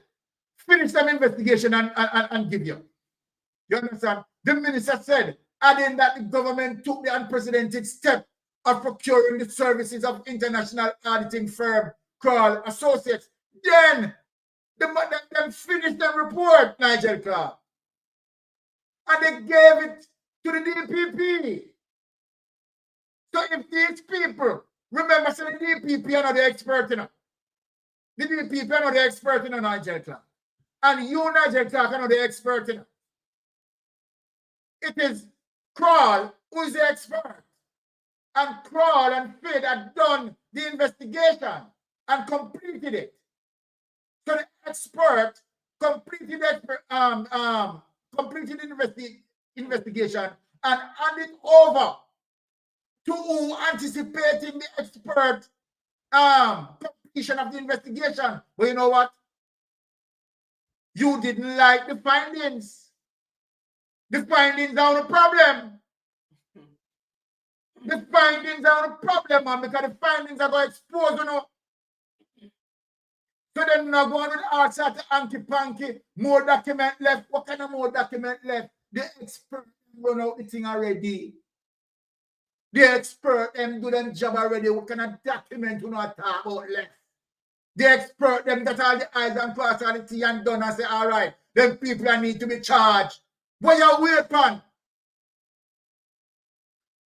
Finish some investigation and give you. You understand? The minister said, adding that the government took the unprecedented step of procuring the services of international auditing firm Kroll Associates. Then them finished the report, Nigel Clark. And they gave it to the DPP. So if these people, remember, so the DPP are not the expert, you know. The DPP are not the expert, you know, Nigel Clark. And you, Nigel Clark, are not the expert, you know. It is Kroll who is the expert. And Kroll and Fid had done the investigation and completed it. So the expert completed the investigation and handed over to who anticipating the expert completion of the investigation. But you know what? You didn't like the findings. The findings are the problem. The findings are the problem, man, because the findings are going to expose, you know. So then not going to ask at the anti-panky, more document left. What kind of more document left? The expert run out the thing already. The expert them do them job already. What kind of document you not talk about left? The expert them got all the eyes and cross all the T and done and say, all right, them people need to be charged. What you wait on?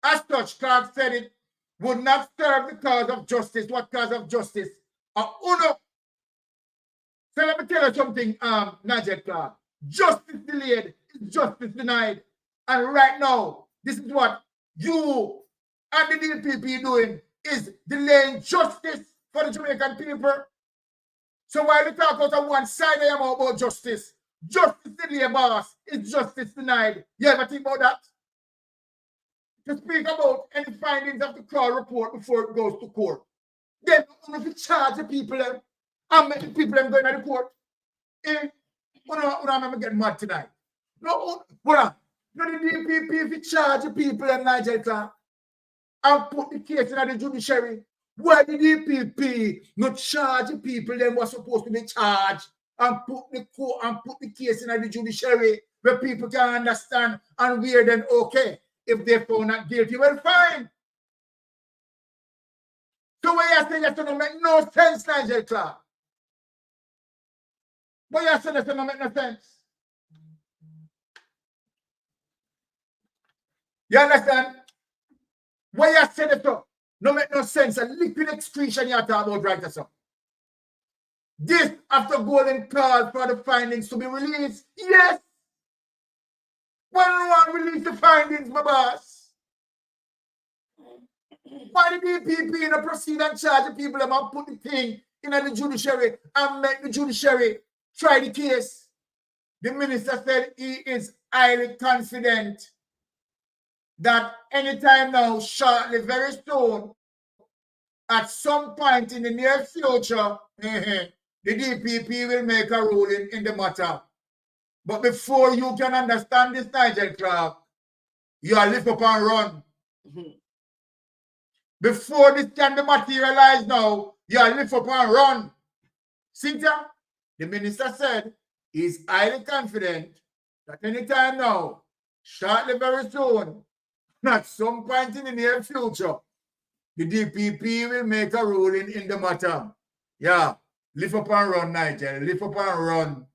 As such, Clark said it would not serve the cause of justice. What cause of justice? Uno. So let me tell you something, Nigel Clark. Justice delayed is justice denied. And right now, this is what you and the DPP doing, is delaying justice for the Jamaican people. So while you talk out on one side, I am about justice. Justice delayed, boss, is justice denied. You ever think about that? To speak about any findings of the Kroll report before it goes to court. Then you have to charge the people and make the people going to the court. I'm getting mad tonight. No, hold on. No, the DPP, if you charge the people in Nigel Clark and put the case in the judiciary, why the DPP not charge the people that were supposed to be charged and put the court and put the case in the judiciary where people can understand and where then okay. If they're found not guilty, well, fine. So what you're saying that don't make no sense, Nigel Clark. What you're saying that don't make no sense. You understand? What you're saying that don't make no sense. A liquid excretion you're talking about right now. This after golden call for the findings to be released. Yes. Why don't you want to release the findings, my boss? Why the DPP in a proceed and charge the people about put the thing in the judiciary and make the judiciary try the case? The minister said he is highly confident that anytime now, shortly, very soon, at some point in the near future, the DPP will make a ruling in the matter. But before you can understand this, Nigel Clark, you are lift up and run. Before this can be materialized now, you are lift up and run. Cynthia, the minister said he is highly confident that anytime now, shortly very soon, at some point in the near future, The DPP will make a ruling in the matter. Yeah. Lift up and run, Nigel. Lift up and run.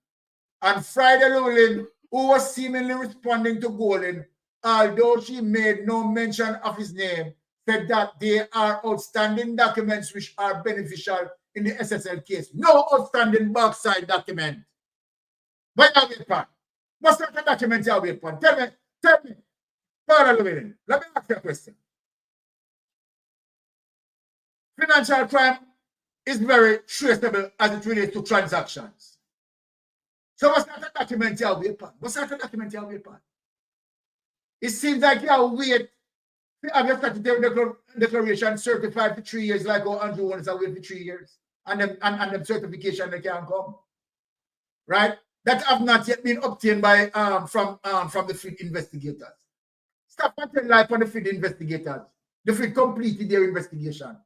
And Friday Llewellyn, who was seemingly responding to Golden, although she made no mention of his name, said that there are outstanding documents which are beneficial in the SSL case. No outstanding backside document. What are we upon? What sort of documents are we upon? Tell me. Father Llewellyn, let me ask you a question. Financial crime is very traceable as it relates to transactions. So what sort of document are we upon? What sort of document are we upon? It seems like you wait. Have your statutory declaration certified for 3 years, like how Andrew wants to wait for 3 years, and the certification they can come, right? That have not yet been obtained by from the field investigators. Stop and life on the field investigators. The field completed their investigation.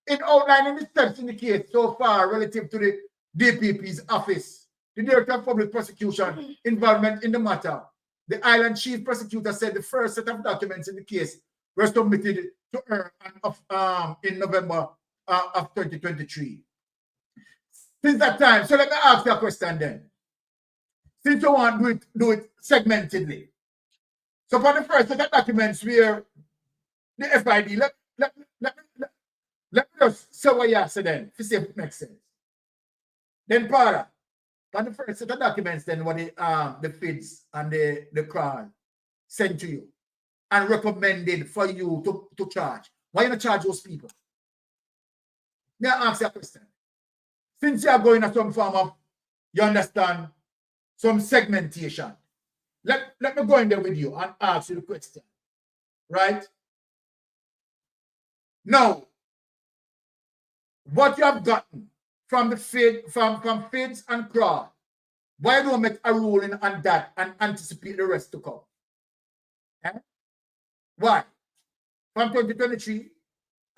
In outlining the steps in the case so far relative to the DPP's office, the Director of Public Prosecution involvement in the matter, the Island Chief Prosecutor said the first set of documents in the case were submitted to her in November of 2023. Since that time, so let me ask you a question then. Since you want to do it segmentedly. So for the first set of documents where the FID, let me just say what you said then, to see if it makes sense. Then Para, on the first set of documents, then what the FIDs and the CRAL sent to you and recommended for you to charge. Why you not charge those people? May I ask you a question? Since you are going to some form of, you understand, some segmentation, let me go in there with you and ask you the question. Right? Now, what you have gotten from the from FIDs and CRAL, why don't make a ruling on that and anticipate the rest to come? Eh? Why? From 2023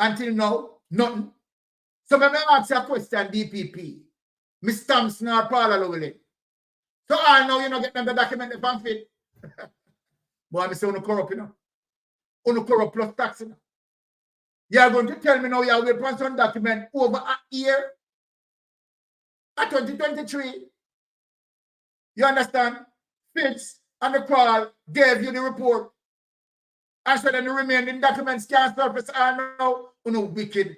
until now, nothing. So let me ask you a question, DPP. Miss Thompson or Paula Llewellyn. So I know you not get them the document from FID. Boy, I say, you corrupt, you know. You corrupt plus tax, you know. You are going to tell me now you will print some document over a year at 2023. You understand? FIDs and the CRAL gave you the report. And so then the remaining documents can't surface. I know you wicked.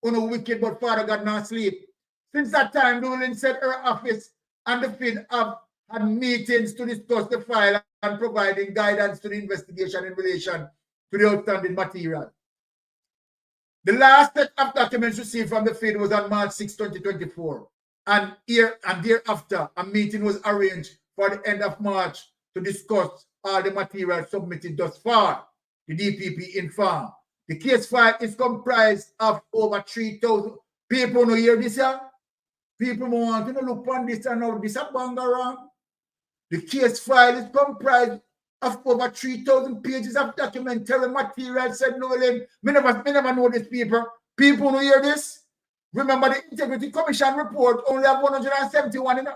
You wicked, but Father God not sleep. Since that time, Llewellyn said her office and the FID have had meetings to discuss the file and providing guidance to the investigation in relation to the outstanding material. The last set of documents received from the FID was on March 6, 2024. And thereafter, a meeting was arranged for the end of March to discuss all the material submitted thus far. The DPP informed. The case file is comprised of over 3,000 people. No hear this here? People want to look on this and now this a bang around. The case file is comprised of over 3,000 pages of documentary material, said Llewellyn. Me never know this people. People who hear this. Remember the Integrity Commission report only have 171 in it.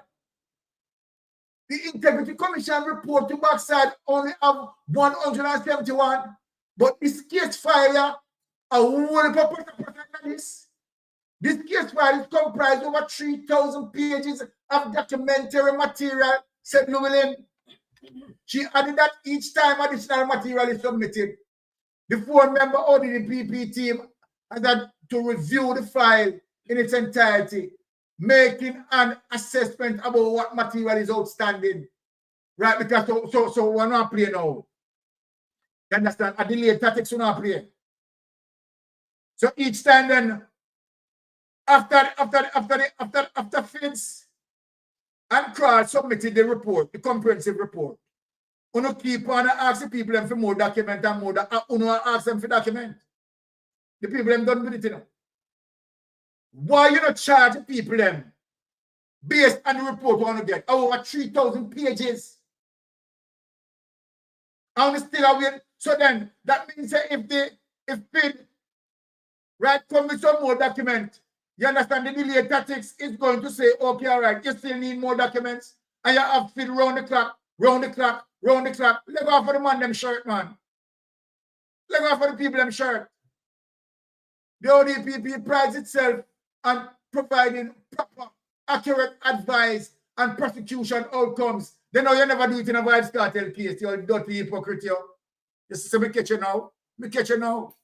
The Integrity Commission report to backside only have 171. But this case file, a whole purpose of this. This case file is comprised of over 3,000 pages of documentary material, said Llewellyn. She added that each time additional material is submitted, the 4-member ODDPP team has had to review the file in its entirety, making an assessment about what material is outstanding. Right? Because so we're not playing now. You understand? A delayed tactics we're not playing. So each time then, after FIDs and CRAL submitted the report, the comprehensive report, you keep on asking people them for more document and more. You ask them for document. The people them don't do it, you know. Why you not charge people them based on the report you want to get? Over 3,000 pages. And still away. So then that means that if FID right come with some more document, you understand the delay tactics is going to say, okay, all right, you still need more documents, and you have FID round the clock. Let go for the man them shirt, man. Let go for the people them shirt. The ODPP prides itself on providing proper, accurate advice and prosecution outcomes. They know you never do it in a vibes cartel case, you dirty hypocrite. You see, me catch you now. Me catch you now.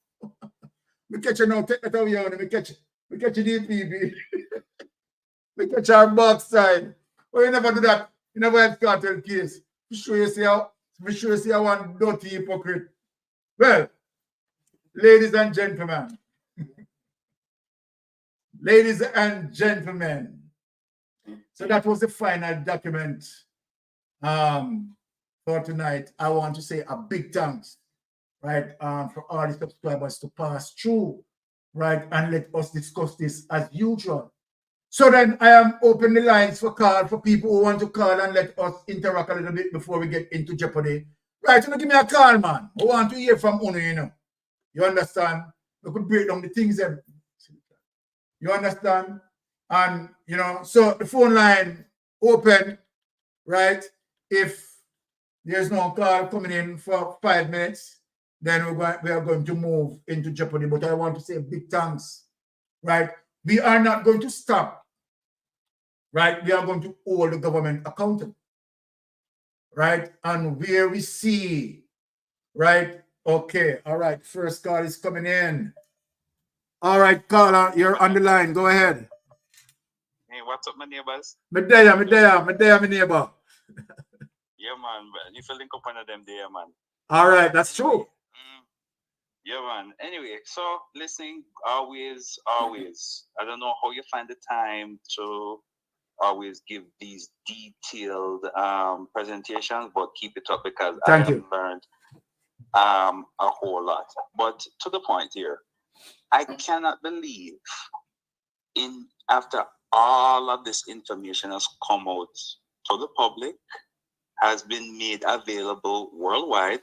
Me catch you now. Take that away on me catch you DPP. Me catch our backside. But you never do that in a vibes cartel case. Me show you see how one dirty hypocrite. Well, ladies and gentlemen. Ladies and gentlemen, so that was the final document for tonight. I want to say a big thanks, right, for all the subscribers to pass through, right, and let us discuss this as usual. So then I am open the lines for call for people who want to call and let us interact a little bit before we get into jeopardy. Right, you know, give me a call, man. I want to hear from Uno, you know. You understand? We could break down the things that you understand? And, you know, so the phone line open, right? If there's no call coming in for 5 minutes, then we are going to move into jeopardy. But I want to say big thanks, right? We are not going to stop, right? We are going to hold the government accountable, right? And where we see, right? Okay, all right, first call is coming in. All right, caller, you're on the line. Go ahead. Hey, what's up, my neighbors? My neighbor. Yeah, man. You feel link up one of them there, man. All right, that's true. Yeah, man. Anyway, so listening always. I don't know how you find the time to always give these detailed presentations, but keep it up because I have learned a whole lot. But to the point here. I cannot believe after all of this information has come out to the public, has been made available worldwide,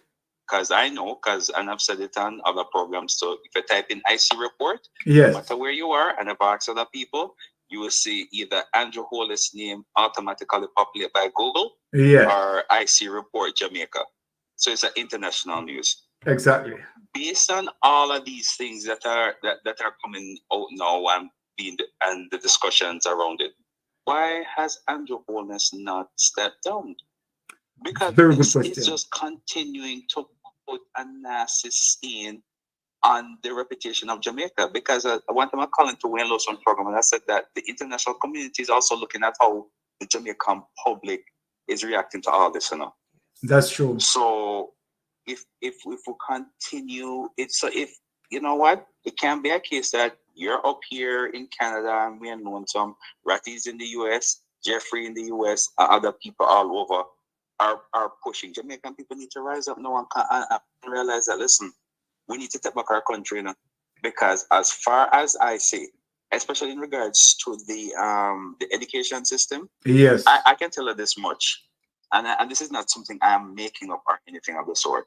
and I've said it on other programs, so if you type in IC report, no matter where you are, and I've asked other people, you will see either Andrew Hollis' name automatically populated by Google or IC report Jamaica. So it's an international news. Exactly. Based on all of these things that are coming out now and the discussions around it, why has Andrew Holness not stepped down? Because it's just continuing to put a nasty stain on the reputation of Jamaica. Because one time I called into Wayne Lawson program and I said that the international community is also looking at how the Jamaican public is reacting to all this, you know. That's true. So if we continue, if you know what, it can be a case that you're up here in Canada and we're known some Ratties in the US, Jeffrey in the US, other people all over are pushing. Jamaican people need to rise up now and realize that, listen, we need to take back our country, you know, because as far as I say, especially in regards to the education system, I can tell you this much, and this is not something I am making up or anything of the sort.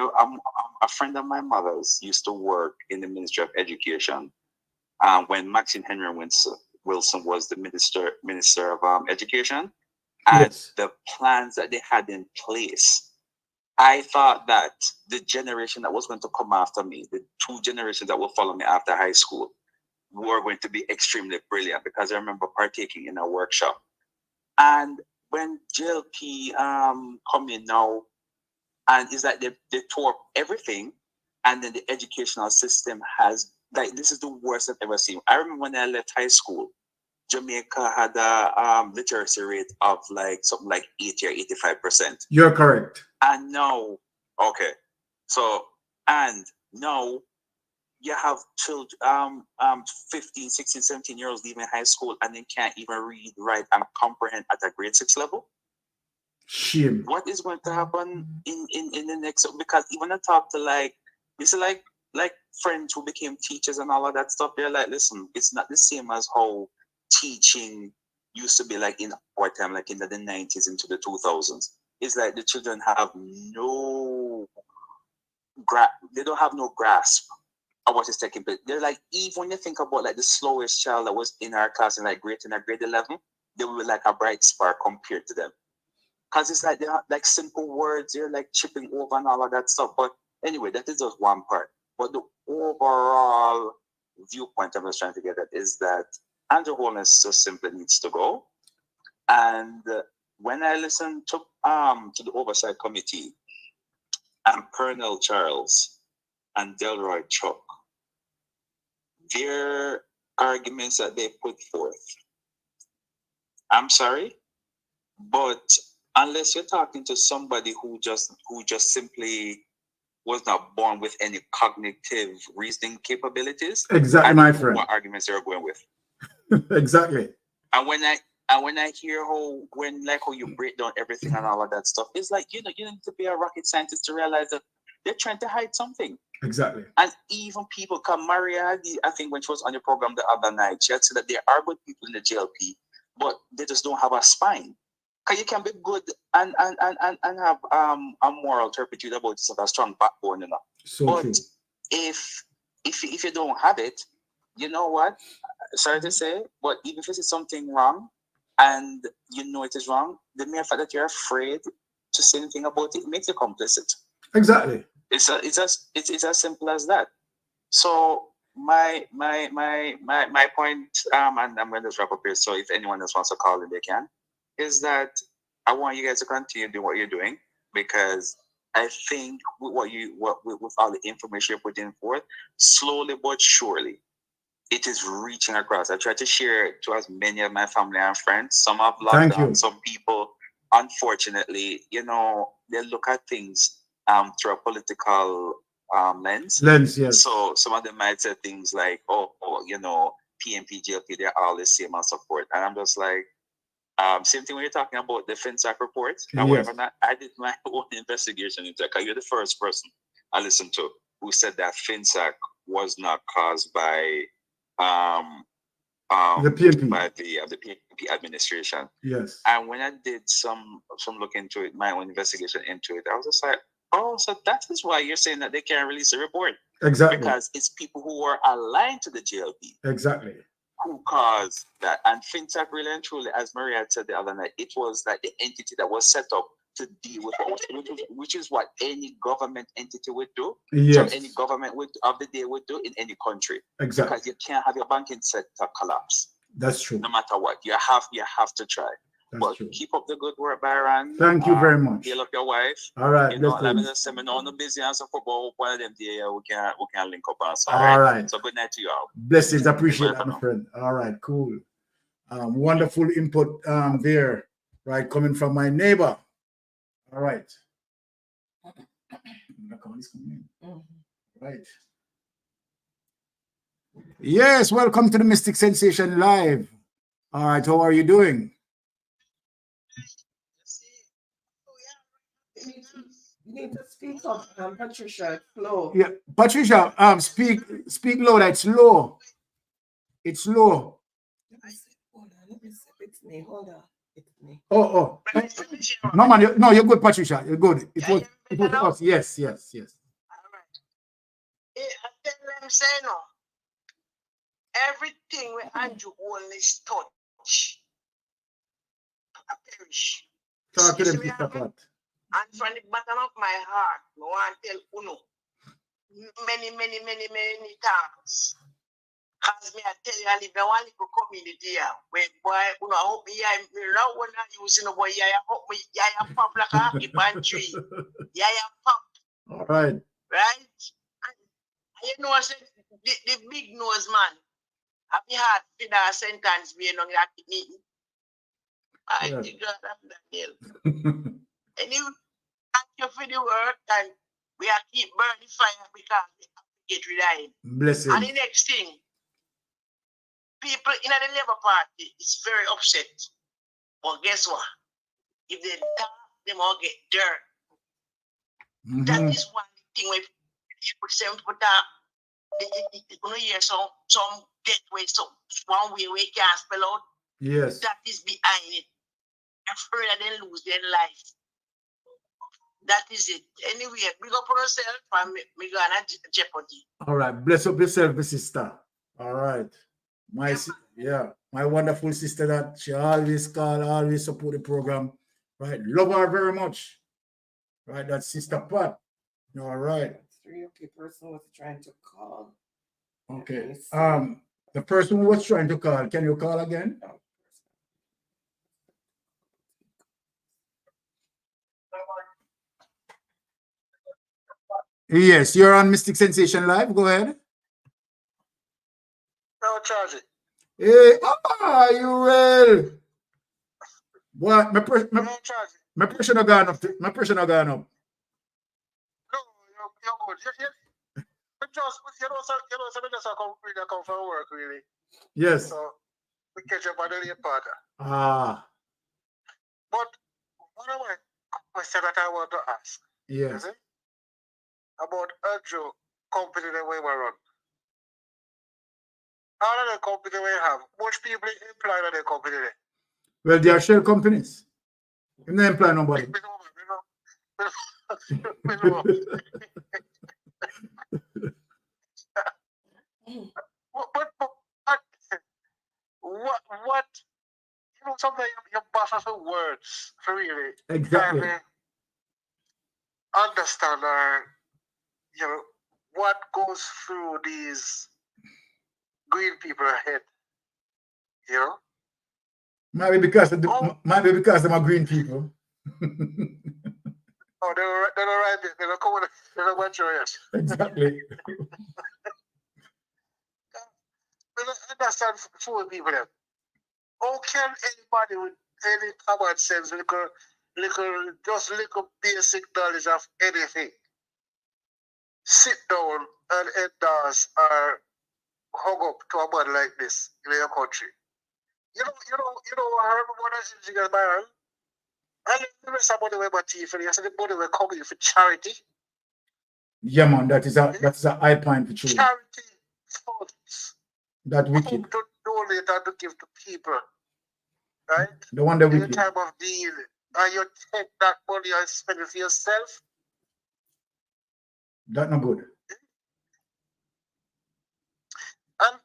A friend of my mother's used to work in the Ministry of Education when Maxine Henry Wilson was the Minister of Education, and the plans that they had in place. I thought that the generation that was going to come after me, the 2 generations that will follow me after high school, were going to be extremely brilliant, because I remember partaking in a workshop. And when JLP come in now, and it's like they tore up everything, and then the educational system has, like, this is the worst I've ever seen. I remember when I left high school, Jamaica had a literacy rate of like something like 80 or 85%. You're correct. And now, okay, so, and now you have children, 15, 16, 17-year-olds leaving high school and they can't even read, write, and comprehend at a grade 6 level. Shame. What is going to happen in the next? Because even I talk to like friends who became teachers and all of that stuff, they're like, listen, it's not the same as how teaching used to be like in our time, like in the 90s into the 2000s. It's like the children have they don't have no grasp of what is taking place. They're like, even when you think about like the slowest child that was in our class in like grade 11, they were like a bright spark compared to them. Because it's like they have like simple words, they're like chipping over and all of that stuff. But anyway, that is just one part. But overall viewpoint I'm just trying to get at is that Andrew Holness just simply needs to go. And when I listen to the Oversight Committee and Pernell Charles and Delroy Chuck, their arguments that they put forth, I'm sorry, but unless you're talking to somebody who just simply was not born with any cognitive reasoning capabilities, Exactly, I my don't know friend. what arguments they're going with. Exactly. And when I hear how you break down everything and all of that stuff, it's like you need to be a rocket scientist to realize that they're trying to hide something. Exactly. And even people come Maria, I think when she was on the program the other night, she had said that there are good people in the JLP, but they just don't have a spine. Because you can be good and have a moral turpitude about yourself, a strong backbone, you know. So but true. if you don't have it, you know what? Sorry to say, but even if it's something wrong and you know it is wrong, the mere fact that you're afraid to say anything about it makes you complicit. Exactly. It's as simple as that. So my point, and I'm going to wrap up here. So if anyone else wants to call in, they can. Is that I want you guys to continue doing what you're doing, because I think with with all the information you're putting forth, slowly but surely, it is reaching across. I try to share it to as many of my family and friends. Some have locked on. Some people, unfortunately, they look at things through a political lens. Yes. So some of them might say things like, PNP, GLP, they're all the same and support. And I'm just like, same thing when you're talking about the FinSAC report. However, I did my own investigation into it, because you're the first person I listened to who said that FinSAC was not caused by the PNP. By the PNP administration. Yes. And when I did some look into it, my own investigation into it, I was just like, oh, so that is why you're saying that they can't release a report. Exactly. Because it's people who are aligned to the GLP. Exactly. Who caused that. And FinTech, really and truly, as Maria had said the other night, it was like the entity that was set up to deal with which is what any government entity would do. Yes. So any government of the day would do in any country. Exactly. Because you can't have your banking sector collapse. That's true. No matter what. You have to try. But keep up the good work, Byron. Thank you very much. Heal up your wife. All right. Let me just say, I'm not busy as a football. One of them day we can link up also. All right. So good night to you all. Blessings. Appreciate that, my friend. All right. Cool. Wonderful input there. Right, coming from my neighbor. All right. Right. Yes. Welcome to the Mystic Sensation Live. All right. How are you doing? You need to speak up, Patricia. Slow. Yeah, Patricia. Speak low. It's low. It's low. Hold on. Let me see. It's me. Hold on. It's me. Oh. No, man. You're good, Patricia. You're good. It was us. Yes. All right. I tell them, say no. Everything where Andrew only touch, I perish. Talk to them, Sister Pat. And from the bottom of my heart, I want to tell Uno many times. Because me, I tell you, I live in one little community here where, boy, Uno, I hope me, I when I use no boy, I hope me, I pop like a happy pan tree. I pop. All right. Right? And you know, I said, the big nose man, I've had for that sentence being on that meeting. I think that deal. Anyway, thank you for the work, and we are keep burning fire because we have to get rid of it. Blessings. And the next thing, people in the Labour Party is very upset. But guess what? If they talk, they will get dirt. That is one thing where people say, you hear some gateway, some one way we can't spell out. Yes. That is behind it. Afraid that they lose their life. That is it. Anyway, big up on yourself and me go on jeopardy. All right. Bless up yourself, sister. All right. My wonderful sister that she always call, always support the program. Right. Love her very much. Right. That's Sister Pat. All right. 3. Okay, person was trying to call. Okay. The person who was trying to call, can you call again? Yes, you're on Mystic Sensation Live. Go ahead. No charge it. Hey, you well? What? My pressure not gone up. My pressure not gone up. No, you're good. Something just come from work, really. Yes. So we catch up on the late part. But one of my questions that I want to ask, yes, is it? About Andrew company that we were run. All of the company we have, much people employed on the company there. Well, they are shell companies. You don't employ nobody. What you know, sometimes you bust some words for really Exactly. Understand you know what goes through these green people ahead. You know? Maybe because of them are green people. Oh, they're right. They're coming. They're not much yes. Exactly. Understand for people then. How can anybody with any common sense, little basic knowledge of anything, sit down and endorse or hug up to a man like this in your country? You know, I heard one of the things Byron. I never somebody with my teeth and the money will come in for charity. Yeah, man, that's a high point for children. Charity funds. That wicked. To donate and to give to people. Right? The one that in wicked. the time of deal. And you take that money and spend it for yourself. That's not good. And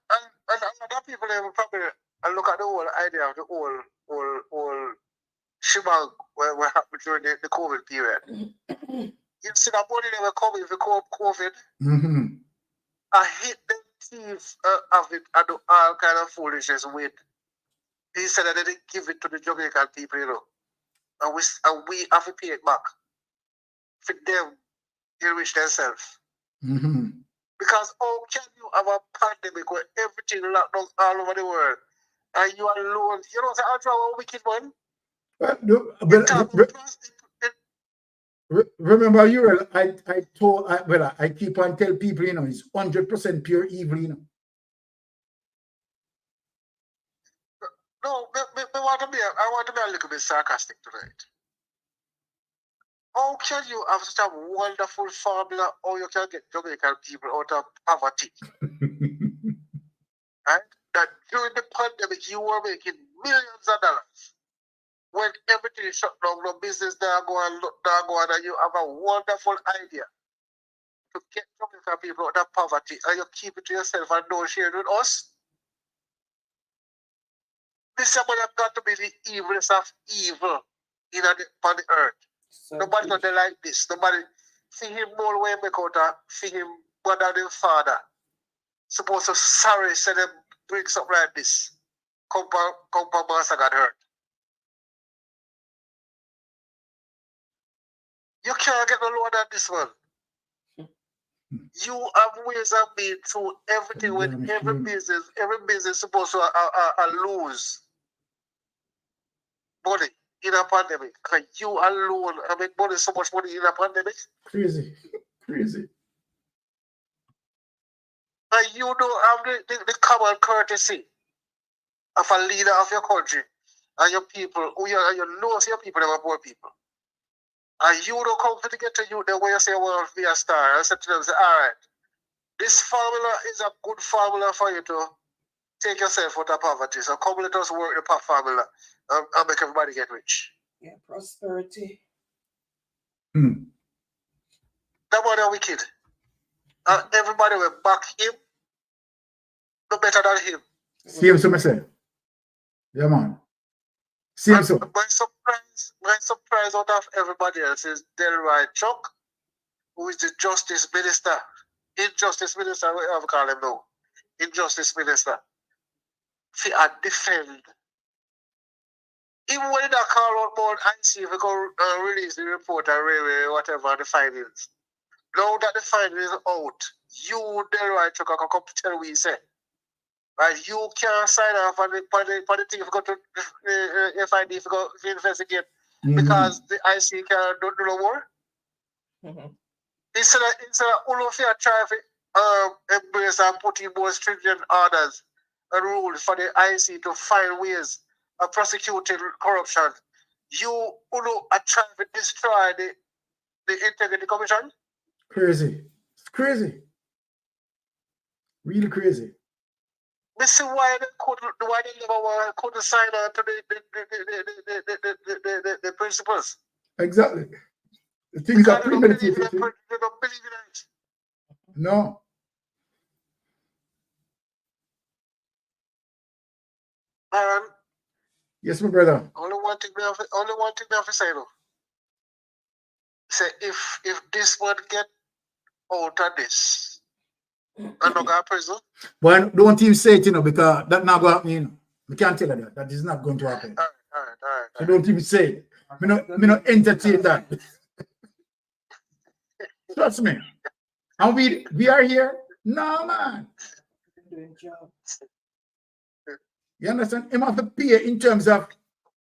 other people they will probably look at the whole idea of the whole shebang where happened during the COVID period. You see that money they were coming for COVID. I hit the teeth of it and do all kind of foolishness with. He said that they didn't give it to the Jamaican people, you know. And we have to pay it back. For them, they reach themselves. Because how can you have a pandemic where everything locked down all over the world and you are alone? You know, I'm a wicked one. Remember, I keep on telling people, you know, it's 100% pure evil, you know. No, I want to be a little bit sarcastic tonight. How can you have such a wonderful formula or you can get Jamaican people out of poverty? Right? That during the pandemic you were making millions of dollars. When everything is shut down, no business there going, and you have a wonderful idea to get Jamaican people out of poverty and you keep it to yourself and don't share it with us. This somebody has got to be the evilest of evil on the earth. So nobody not like this. Nobody see him more way make out of see him mother than father. Supposed to sorry say them bring something like this. Come master got hurt. You can't get no lower than this one. You have ways of being through everything when every business supposed to lose money in a pandemic. Because you alone make money, so much money in a pandemic. Crazy. And you don't have the common courtesy of a leader of your country and your people, you know your people are poor people. And you don't come to get to you the way you say, well, be a star. I said to them, say, all right, this formula is a good formula for you to take yourself out of poverty. So come let us work the formula and make everybody get rich. Yeah, prosperity. That boy are wicked. And everybody will back him, no better than him. See him, so myself. Yeah, man. See him, so. My surprise out of everybody else is Delroy Chuck who is the Justice Minister, Injustice Minister, whatever call him now, Injustice Minister, to defend. Even when they call out about IC, if we go release the report or whatever the findings. Now that the findings is out, you, Delroy Chuka, can come to tell what you say. Right? You can't sign off on the thing if you go to FID, if you go to investigate, because the IC can't do no more. Instead of all of you try to embrace and put in more stringent orders and rules for the IC to find ways of prosecuting corruption, you are trying to destroy the Integrity Commission. Crazy. It's crazy. Really crazy. We see why they never couldn't sign on to the principles. Exactly. The things are premeditated. They don't believe in it. No. Man, yes, my brother. only one thing we have to say though. Say if this one get out of this, I'm not going to prison. Well, don't even say it, because that's not going to happen. We can't tell you that. That is not going to happen. All right. So don't even say it. Me not entertain that. Trust me. And we are here. No, man. You understand? Him have to pay in terms of,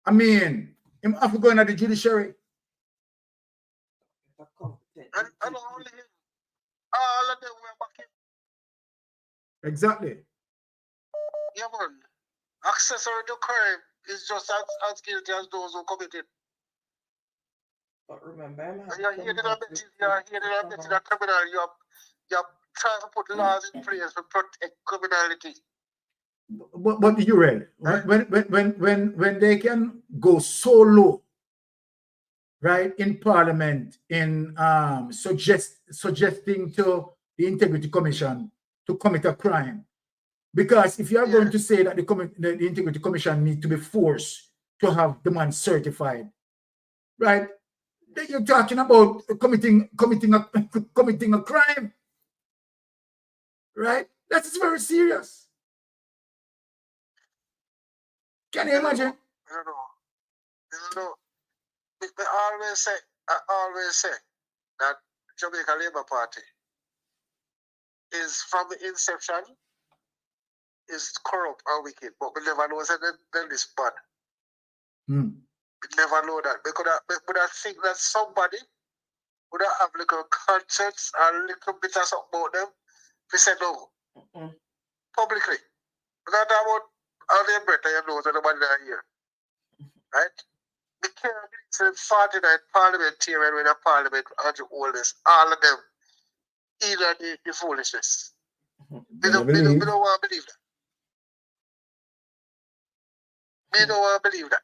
him have to go into the judiciary. And only him. All of them were back in. Exactly. Yeah, man. Accessory to crime is just as guilty as those who commit it. But remember, you're here to that criminal. You're trying to put laws in place to protect criminality. But you read, right? When they can go so low, right, in Parliament in suggesting to the Integrity Commission to commit a crime, because if you are going to say that the Integrity Commission need to be forced to have the man certified, right? Then you're talking about committing a crime, right? That is very serious. Can you imagine? I don't know. I always say that Jamaica Labour Party is from the inception is corrupt and wicked, but we never know that they're this bad. We never know that. Because I think that somebody would have a little conscience and a little bit of something about them. We said no. Publicly. We're not about how they better you know that nobody there here. Right? We can't believe 49 parliamentarians when a parliament and all this, all of them, either the foolishness. We don't want to believe that. We don't want to believe that.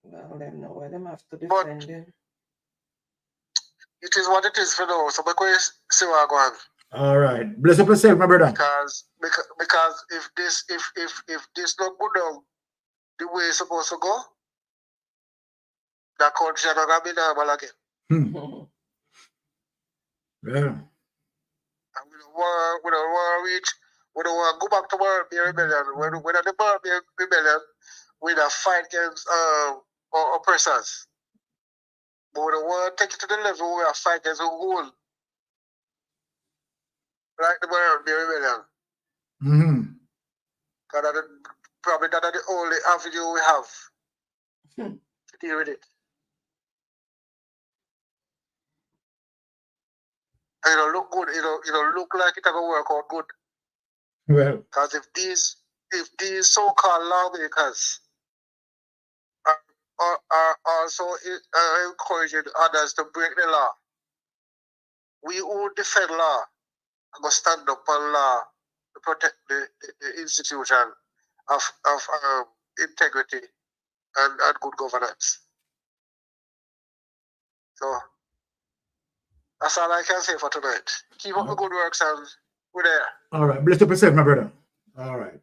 Well, them know where them have to defend them. It is what it is for now. So because see what I go. All right. Bless up yourself, my brother. Because if this not go down the way it's supposed to go, that country not gonna be normal again. Yeah. And we don't want to go back to Barbie rebellion. When the Barbie rebellion, we don't fight against oppressors. But we don't want to take it to the level where we fight against a whole. Like the Barbie rebellion. Because probably that's the only avenue we have to deal with it. And it'll look good. It'll look like it's going to work out good. Well, because if these so-called lawmakers are also encouraging others to break the law, we who defend law and go stand up on law to protect the institution of integrity and good governance. So that's all I can say for tonight. Keep up the good work, and we're there. All right. Bless up yourself, my brother. All right.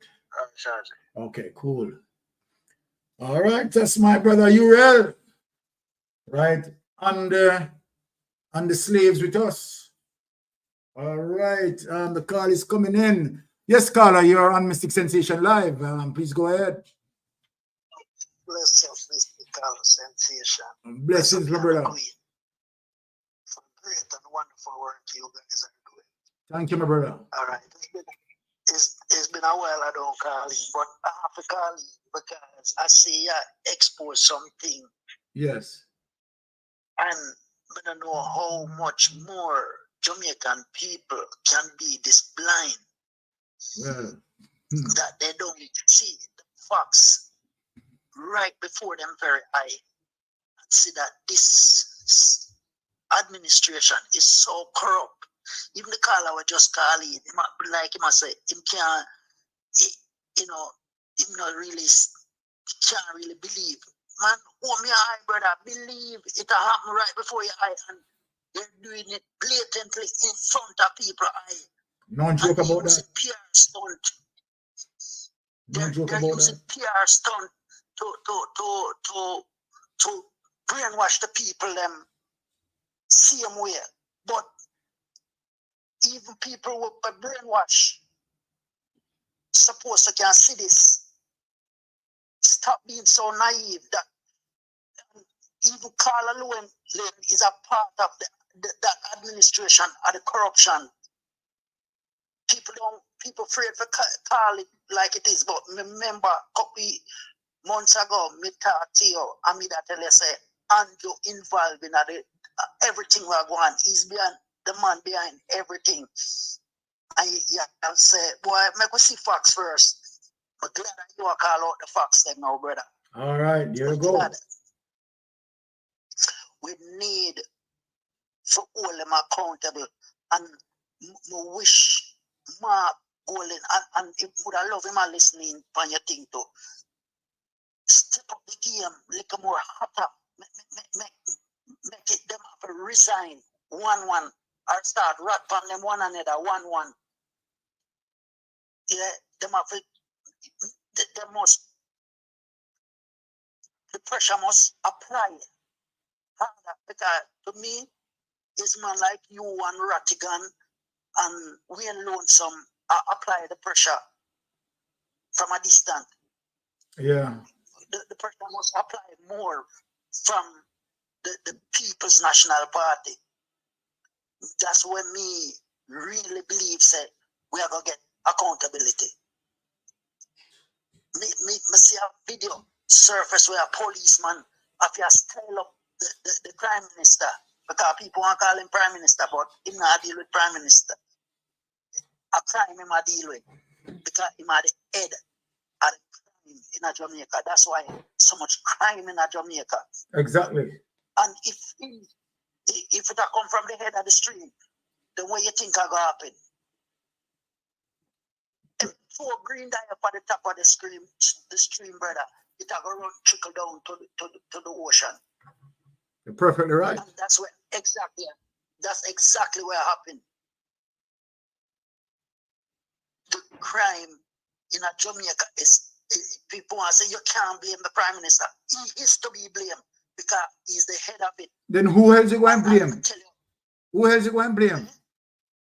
Sure. Okay, cool. All right. That's my brother Uriel. Right. And and the slaves with us. All right, the call is coming in. Yes, caller, you're on Mystic Sensation Live. Please go ahead. Bless up, Mr. Carlos Sensation. Blessings, my brother. For great and wonderful work you guys are doing. Thank you, my brother. All right. It's been a while I don't call you, but I have to call you because I see you expose something. Yes. And I don't know how much more Jamaican people can be this blind. Well, that they don't see the facts right before them very eye and see that this administration is so corrupt. Even the caller was just calling, he might be like him, I say, him can't, you know, him not really, can't really believe. Man, oh me eye, brother, believe it happen right before your eye, and they're doing it blatantly in front of people eye. No joke about that. PR stunt. They're using PR stunt to brainwash the people them same way. But even people with a brainwash supposed to can see this. Stop being so naive that even Carla Lewin is a part of that administration of the corruption. People afraid to call it like it is, but remember a couple months ago, me talk to you, and me that tell you say, Andrew involved in everything we're going. He's behind the man behind everything. And you can say, boy, make we see facts first. But glad that you call out the facts then now, brother. All right, here we go. We need for all them accountable, and we wish Mark Golden and it would have loved him listening on your thing too. Step up the game, little more hotter, make it them have to resign 1-1 or start rat on them one another 1-1. Yeah, them have to, the pressure must apply harder, because to me, it's man like you and Rattigan and Wayne Lonesome apply the pressure from a distance. Yeah. The pressure must apply more from the People's National Party. That's when me really believe say we are gonna get accountability. Me see a video surface where a policeman have to style up the Prime Minister, because people want to call him Prime Minister, but him not deal with Prime Minister. A crime him a deal with, because him are the head of the crime in Jamaica. That's why so much crime in Jamaica. Exactly. And if it come from the head of the stream, then what you think are going to happen? If 4 green die up at the top of the stream, brother, it are going to trickle down to the ocean. You're perfectly right. And that's exactly what happened. The crime in Jamaica is people want to say you can't blame the Prime Minister. He is to be blamed because he's the head of it. Then who else you going to blame? Who else you going to blame?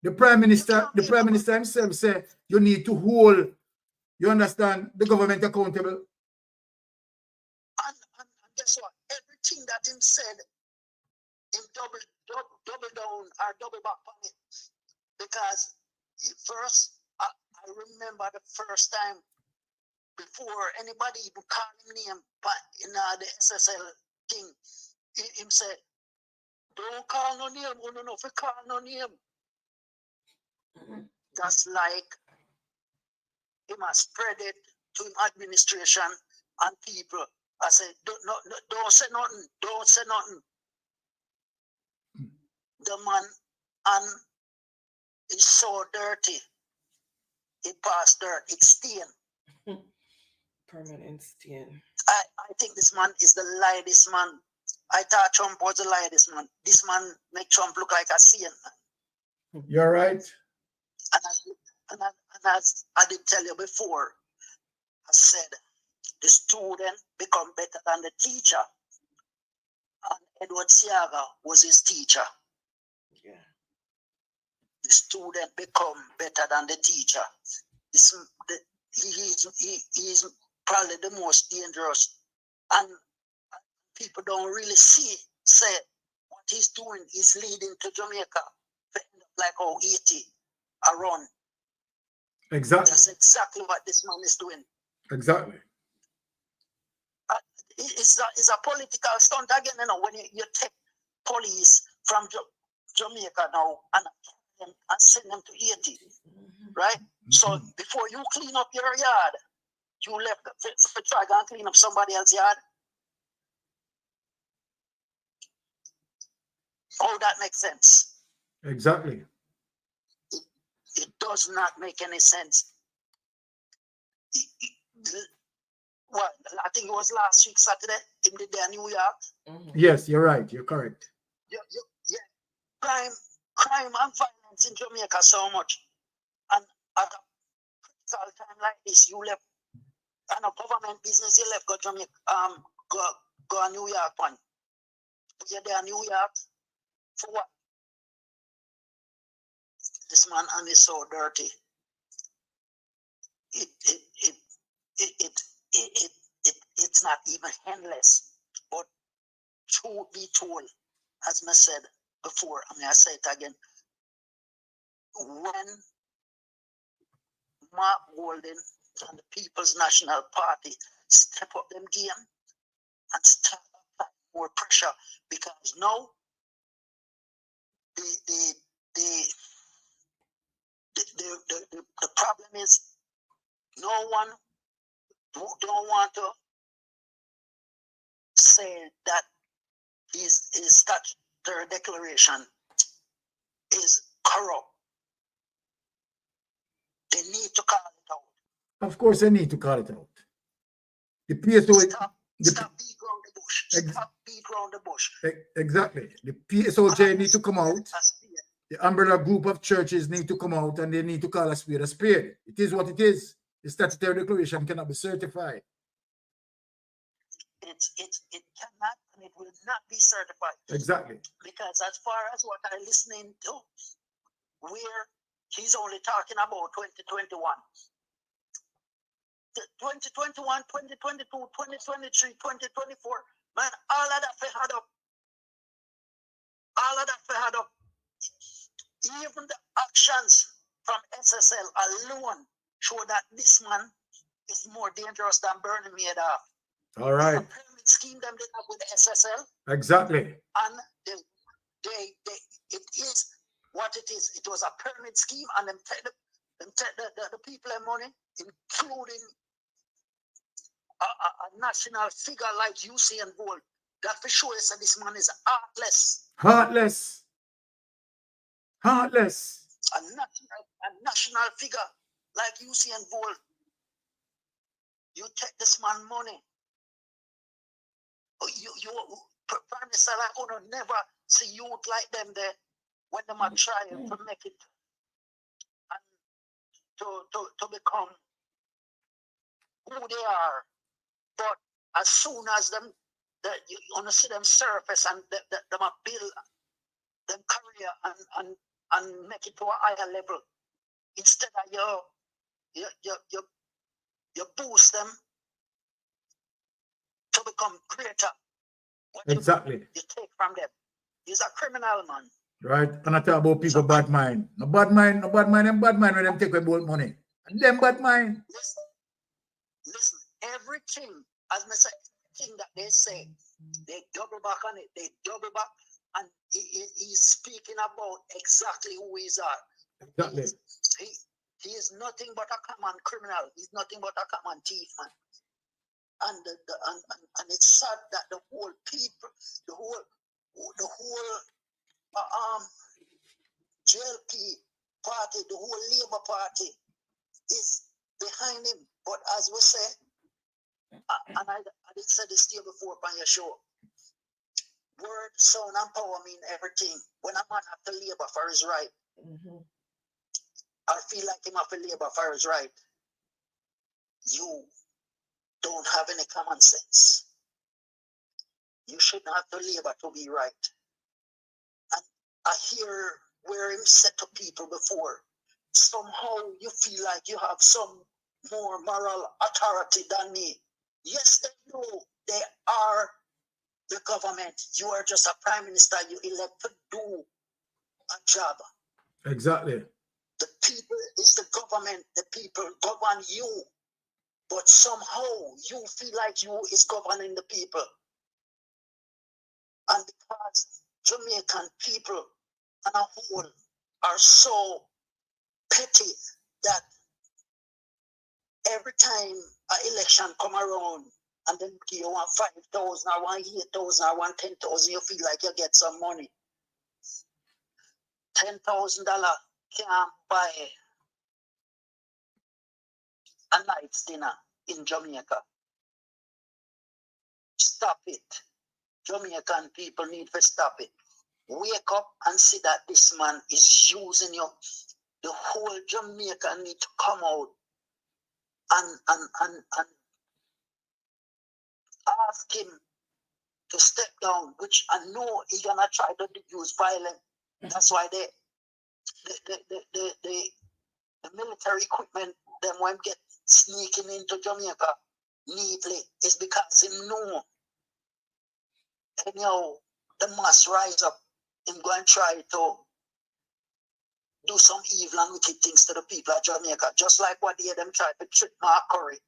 The Prime Minister himself said you need to hold, you understand, the government accountable. And guess what? Everything that him said, him double down or double back on it. Because first, I remember the first time before anybody even called him name in the SSL thing, him said, don't call no name, no, if you call no name. That's like him has spread it to him administration and people. I said, don't say nothing, don't say nothing. The man and is so dirty. It passed dirt, it's stain. Permanent stain. I think this man is the lightest man. I thought Trump was the lightest man. This man make Trump look like a stain. You're right. And as I did tell you before, I said the student become better than the teacher. And Edward Siaga was his teacher. the student become better than the teacher. He is probably the most dangerous, and people don't really say what he's doing is leading to Jamaica like how Haiti are run. Exactly. That's exactly what this man is doing. Exactly. It's a political stunt again, you know, when you take police from Jamaica now and send them to Haiti, right? So before you clean up your yard, you left for try and clean up somebody else's yard. Oh, that makes sense. Exactly. It does not make any sense. Well, I think it was last week Saturday in the day New York. Yes, you're right. You're correct. Yeah. Crime and violence in Jamaica so much. And at a critical time like this, you left and a government business, you left go Jamaica, go New York one. You're there New York for what? This man and is so dirty. It's not even handless. But truth be told, as I said before, I say it again. When Mark Golden and the People's National Party step up them game and start applying more pressure, because now the problem is no one who don't want to say that his statutory declaration is corrupt. They need to call it out. Of course, they need to call it out. The PSO. Stop beat around the bush. Stop beat around the bush. Exactly. The PSOJ need to come out. The umbrella group of churches need to come out, and they need to call a spade a spade. It is what it is. The statutory declaration cannot be certified. It cannot and it will not be certified. Exactly. Because as far as what I'm listening to, where he's only talking about 2021. 2021, 2022, 2023, 2024, man, all of that had up. All of that had up. Even the actions from SSL alone show that this man is more dangerous than Bernie Madoff. All right. The pyramid scheme them did up with SSL. Exactly. And it is what it is. It was a pyramid scheme, and them take the people their money, including a national figure like Usain Bolt. That for sure is that this man is heartless. Heartless. Heartless. A national figure like Usain Bolt. You take this man money. You Prime Minister, like, I would never see youth like them there when they are trying to make it and to become who they are. But as soon as you want to see them surface and them build them career and make it to a higher level, instead of you boost them to become greater. What exactly. You take from them. He's a criminal, man. Right? And I talk about people bad mind. No bad mind when them take away both money. And them bad mind. Listen, everything, as I say, everything that they say, they double back on it. They double back, and he's speaking about exactly who he are. Exactly. He is nothing but a common criminal. He's nothing but a common thief, man. And it's sad that the whole people, the whole JLP party, the whole Labour Party is behind him. But as we say, and I did say this to you before on your show, word, sound, and power mean everything. When a man have to labor for his right, I feel like him have to labor for his right, you don't have any common sense. You shouldn't have to labor to be right. And I hear where him set to people before. Somehow you feel like you have some more moral authority than me. Yes, they do. They are the government. You are just a prime minister. You elect to do a job. Exactly. The people is the government. The people govern you. But somehow you feel like you is governing the people. And because Jamaican people on a whole are so petty that every time an election come around and then you want 5,000, I want 8,000, I want 10,000, you feel like you get some money. $10,000 can't buy a night's dinner in Jamaica. Stop it. Jamaican people need to stop it. Wake up and see that this man is using you. The whole Jamaica need to come out and ask him to step down, which I know he's gonna try to use violence. That's why the military equipment, them when get sneaking into Jamaica neatly, is because him know. Anyhow, the mass rise up, him go and try to do some evil and wicked things to the people of Jamaica, just like what they them tried to trick Mark Curry,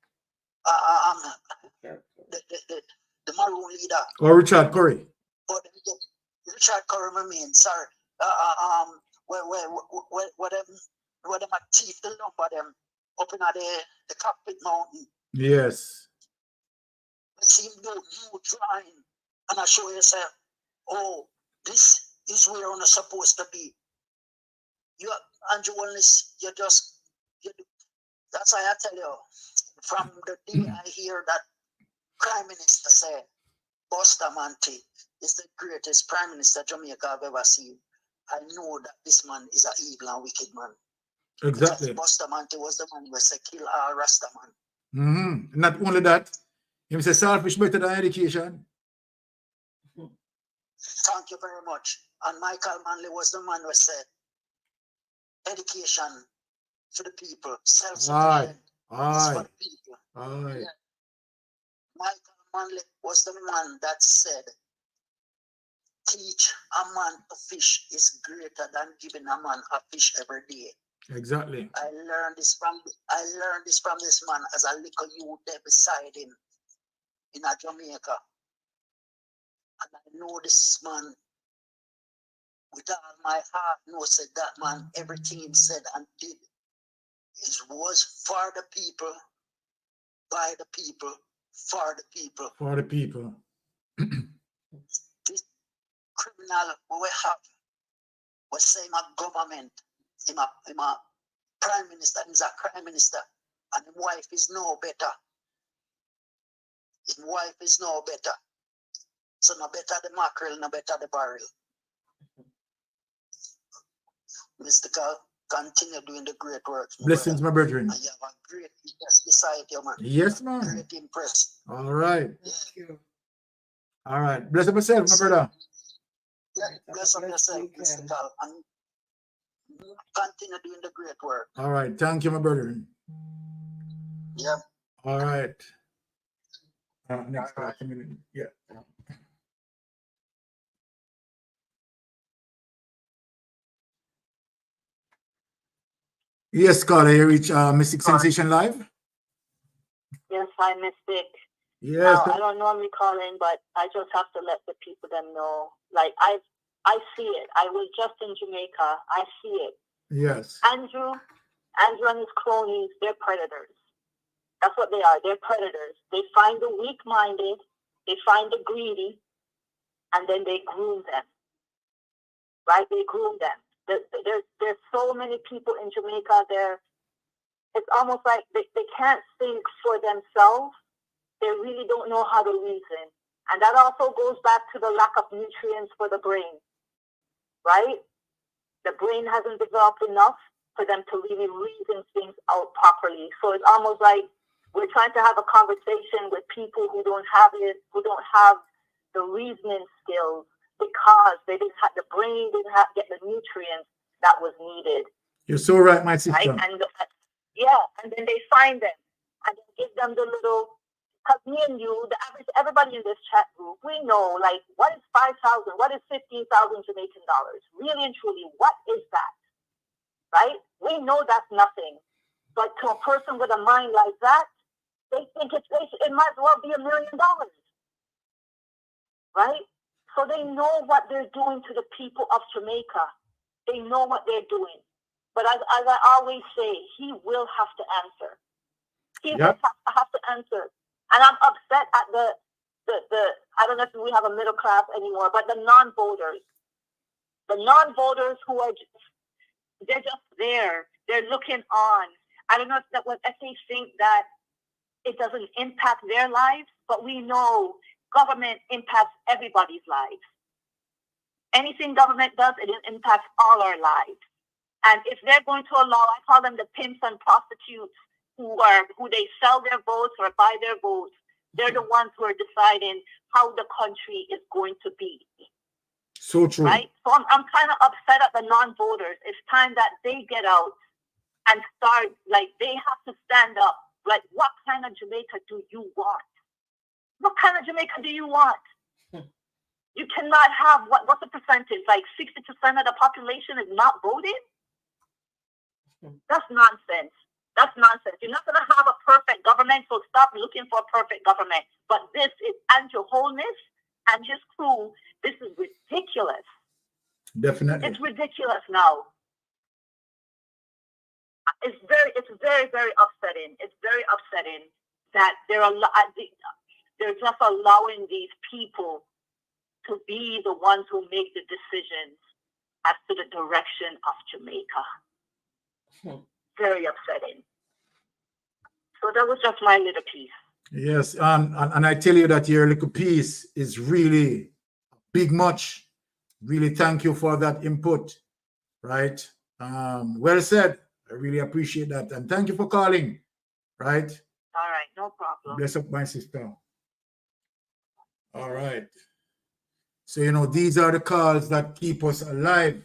the Maroon leader. Or Richard Curry. But Richard Curry, I mean, sorry. Where them a thief the lumber them up in the cockpit mountain. Yes. Let's see him do you trying and I show yourself, oh, this is where you're not supposed to be. You Andrew Wellness, that's why I tell you, from the day I hear that Prime Minister said Bustamante is the greatest Prime Minister Jamaica have ever seen, I know that this man is an evil and wicked man. Exactly. Because Bustamante was the man who said kill all Rasta man. Mm-hmm. Not only that, he said selfish better than education. Thank you very much. And Michael Manley was the man who said education for the people, self-sufficient for the people. Yeah. Michael Manley was the man that said, teach a man to fish is greater than giving a man a fish every day. Exactly. I learned this from this man as a little youth there beside him in Jamaica. And I know this man with all my heart knows that that man, everything he said and did, it was for the people, by the people, for the people. For the people. This criminal we have was saying a government, him a prime minister, he's a prime minister, and his wife is no better. His wife is no better. So no better the mackerel, no better the barrel. Mr. Carl, continue doing the great work. Blessings, my brethren. And you have a great impress beside you, man. Yes, man. Great impress. All right. Thank you. All right. Bless up yourself, my brother. Yeah, bless up yourself, Mr. Carl. And continue doing the great work. All right. Thank you, my brother. Yeah. All right. Next community. Yeah. Yes, caller, you reach Mystic Sensation Live. Yes, hi, Mystic. Yes. Now, I don't normally call in, but I just have to let the people them know. Like I see it. I was just in Jamaica. I see it. Yes. Andrew and his cronies, they're predators. That's what they are. They're predators. They find the weak-minded, they find the greedy, and then they groom them. Right? They groom them. There's so many people in Jamaica there. It's almost like they can't think for themselves. They really don't know how to reason. And that also goes back to the lack of nutrients for the brain. Right? The brain hasn't developed enough for them to really reason things out properly. So it's almost like we're trying to have a conversation with people who don't have it, who don't have the reasoning skills, because they didn't have the brain, didn't get the nutrients. that was needed. You're so right, my sister. Right? And and then they find them and then give them the little, because me and you, the average, everybody in this chat group, we know, like, what is 5,000? What is 15,000 Jamaican dollars? Really and truly, what is that? Right? We know that's nothing. But to a person with a mind like that, they think it might as well be $1 million. Right? So they know what they're doing to the people of Jamaica. They know what they're doing. But as I always say, he will have to answer. He will have to answer. And I'm upset at the I don't know if we have a middle class anymore, but the non-voters. The non-voters who are they're just there. They're looking on. I don't know if they think that it doesn't impact their lives, but we know government impacts everybody's lives. Anything government does, it impacts all our lives. And if they're going to allow, I call them the pimps and prostitutes who they sell their votes or buy their votes, they're the ones who are deciding how the country is going to be. So true. Right? So I'm kind of upset at the non-voters. It's time that they get out and start, like, they have to stand up. Like, what kind of Jamaica do you want? What kind of Jamaica do you want? You cannot have, what's the percentage? Like 60% of the population is not voting? That's nonsense. That's nonsense. You're not going to have a perfect government, so stop looking for a perfect government. But this is Andrew Holness and his crew. This is ridiculous. Definitely. It's ridiculous now. It's very, very upsetting. It's very upsetting that they're just allowing these people to be the ones who make the decisions as to the direction of Jamaica. Very upsetting. So that was just my little piece. Yes, and I tell you that your little piece is really big much. Really thank you for that input, right? Well said. I really appreciate that. And thank you for calling, right? All right, no problem. Bless up my sister. All right. So, you know, these are the calls that keep us alive.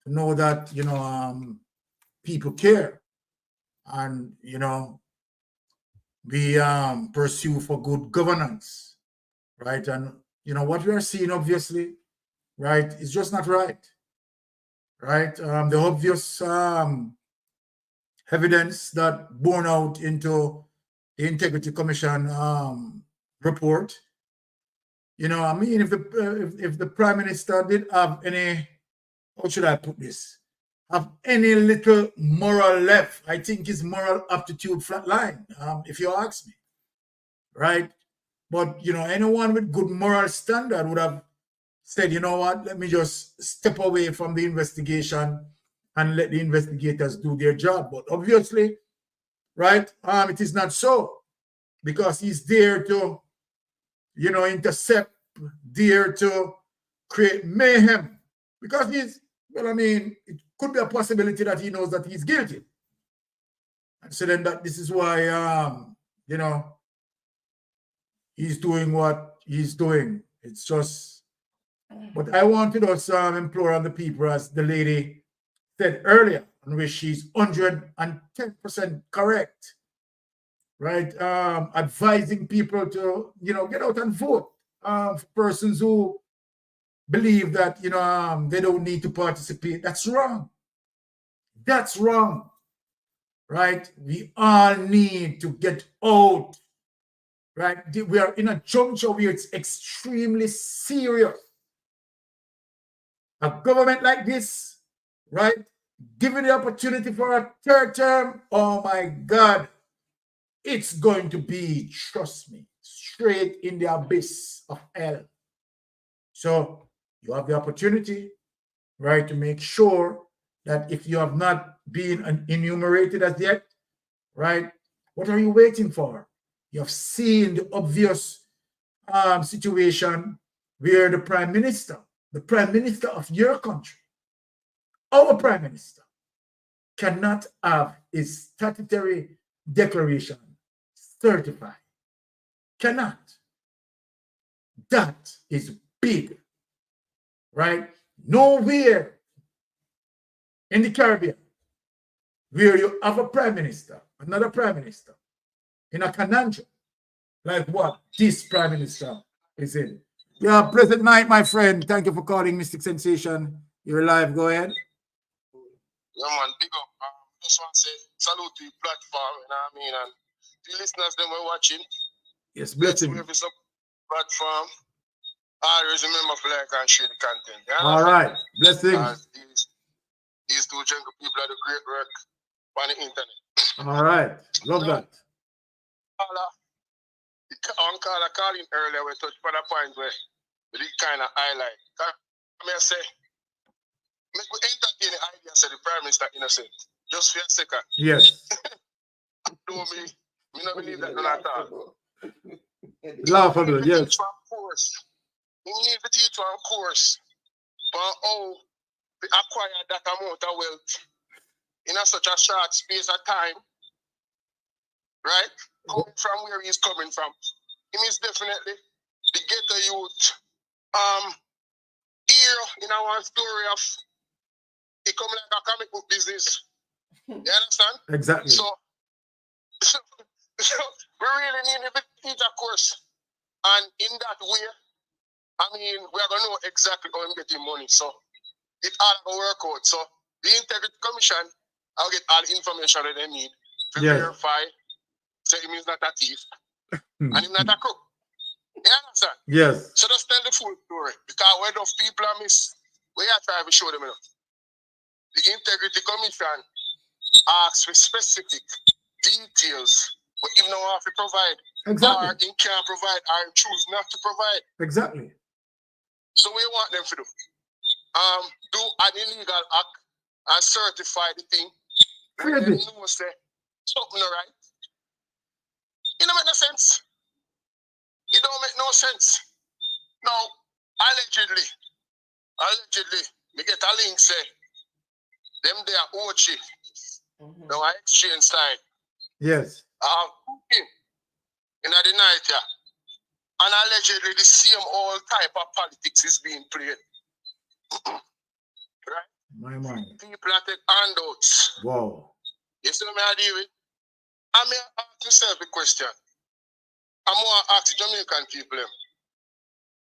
To know that, you know, people care. And, you know, we pursue for good governance, right? And, you know, what we are seeing, obviously, right, is just not right, right? The obvious evidence that borne out into the Integrity Commission report. You know, I mean, if the Prime Minister did have any, how should I put this? Have any little moral left, I think his moral aptitude flatline, if you ask me, right? But, you know, anyone with good moral standard would have said, you know what, let me just step away from the investigation and let the investigators do their job. But obviously, right, it is not so, because he's there to, you know, intercept, there to create mayhem, because he's, well, I mean, it could be a possibility that he knows that he's guilty. And so then that this is why, you know, he's doing what he's doing. It's just, but I want to just implore on the people, as the lady said earlier, in which she's 110% correct, right? Advising people to, you know, get out and vote. For persons who believe that, you know, they don't need to participate. That's wrong. That's wrong, right? We all need to get out, right? We are in a juncture where it's extremely serious. A government like this, right, given the opportunity for a third term, oh my God, it's going to be, trust me, straight in the abyss of hell. So you have the opportunity, right, to make sure that if you have not been enumerated as yet, right, what are you waiting for? You have seen the obvious situation where the Prime Minister of your country, our Prime Minister, cannot have his statutory declaration certified. Cannot. That is big, right? Nowhere in the Caribbean, where you have a prime minister, another prime minister, in a conundrum, like what this prime minister is in. Yeah, pleasant night, my friend. Thank you for calling Mystic Sensation. You're live. Go ahead. Yeah, man, big up. Just want to say salute to the platform, you know what I mean? And the listeners, them were watching. Yes, Let's blessing. wave this up platform. Always remember to like and share the content. You All right, blessings. These two jungle people are the great work on the internet. All right, love that. I called in earlier, we touched upon a point where we did kind of highlight. I mean, I say, make we entertain the idea, say the Prime Minister innocent. Just for a second. Yes. Don't me not believe that none at all. Laughable, yes. We need to teach one course for how to acquire that amount of wealth in such a short space of time, right? Coming from where he's coming from. He means definitely the ghetto youth. Here in our story of it come like a comic book business. You understand? Exactly. So we really need to teach a course. And in that way, I mean, we are going to know exactly how I'm getting money. So it all going to work out. So the Integrity Commission, I'll get all the information that they need to verify. So he means not a thief. And he's not a crook. You understand? Yes. So just tell the full story. Because when those people are miss, we are trying to show them enough. The Integrity Commission asks for specific details, but even though have to provide, exactly, or he can't provide, or choose not to provide. Exactly. So we want them to do. Do an illegal act and certify the thing. Crazy. Know say something right. It don't make no sense. It don't make no sense. Now, allegedly, we get a link say them they are Ochi. Now I exchange side. Yes. In the night, yeah. And allegedly the same all type of politics is being played. Right? My mind. People that take handouts. Wow. You see what I deal with? I may ask myself a question. I'm going to ask the Jamaican people them.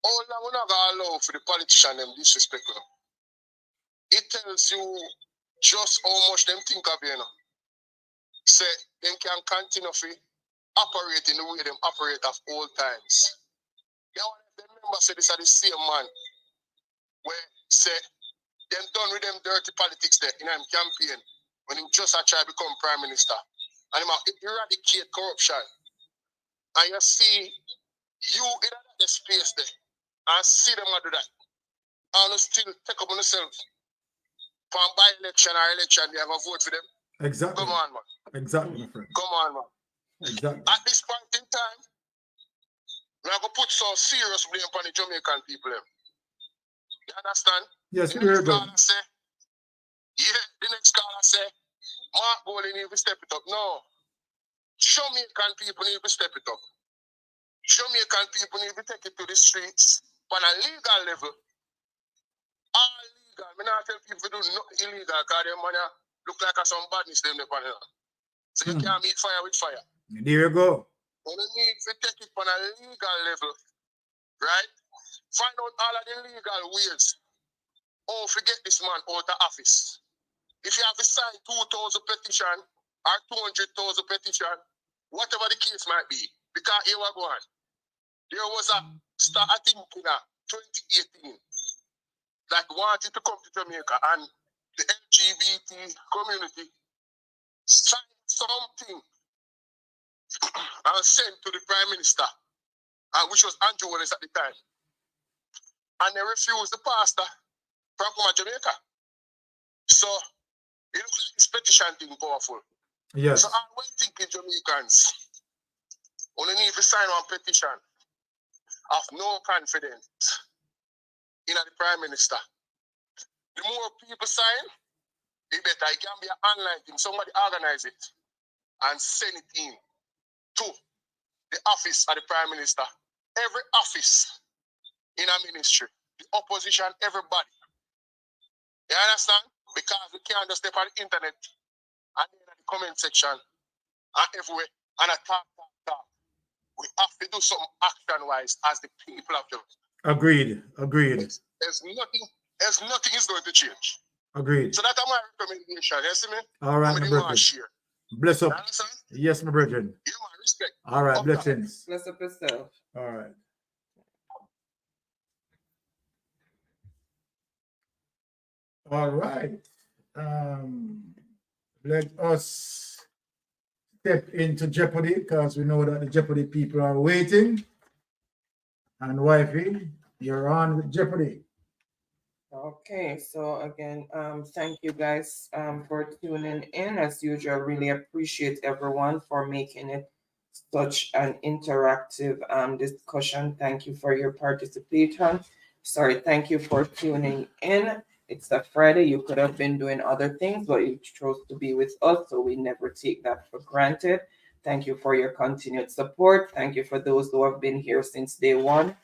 How long we not going to allow for the politician them disrespect them? It tells you just how much them think of you, you know. Say, them can continue to operate in the way them operate of all times. You know, remember, say this are the same man where say them done with them dirty politics there in a campaign when he just try to become prime minister. And he eradicate corruption. And you see you in that space there and see them do that. And you still take up on yourself for a by-election or election, they have a vote for them. Exactly. Come on, man. Exactly, my friend. Come on, man. Exactly. At this point in time, we're going to put some serious blame on the Jamaican people. You understand? Yes, the we're next good. caller say, the next caller say, Mark Bowley need to step it up. No. Jamaican people need to step it up. Jamaican people need to take it to the streets on a legal level. All legal. I not tell people to do nothing illegal because their money look like some badness them upon it. So you can't meet fire with fire. There you go. You need to take it on a legal level. Right? Find out all of the legal ways. Oh, forget this man out of office. If you have to sign 2,000 petition or 200,000 petition, whatever the case might be, because here we go on. There was a start, I think, in 2018 that wanted to come to Jamaica, and the LGBT community signed something and sent to the Prime Minister, which was Andrew Wallace at the time. And they refused the pastor from Jamaica. So it looks like this petition thing powerful. Yes. So I'm thinking Jamaicans only need to sign one petition of no confidence in the Prime Minister. The more people sign, the better. It can be an online thing. Somebody organize it and send it in to the office of the Prime Minister. Every office in a ministry, the opposition, everybody. You understand? Because we can't just step on the internet and in the comment section and everywhere and talk. We have to do something action-wise as the people of the. Agreed. There's nothing is going to change. Agreed. So that's my recommendation. You see me? All right, my brethren. Share. Bless up. Yes, my brethren. Yeah, my respect. All right, blessings. Bless up yourself. All right. All right. Let us step into Jeopardy because we know that the Jeopardy people are waiting. And wifey, you're on with Jeopardy. Okay, so again, thank you guys for tuning in. As usual, really appreciate everyone for making it such an interactive discussion. Thank you for your participation. Thank you for tuning in. It's a Friday. You could have been doing other things, but you chose to be with us, so we never take that for granted. Thank you for your continued support. Thank you for those who have been here since day one,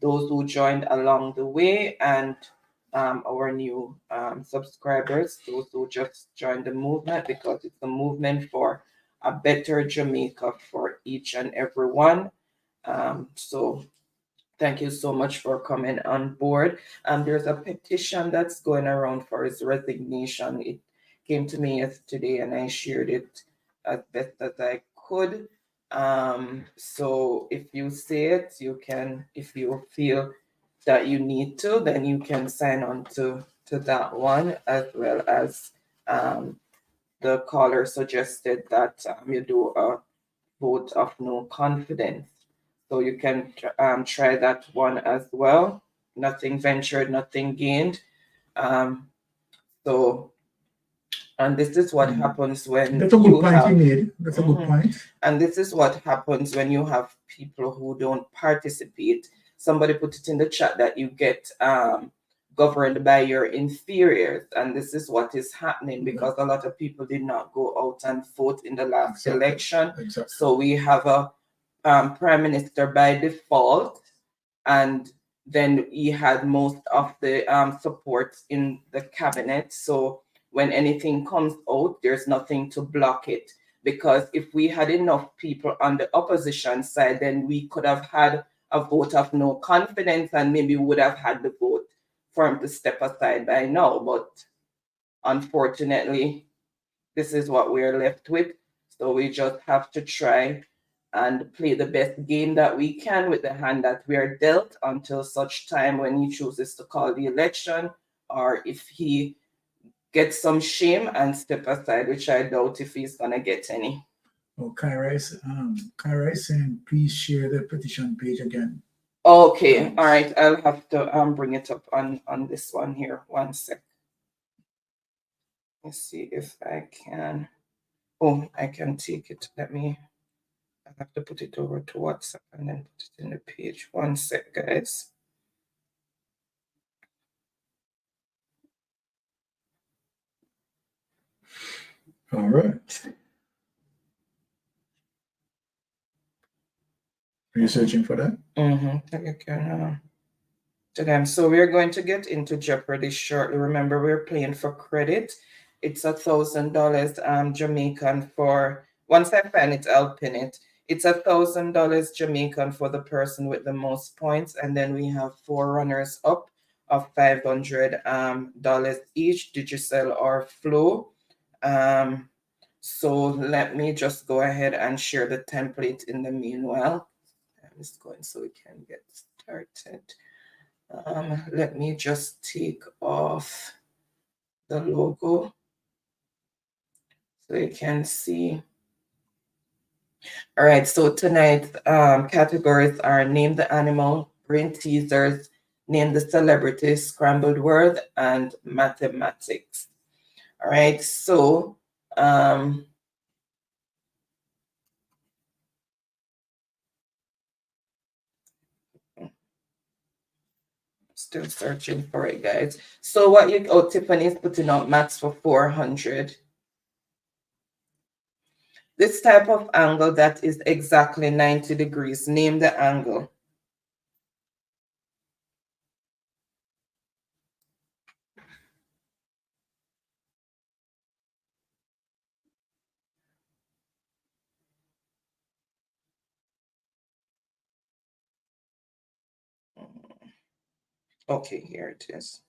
those who joined along the way, and our new subscribers, those who just joined the movement, because it's a movement for a better Jamaica for each and every one. So thank you so much for coming on board. There's a petition that's going around for his resignation. It came to me yesterday and I shared it as best as I could. So if you see it, you can, if you feel that you need to, then you can sign on to that one, as well as the caller suggested that you do a vote of no confidence. So you can try that one as well. Nothing ventured, nothing gained. And this is what happens when that's a good point you made. That's a good point. And this is what happens when you have people who don't participate. Somebody put it in the chat that you get governed by your inferiors, and this is what is happening because a lot of people did not go out and vote in the last election. So we have a prime minister by default, and then he had most of the support in the cabinet. So when anything comes out, there's nothing to block it. Because if we had enough people on the opposition side, then we could have had a vote of no confidence and maybe would have had the vote for him to step aside by now. But unfortunately, this is what we're left with. So we just have to try and play the best game that we can with the hand that we are dealt until such time when he chooses to call the election, or if he gets some shame and step aside, which I doubt if he's gonna get any. Oh, Kyra is saying, please share the petition page again. Okay, all right. I'll have to bring it up on this one here. 1 sec. Let's see if I can. Oh, I can take it. I have to put it over to WhatsApp and then put it in the page. 1 sec, guys. All right. Are you searching for that? To them. So we're going to get into Jeopardy shortly. Remember, we're playing for credit. It's $1,000 Jamaican for, once I find it, I'll pin it. It's $1,000 Jamaican for the person with the most points. And then we have 4 runners up of $500 each, Digicel or Flow. So let me just go ahead and share the template in the meanwhile. I'm just going so we can get started. Let me just take off the logo so you can see. All right, so tonight's categories are Name the Animal, Brain Teasers, Name the Celebrity, Scrambled Word, and Mathematics. All right, so still searching for it, guys. So what you, oh, Tiffany's putting out maths for 400. This type of angle that is exactly 90 degrees. Name the angle. Okay, here it is.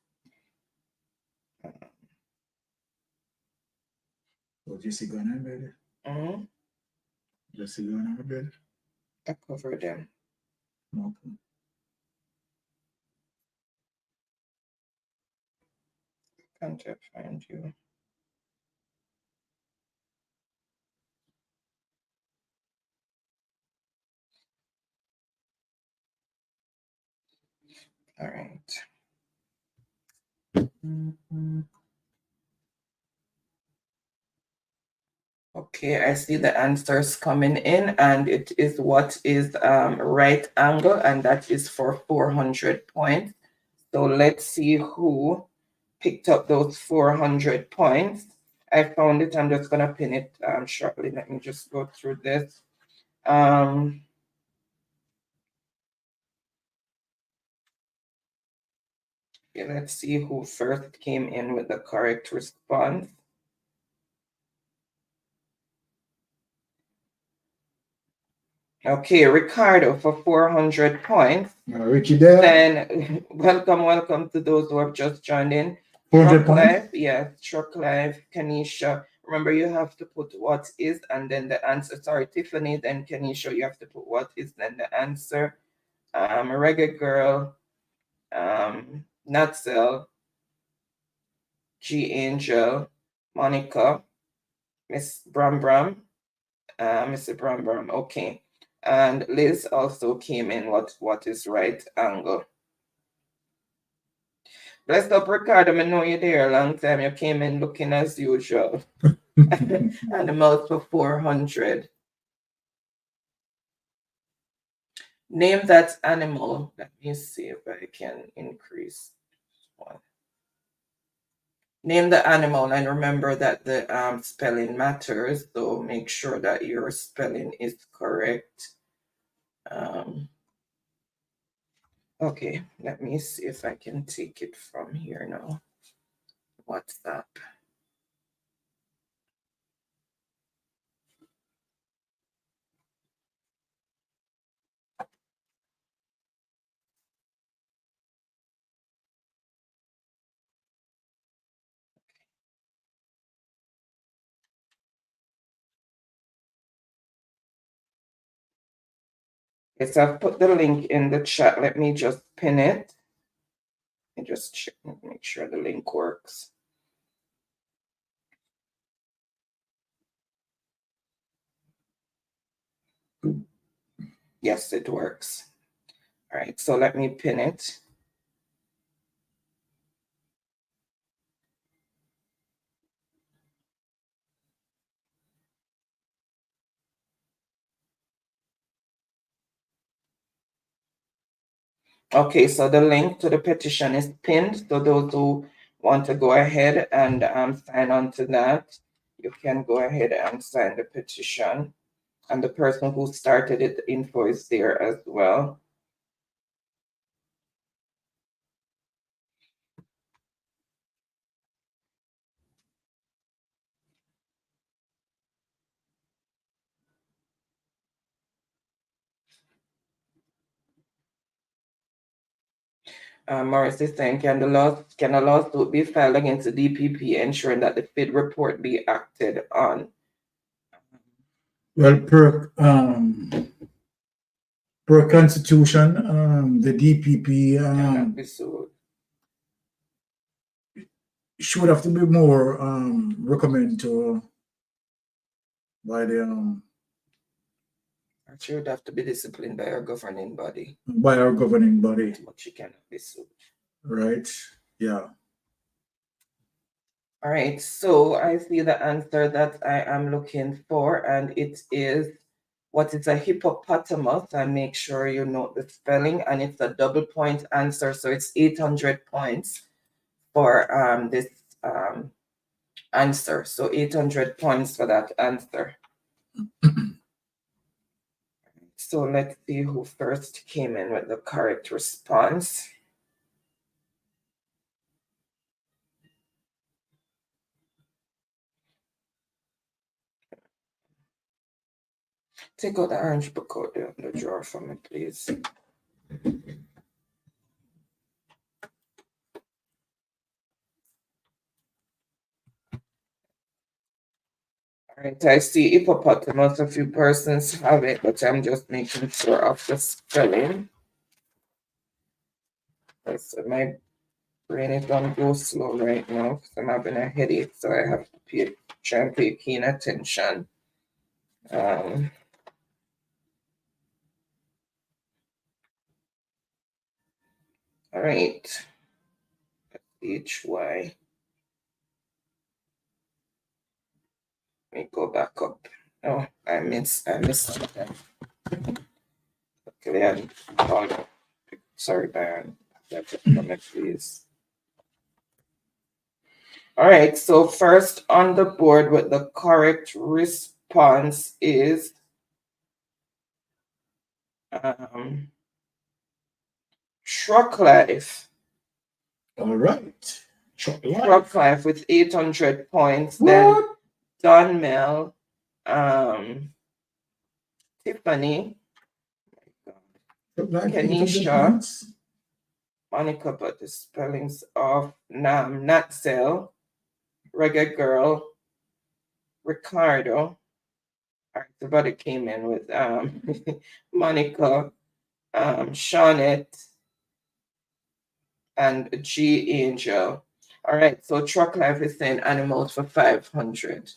So Jesse gone in bed. Jesse gone in bed. I cover them. Okay. Can't I find you? All right. Okay, I see the answers coming in, and it is what is right angle, and that is for 400 points. So let's see who picked up those 400 points. I found it. I'm just gonna pin it shortly. Let me just go through this. Okay, let's see who first came in with the correct response. Okay, Ricardo for 400 points. Ricky there. Then welcome to those who have just joined in. 400 Truck Live, points. yes, Truck Live, Kanisha. Remember, you have to put what is and then the answer. Sorry, Tiffany, then Kanisha, you have to put what is, then the answer. Reggae Girl, Natsel, G Angel, Monica, Miss Bram Bram, Mr. Bram Bram, okay. And Liz also came in what is right angle. Blessed up, Ricardo. I know you're there a long time. You came in looking as usual. And the mouth for 400. Name that animal. Let me see if I can increase one. Name the animal, and remember that the spelling matters, so make sure that your spelling is correct. Okay, let me see if I can take it from here now. WhatsApp. Yes, I've put the link in the chat. Let me just pin it. And just check, make sure the link works. Yes, it works. All right, so let me pin it. Okay, so the link to the petition is pinned. So those who want to go ahead and sign on to that, you can go ahead and sign the petition. And the person who started it, the info is there as well. Morris is saying, can a lawsuit be filed against the DPP ensuring that the FID report be acted on? Well, per Constitution, the DPP Cannot be sued. should have to be more recommended to by the She would have to be disciplined by our governing body. by our governing body. But she cannot be sued. Right. Yeah. All right, so I see the answer that I am looking for, and it is what is a hippopotamus. And make sure you note the spelling, and it's a double point answer, so it's 800 points for this answer. So 800 points for that answer. So let's see who first came in with the correct response. Take out the orange book out there in the drawer for me, please. Right, I see hippopotamus. A few persons have it, but I'm just making sure of the spelling. So my brain is gonna go slow right now because I'm having a headache, so I have to try and pay keen attention. All right. HY. Let me go back up. Oh, I missed something. Okay, sorry, Baron. Please. All right, so first on the board with the correct response is Truck Life. All right. Truck Life with 800 points. Then Don Mel, Tiffany, Kenisha, Monica, but the spellings of Natzel, Reggae Girl, Ricardo. All right, the brother came in with Monica, Shawnette, and G Angel. All right, so Truck Life is saying animals for 500.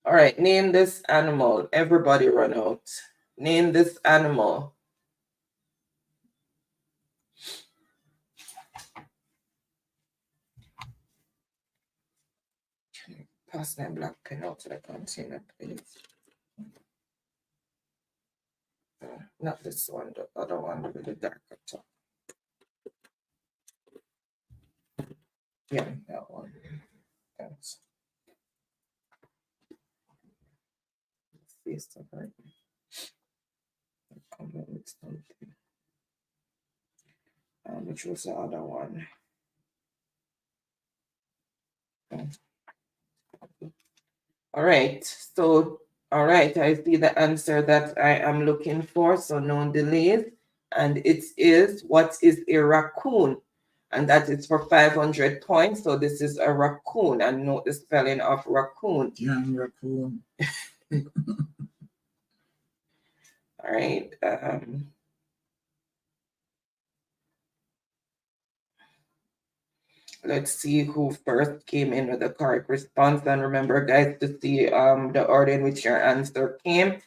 All right, name this animal. Everybody run out. Name this animal. Pass my black pen out to the container, please. Not this one, the other one with the darker top. Yeah, that one. Thanks. Face of her. Which was the other one? All right, so all right, I see the answer that I am looking for, so no delays. And it is, what is a raccoon? And that is for 500 points. So this is a raccoon, and note the spelling of raccoon. Yeah, raccoon. All right. Let's see who first came in with the correct response. And remember, guys, to see the order in which your answer came,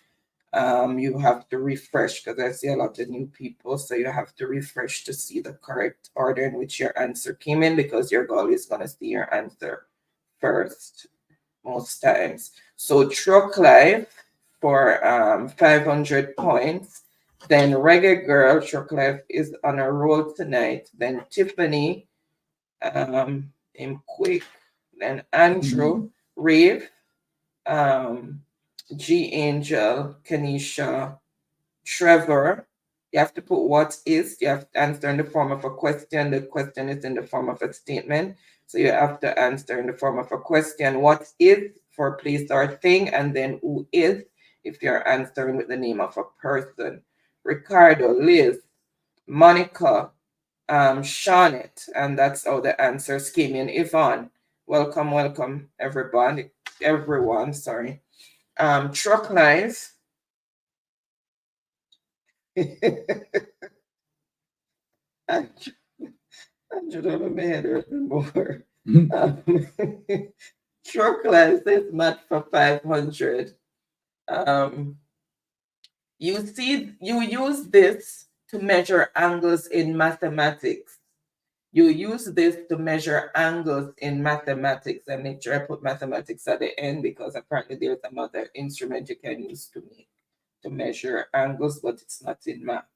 you have to refresh, because I see a lot of new people. So you have to refresh to see the correct order in which your answer came in, because you're always going to see your answer first most times. So Truck Life for 500 points. Then Reggae Girl, Truck Life is on a roll tonight. Then Tiffany, Quick, then Andrew, Rave, G Angel, Kenisha, Trevor. You have to put what is. You have to answer in the form of a question. The question is in the form of a statement. So you have to answer in the form of a question. What is for place or thing, and then who is if you're answering with the name of a person. Ricardo, Liz, Monica, Shawnette, and that's how the answers came in. Yvonne, welcome, everyone, sorry. Truck Life. Andrew don't mad more. Truck Life is match for 500. You use this to measure angles in mathematics. You use this to measure angles in mathematics, and make sure I put mathematics at the end, because apparently there's another instrument you can use to measure angles, but it's not in math.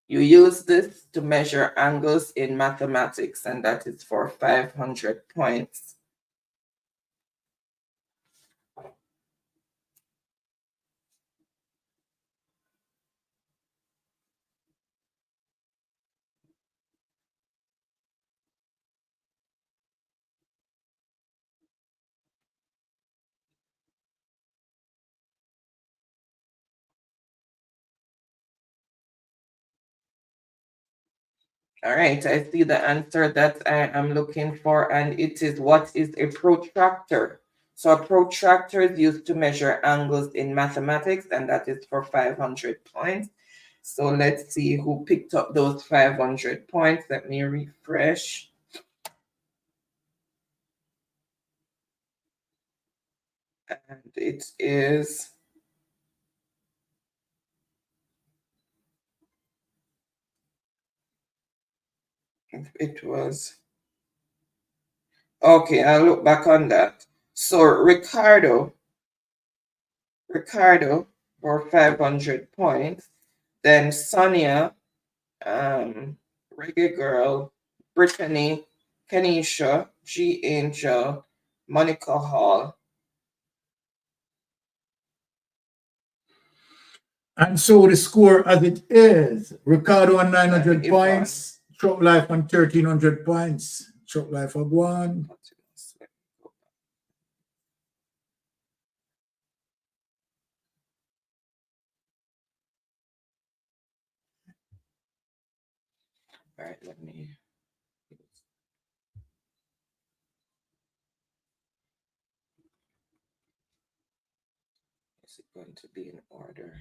You use this to measure angles in mathematics, and that is for 500 points. All right, I see the answer that I am looking for, and it is what is a protractor. So a protractor is used to measure angles in mathematics, and that is for 500 points. So let's see who picked up those 500 points. Let me refresh. And it is it was okay. I'll look back on that. So Ricardo for 500 points. Then Sonia, Reggae Girl, Brittany, Kenisha, G Angel, Monica Hall. And so the score as it is, Ricardo on 900 Yvonne. points, Truck Life on 1300 points. Truck Life on 1. All right, let me. Is it going to be in order?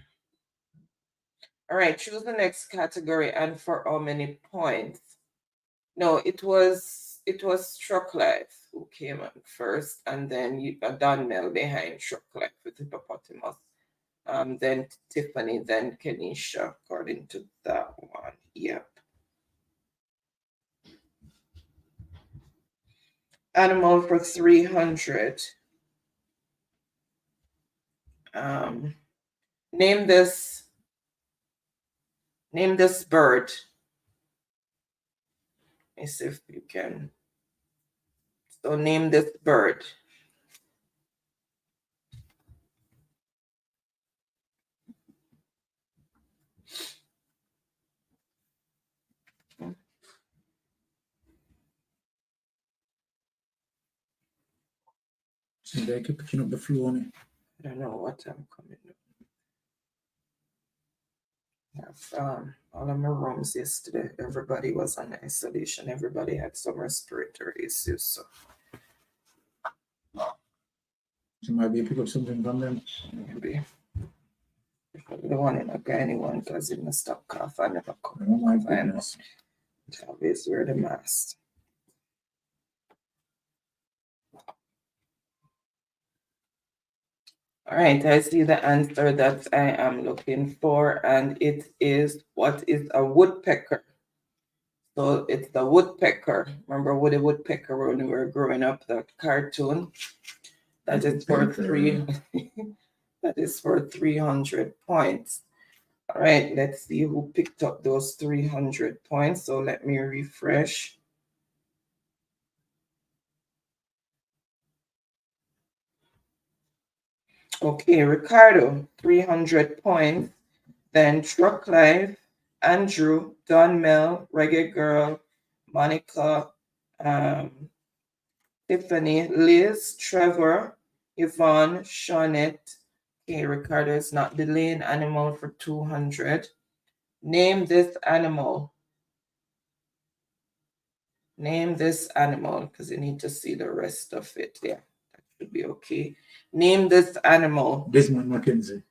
All right, choose the next category and for how many points? No, it was Truck Life who came on first, and then Don Mel behind Truck Life with Hippopotamus. Then Tiffany, then Kenisha, according to that one. Yep. Animal for 300. Name this bird. Let me see if you can. So name this bird. See, they keep picking up the flow on it. I don't know what I'm coming up. All of my rooms yesterday, everybody was on isolation. Everybody had some respiratory issues. So might be pick up something from them. Maybe. The one in a gynae one because it must stop cough. I never cough. Oh my goodness. Always wear the mask. All right, I see the answer that I am looking for, and it is what is a woodpecker? So it's the woodpecker. Remember Woody Woodpecker when we were growing up, that cartoon? That is for that is for 300 points. All right, let's see who picked up those 300 points. So let me refresh. Okay, Ricardo, 300 points. Then Truck Life, Andrew, Don Mel, Reggae Girl, Monica, Tiffany, Liz, Trevor, Yvonne, Shawnette. Okay, Ricardo is not delaying animal for 200. Name this animal. Name this animal because you need to see the rest of it. Yeah, that should be okay. Name this animal. Desmond McKenzie.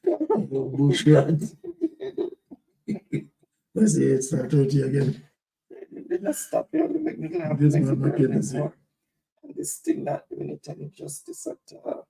Bushrat. Let's see, it's start out here again. Let's stop here. Make me laugh. Desmond McKenzie. This thing not doing it any justice at all.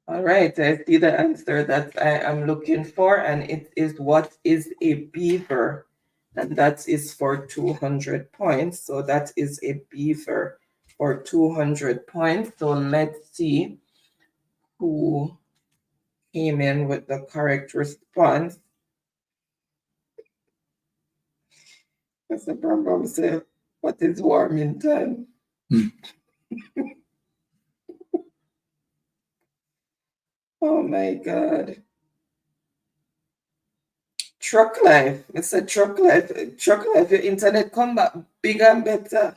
All right, I see the answer that I am looking for, and it is what is a beaver? And that is for 200 points. So that is a beaver for 200 points. So let's see who came in with the correct response. As the program said, what is Warmington? Oh my God. Truck life. It's a truck life. Truck life, your internet come back bigger and better.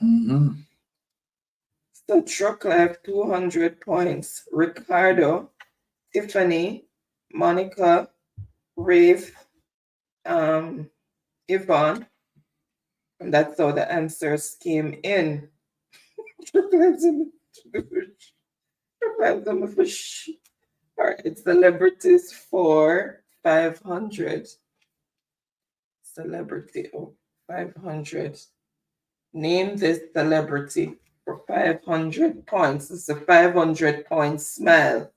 So truck life, 200 points. Ricardo, Tiffany, Monica, Rafe, Yvonne. And that's how the answers came in. Truck lives in the fish. All right, celebrities for 500. Celebrity, 500. Name this celebrity for 500 points. It's a 500 point smile.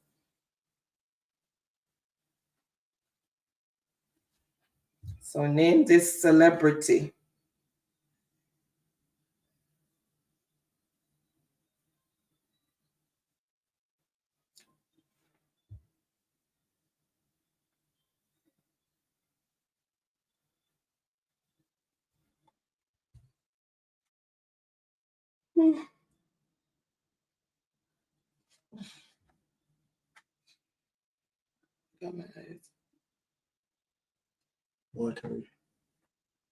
So name this celebrity. Water.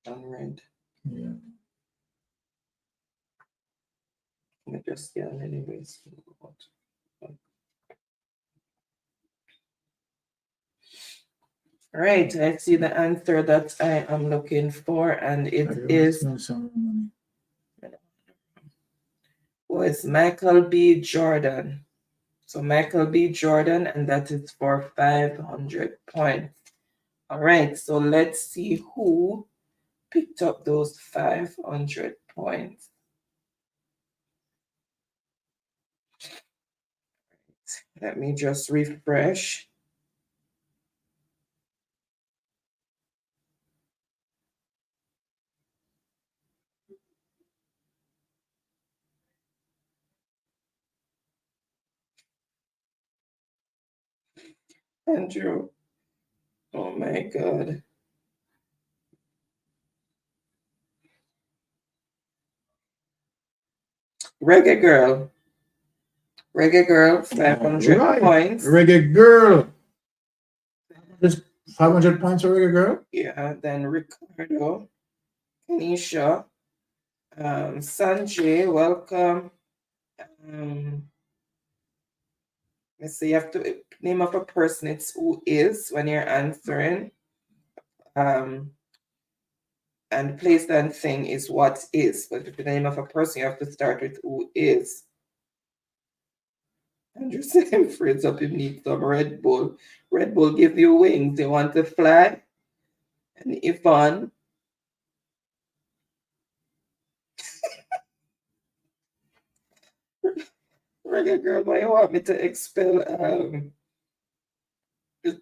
Unread. Yeah. Let me just scan anyways. All right, I see the answer that I am looking for, and it is Michael B. Jordan. So Michael B. Jordan, and that is for 500 points. All right, so let's see who picked up those 500 points. Let me just refresh. Andrew. Oh my God. Reggae Girl. Reggae Girl, 500 Right. points. Reggae Girl. Just 500 points for Reggae Girl? Yeah, then Ricardo, Kanisha, Sanjay, welcome. Let's see, you have to name of a person, it's who is when you're answering. And place and thing is what is. But if the name of a person, you have to start with who is. Andrew saying Fred's up, you need some Red Bull. Red Bull give you wings. You want to fly? And Yvonne. Reggae Girl, why you want me to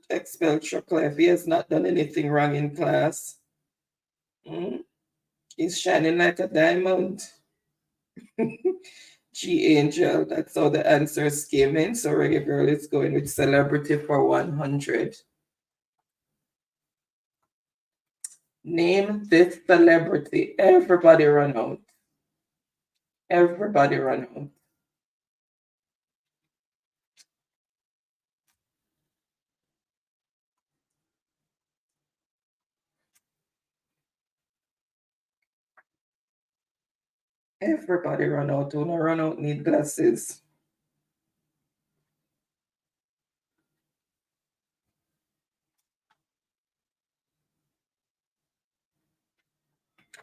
expel Chocolate? He has not done anything wrong in class. He's shining like a diamond. G Angel, that's how the answers came in. So Reggae Girl is going with celebrity for 100. Name this celebrity. Everybody run out. Everybody run out. Everybody run out. Who no run out need glasses.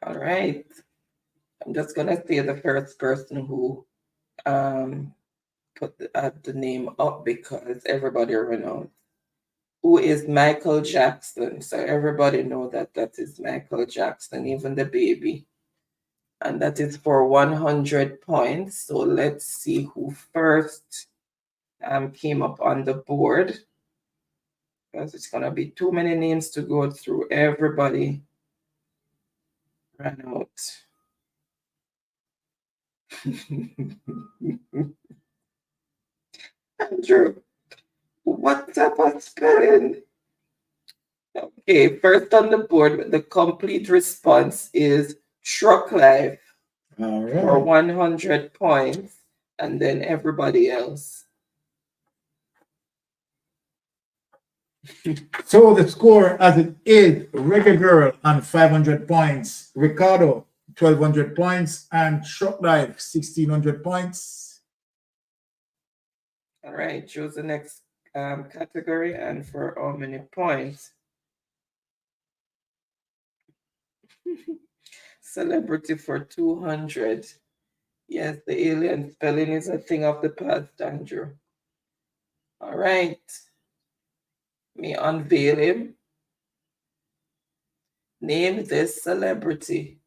All right. I'm just gonna say the first person who put the name up because everybody run out. Who is Michael Jackson? So everybody know that that is Michael Jackson, even the baby. And that is for 100 points. So let's see who first came up on the board. Because it's gonna be too many names to go through. Everybody ran out. Andrew, what type of spelling? Okay, first on the board, the complete response is Truck Life for 100 points, and then everybody else. So the score as it is, Reggae Girl on 500 points, Ricardo 1200 points, and Short Life 1600 points. All right, choose the next category and for how many points. Celebrity for 200. Yes, the alien spelling is a thing of the past, Andrew. All right. Me unveil him. Name this celebrity.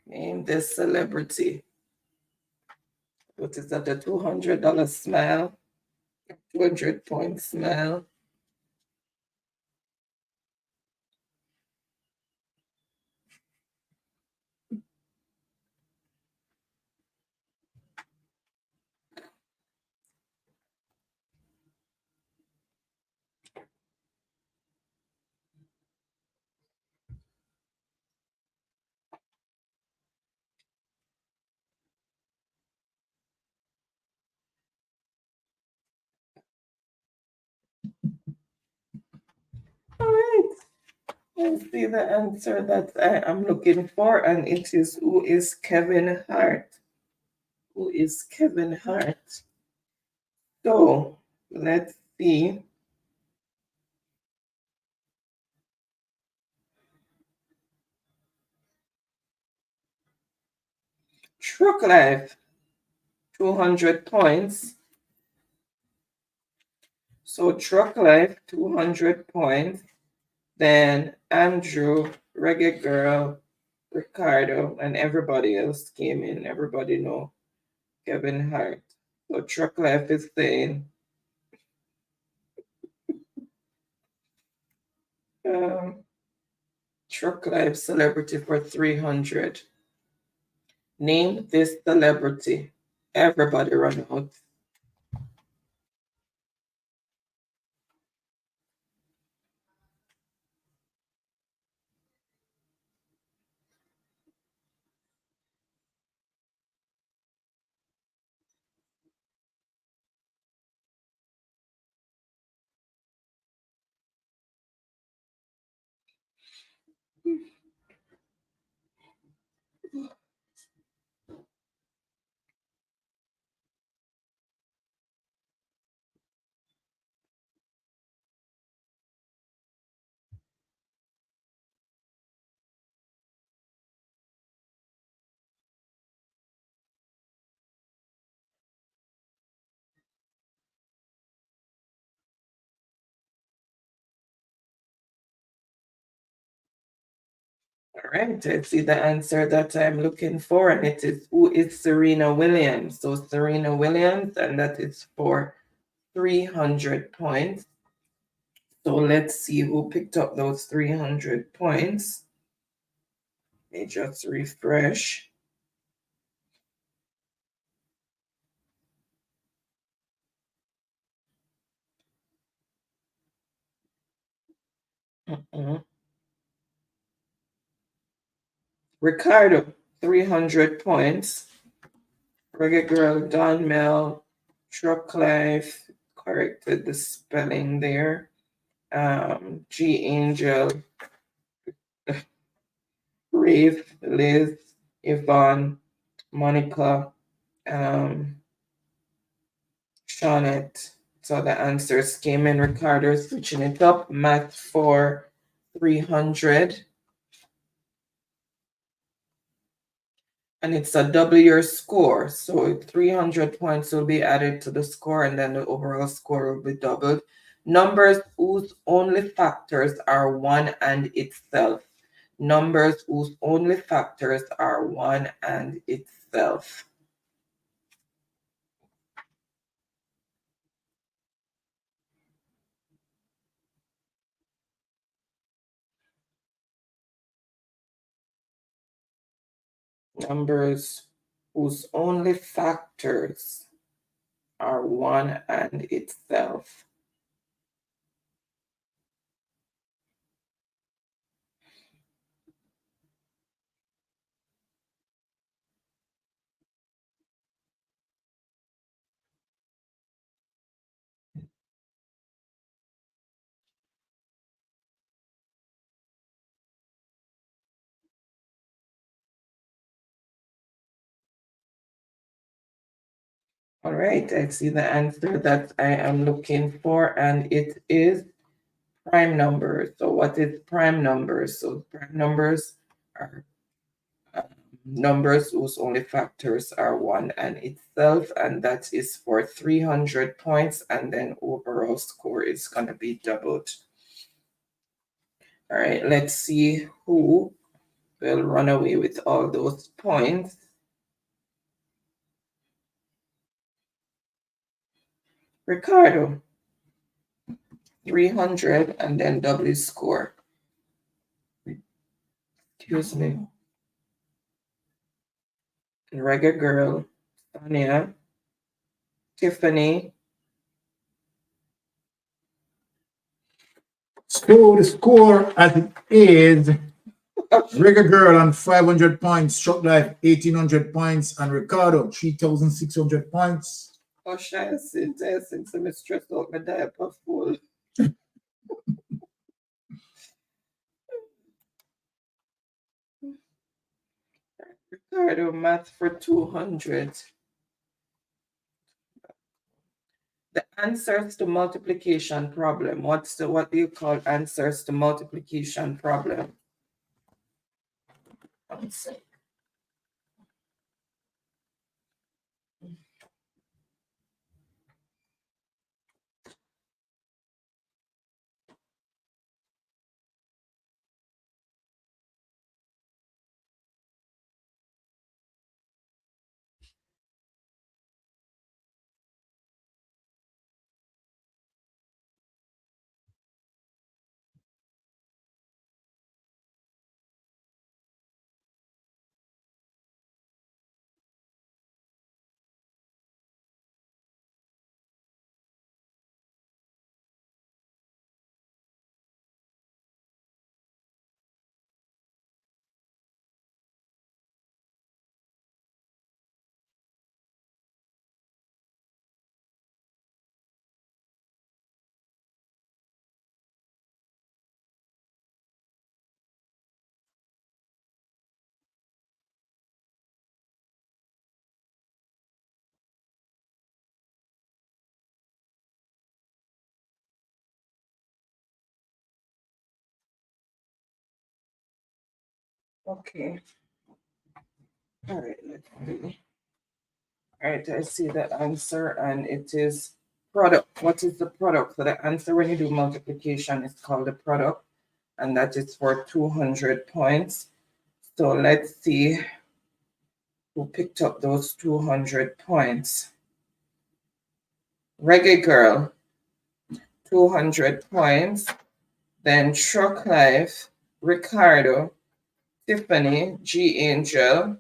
Name this celebrity. What is that? The $200 smile? 200-point smile. All right. Let's see the answer that I am looking for, and it is who is Kevin Hart? Who is Kevin Hart? So let's see. Truck Life, 200 points. So Truck Life, 200 points. Then Andrew, Reggae Girl, Ricardo, and everybody else came in. Everybody know Kevin Hart. So Truck Life is saying Truck Life celebrity for 300. Name this celebrity. Everybody run out. All right, I see the answer that I'm looking for, and it is who is Serena Williams. So Serena Williams, and that is for 300 points. So let's see who picked up those 300 points. Let me just refresh. Ricardo, 300 points. Reggae Girl, Don Mel, Truck Life, corrected the spelling there. G Angel, Rafe, Liz, Yvonne, Monica, Shawnette. So the answers came in. Ricardo switching it up. Math for 300. And it's a double your score. So 300 points will be added to the score, and then the overall score will be doubled. Numbers whose only factors are 1 and itself. Numbers whose only factors are 1 and itself. Numbers whose only factors are 1 and itself. All right, I see the answer that I am looking for, and it is prime numbers. So what is prime numbers? So prime numbers are numbers whose only factors are 1 and itself, and that is for 300 points, and then overall score is going to be doubled. All right, let's see who will run away with all those points. Ricardo, 300 and then double his score. Excuse me. Reggae Girl, Sonia, Tiffany. So the score as it is, Reggae Girl on 500 points, Shot Life 1,800 points, and Ricardo 3,600 points. Oh, shy, since I'm stressed out, my diaper full. Ricardo, math for 200. The answers to multiplication problem. What do you call answers to multiplication problem? One sec. Okay. All right, let's see. All right, I see the answer, and it is product. What is the product? So the answer when you do multiplication is called the product, and that is for 200 points. So let's see who picked up those 200 points. Reggae Girl, 200 points. Then Truck Life, Ricardo, Tiffany, G Angel,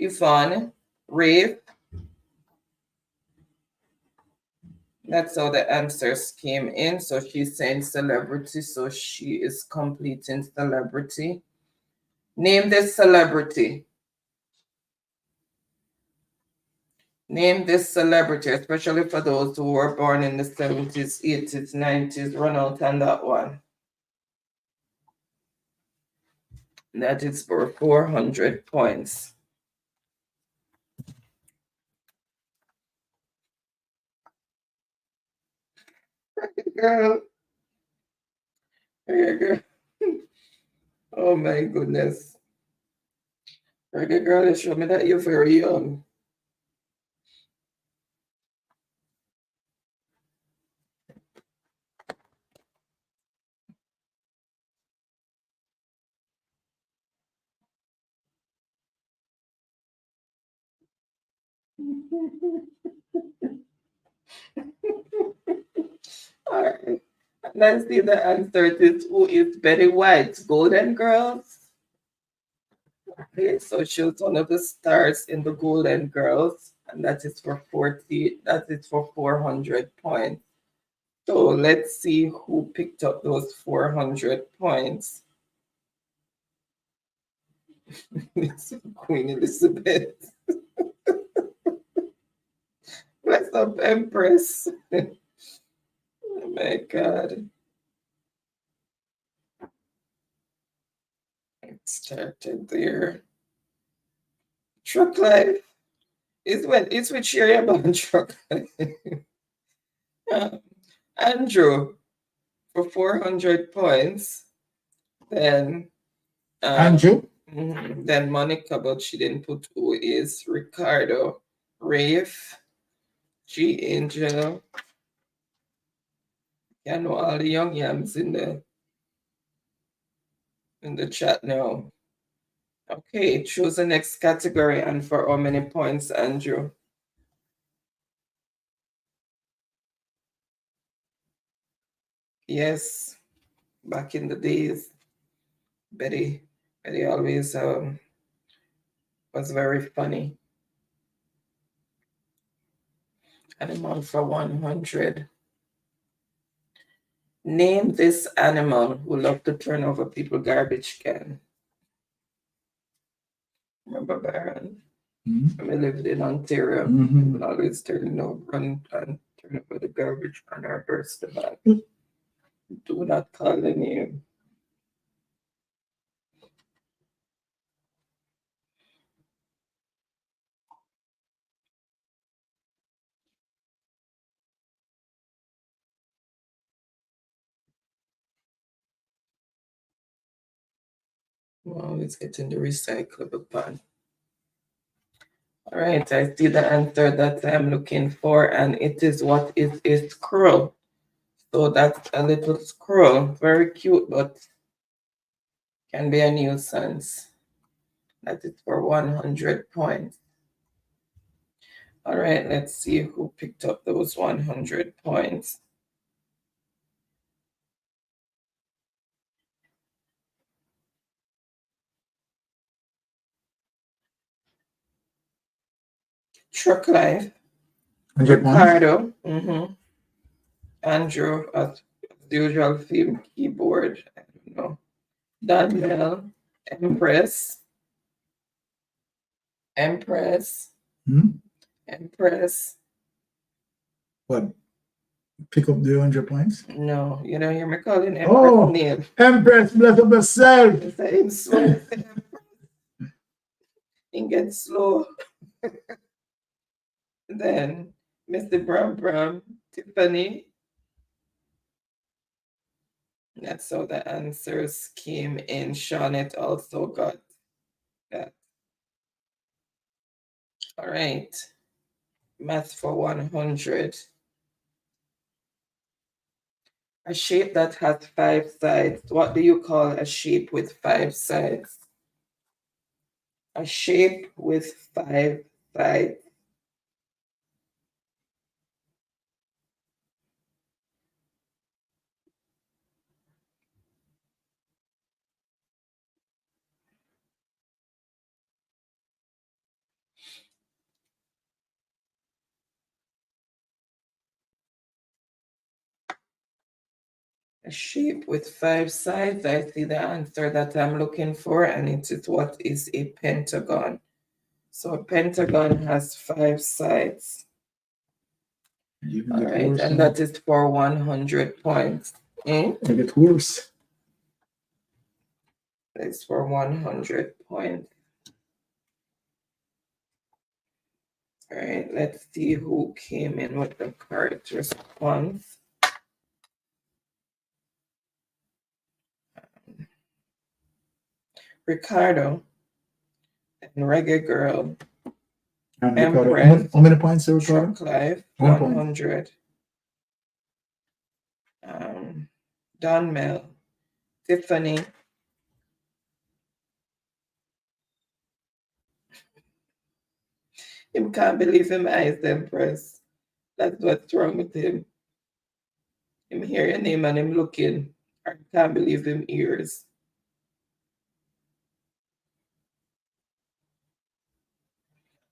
Yvonne, Rave. That's how the answers came in. So she's saying celebrity, so she is completing celebrity. Name this celebrity. Name this celebrity, especially for those who were born in the 70s, 80s, 90s. Run out on that one. That is for 400 points. Girl. Girl. Oh my goodness. Reggae Girl, you show me that you're very young. All right. Let's see the answer. It is who is Betty White? Golden Girls? Okay, so she was one of the stars in the Golden Girls, and that is for 400 points. So let's see who picked up those 400 points. It's Queen Elizabeth. Bless up, Empress. Oh my God. It started there. Truck life is when it's with Sherry about truck life. Andrew for 400 points. Then Andrew? Then Monica, but she didn't put who is. Ricardo, Rafe, G Angel. I know all the young yams in the chat now. Okay, choose the next category and for how many points, Andrew? Yes, back in the days, Betty always was very funny. Animal for 100. Name this animal who loved to turn over people garbage can. Remember Baron? We lived in Ontario. People always turn over and turn over the garbage on our burst the bag. Do not call the name. Wow, it's getting the recyclable pan. All right, I see the answer that I'm looking for, and it is what is a squirrel. So that's a little squirrel, very cute, but can be a nuisance. That is for 100 points. All right, let's see who picked up those 100 points. Truck life. Ricardo. Andrew, as the usual theme keyboard. I don't know. Daniel. Empress. What? Pick up the 100 points? No, you don't hear me calling Empress name. Empress, bless up yourself. It's slow. It gets slow. Then Mr. Bram, Tiffany. That's how the answers came in. Shawnette also got that. All right. Math for 100. A shape that has 5 sides. What do you call a shape with 5 sides? A shape with 5 sides. A shape with 5 sides. I see the answer that I'm looking for, and it is what is a pentagon. So a pentagon has 5 sides. All right, and that is for 100 points. It gets worse. It's for 100 points. All right, let's see who came in with the correct response. Ricardo and Reggae Girl. Empress. How many points do Ricardo? Truck Life, 1 100. Don Mel, Tiffany. Him can't believe him eyes, Empress. That's what's wrong with him. Him hear your name and him looking. I can't believe him ears.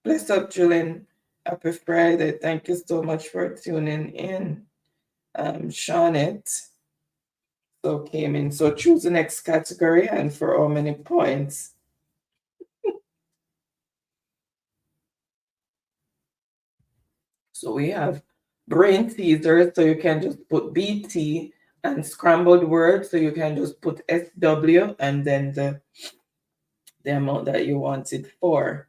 Bless up, Julian. Happy Friday. Thank you so much for tuning in. Shawnette so came in. So choose the next category and for how many points? So we have brain teaser, so you can just put BT, and scrambled words, so you can just put SW and then the amount that you want it for.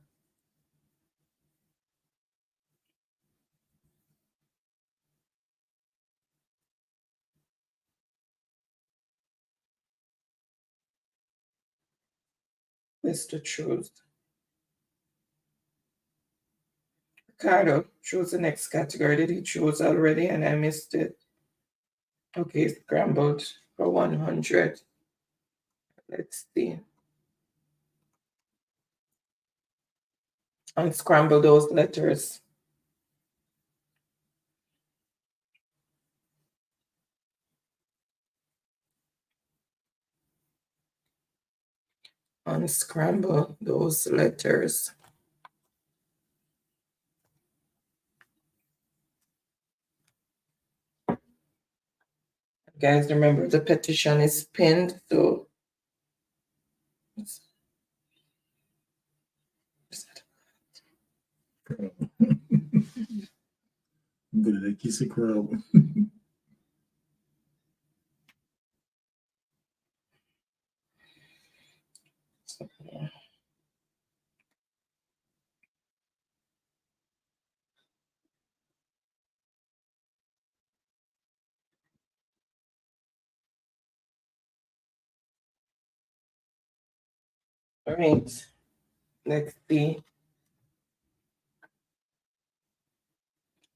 Mr. Choose. Ricardo, choose the next category. Did he choose already and I missed it? Okay, scrambled for 100. Let's see. Unscramble those letters. Unscramble those letters. Guys, remember the petition is pinned, so Good, they kiss a crowd. all right. Let's see.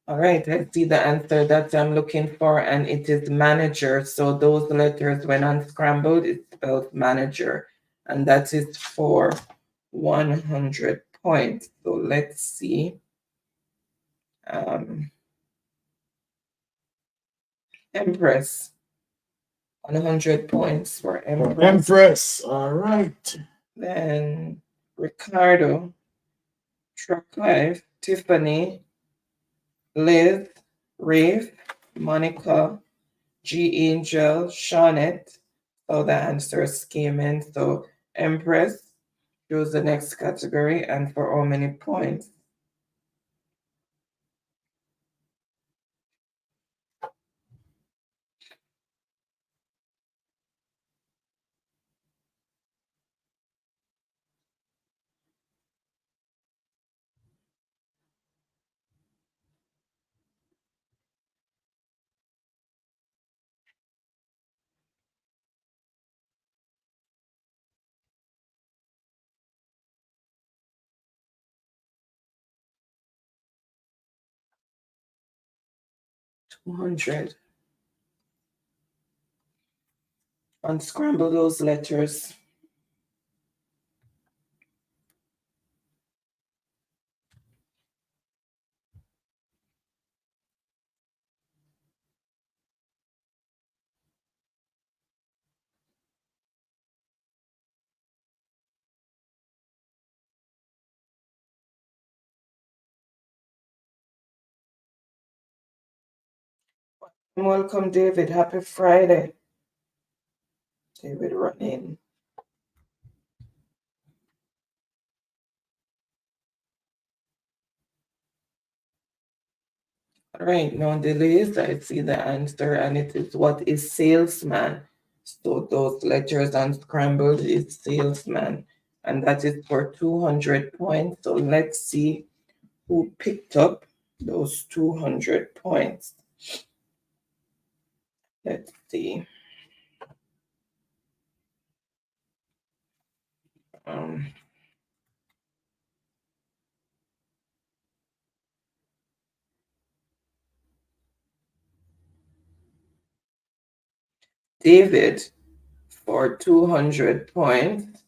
All right, let's see the answer that I'm looking for, and it is manager. So those letters, when unscrambled, it spells manager, and that is for 100 points. So let's see. Empress, 100 points for Empress. Empress, all right. Then Ricardo, Truck Life, Tiffany, Liz, Rafe, Monica, G Angel, Shawnette. So the answers came in. So Empress, choose the next category, and for how many points? $200. Unscramble those letters. Welcome, David. Happy Friday. David, run in. All right, no delays. I see the answer, and it is what is salesman. So those letters unscrambled is salesman, and that is for 200 points. So let's see who picked up those 200 points. Let's see. David for 200 points.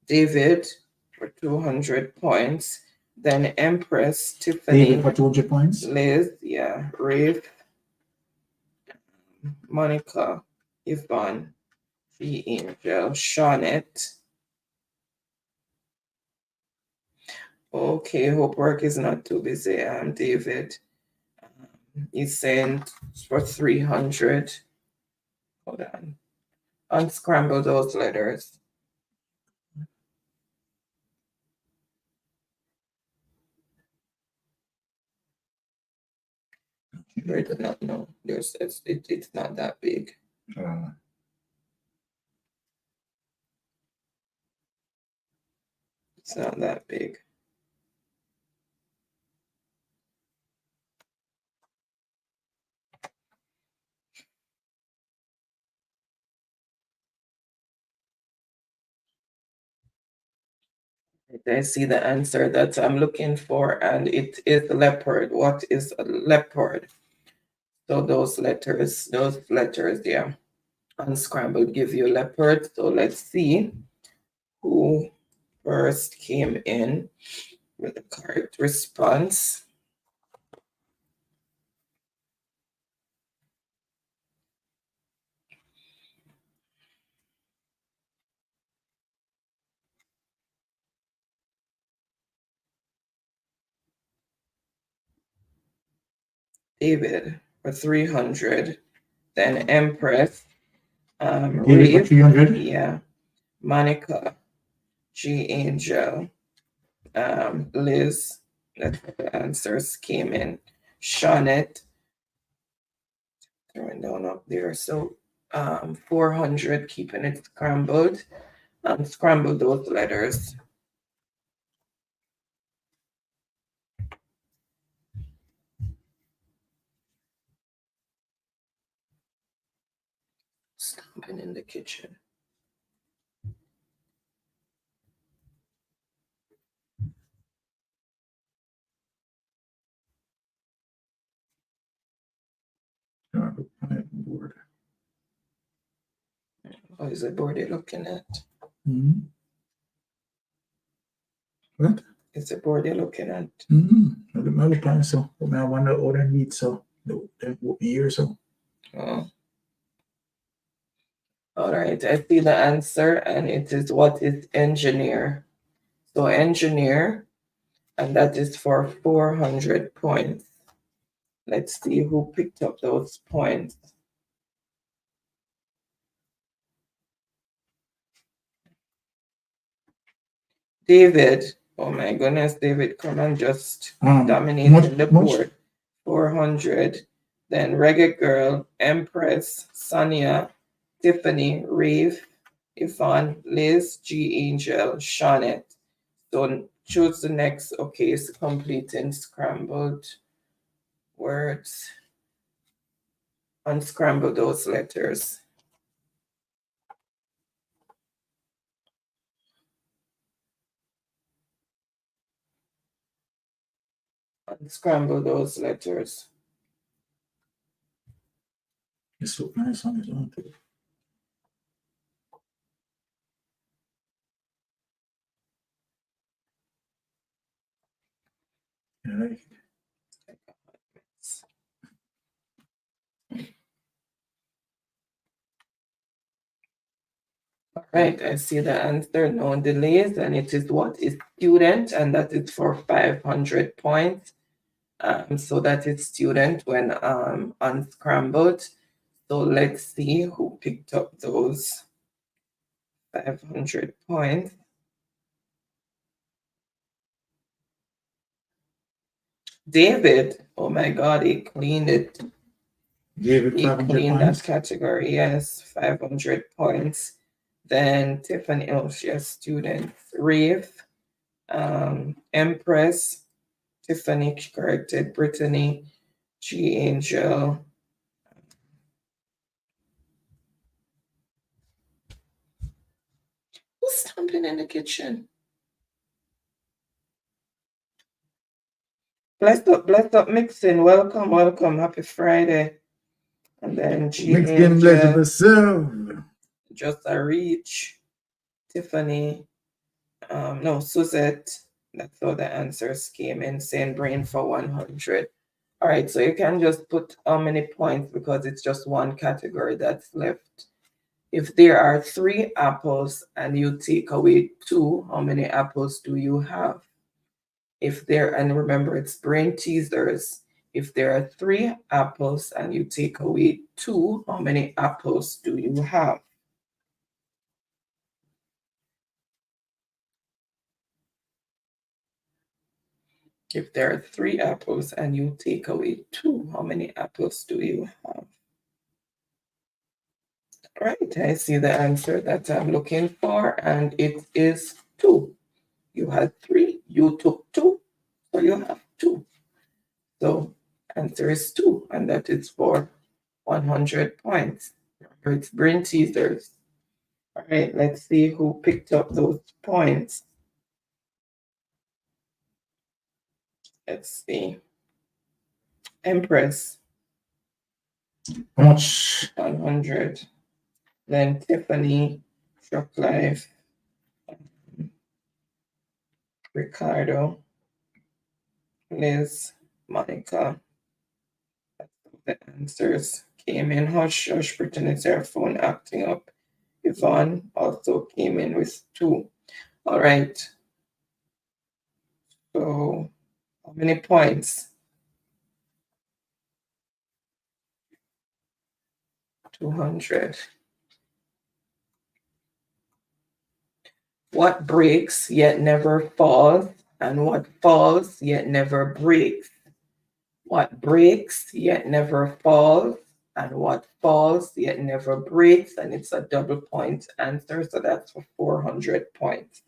David for 200 points. Then Empress, Tiffany. David for 200 points. Liz, yeah. Rafe, Monica, Yvonne, G Angel, Shawnette. Okay, hope work is not too busy. David. He's saying for 300. Hold on. Unscramble those letters. I do not know. It's not that big. It's not that big. I see the answer that I'm looking for, and it is leopard. What is a leopard? So those letters, yeah, unscrambled give you leopard. So let's see who first came in with the correct response. David for 300, then Empress, David for Reeve, 300. yeah, Monica, G Angel, Liz, that's where the answers came in, Shawnette, throwing down up there, so 400, keeping it scrambled, unscramble those letters. Stomping in the kitchen. Board. Oh, is the board you're looking at? Mm-hmm. What? Is the board you're looking at? Mm-hmm. I look at so. I wonder how they meet so. They would be here so. Oh. All right, I see the answer, and it is what is engineer. So engineer, and that is for 400 points. Let's see who picked up those points. David, oh my goodness, David, come and just dominate the board. 400. Then Reggae Girl, Empress, Sonia, Tiffany, Reeve, Yvonne, Liz, G Angel, Shawnette. So choose the next, okay, it's completing scrambled words. Unscramble those letters. Unscramble those letters. It's look nice on it, don't it? I like it. All right, I see the answer, no delays, and it is what is student, and that is for 500 points. So that is student when unscrambled. So let's see who picked up those 500 points. David, oh my God, he cleaned it. David, he 500 cleaned points. that category, yes, 500 points. Then Tiffany, oh, she has students. Reeve, Empress, Tiffany corrected, Brittany, G Angel. Who's stomping in the kitchen? Blessed up, mixing. Welcome, welcome. Happy Friday. And then G Mixed game blessed Angel, yourself. Just a Reach, Tiffany, no, Suzette. That's how the answers came in, saying brain for 100. All right, so you can just put how many points because it's just one category that's left. If there are 3 apples and you take away 2, how many apples do you have? If there, and remember it's brain teasers. If there are 3 apples and you take away 2, how many apples do you have? If there are 3 apples and you take away 2, how many apples do you have? All right, I see the answer that I'm looking for, and it is 2. You had 3, you took 2, so you have 2. So answer is 2, and that is for 100 points. It's brain teasers. All right, let's see who picked up those points. let's see. Empress. How much? 100. Then Tiffany, Truck Life, Ricardo, Liz, Monica. The answers came in. Hush, hush, pretend it's her phone acting up. Yvonne also came in with 2. All right. So, how many points? 200. What breaks yet never falls, and what falls yet never breaks? What breaks yet never falls, and what falls yet never breaks? And it's a double point answer, so that's for 400 points.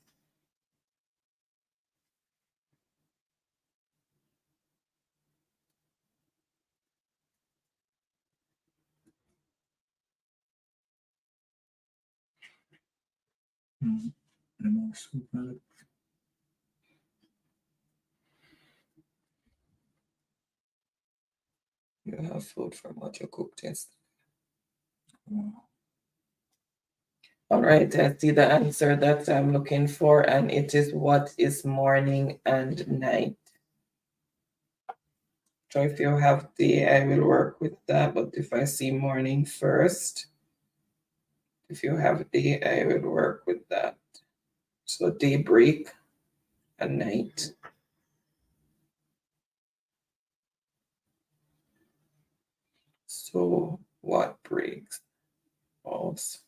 You have food from what you cooked yesterday. All right, I see the answer that I'm looking for, and it is what is morning and night. So if you have day, I will work with that, but if I see morning first, if you have day, I will work with that. So daybreak and night. So what breaks? False.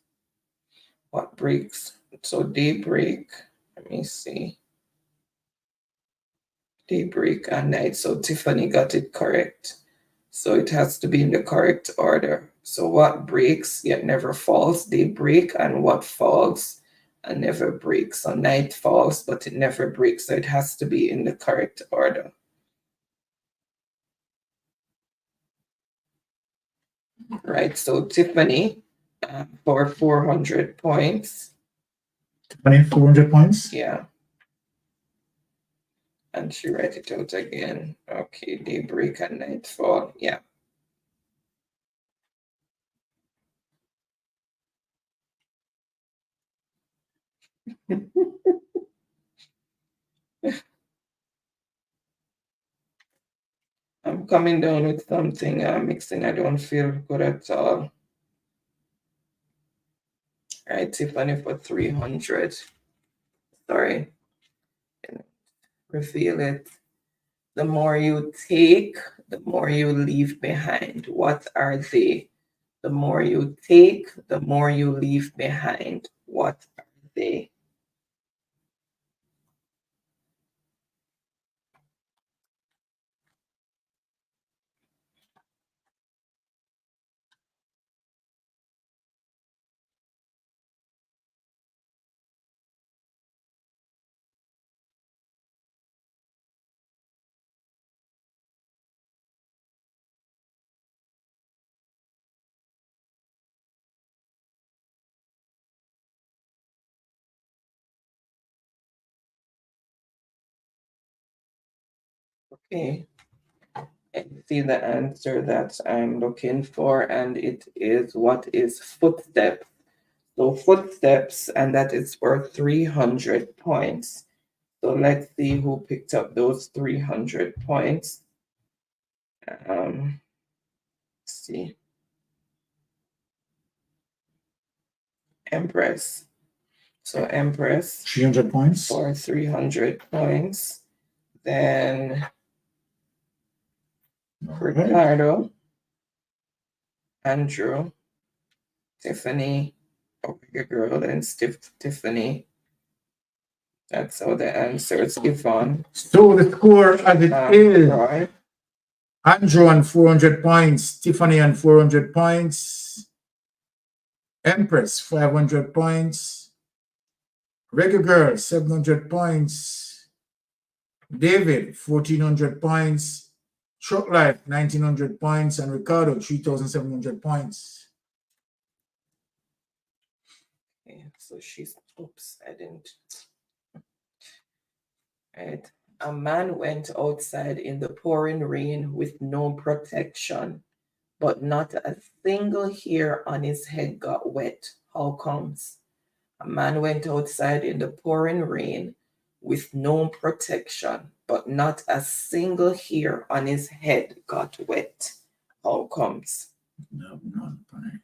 What breaks? So daybreak, let me see. Daybreak and night. So Tiffany got it correct. So it has to be in the correct order. So what breaks yet never falls, daybreak, and what falls and never breaks. So night falls, but it never breaks. So it has to be in the correct order. Right, so Tiffany for 400 points. Tiffany, 400 points? Yeah. And she write it out again. Okay, daybreak and nightfall. Yeah. I'm coming down with something mixing. I don't feel good at all. All right, Tiffany for 300. Sorry. Reveal it. The more you take, the more you leave behind. What are they? The more you take, the more you leave behind. What are they? Okay. And see the answer that I'm looking for, and it is what is footsteps. So footsteps, and that is for 300 points. So let's see who picked up those 300 points. Let's see. Empress. So Empress. 300 points. For 300 points. Then Ricardo. Andrew. Tiffany. Oh, your girl, then Tiffany. That's how the answers give on. So the score as it is, Roy. Andrew on 400 points, Tiffany on 400 points, Empress 500 points, Reggae Girl 700 points, David 1400 points, Truck Life 1900 points, and Ricardo 3700 points. Okay, so she's, oops, I didn't. Right, A man went outside in the pouring rain with no protection, but not a single hair on his head got wet. How comes? A man went outside in the pouring rain with no protection, but not a single hair on his head got wet. How comes? No, not fine.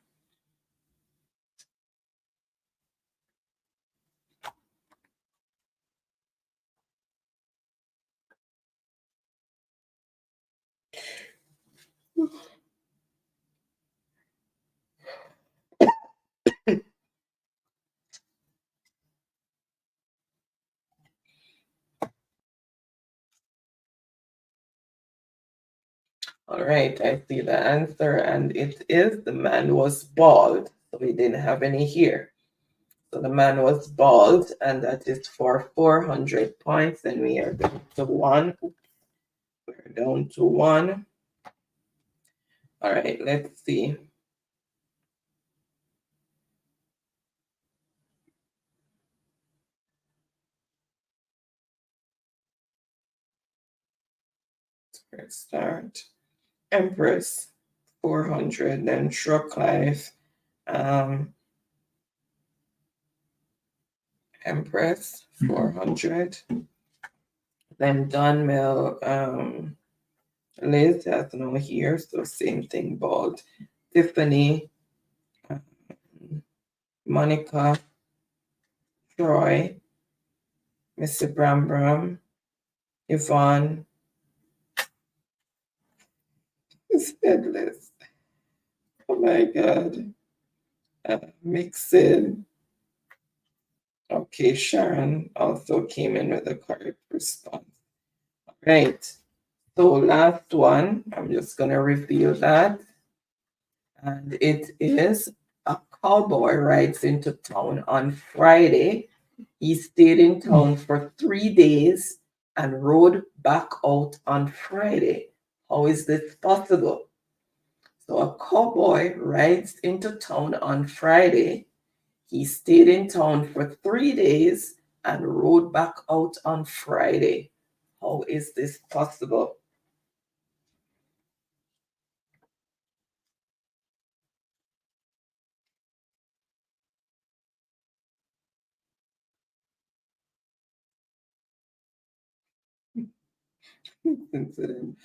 All right, I see the answer, and it is the man was bald, so he didn't have any hair. So the man was bald, and that is for 400 points, and we are down to one. We're down to one. All right, let's see. Let's start. Empress, 400, then Truck Life, Empress, 400. Then Dunmill, Liz has no hair, so same thing, bald. Tiffany, Monica, Troy, Mr. Bram, Yvonne, is headless. Oh my God. Mixin. Okay, Sharon also came in with a correct response. All right. So last one, I'm just going to reveal that. And it is a cowboy rides into town on Friday. He stayed in town for 3 days and rode back out on Friday. How is this possible? So a cowboy rides into town on Friday. He stayed in town for 3 days and rode back out on Friday. How is this possible? Incident.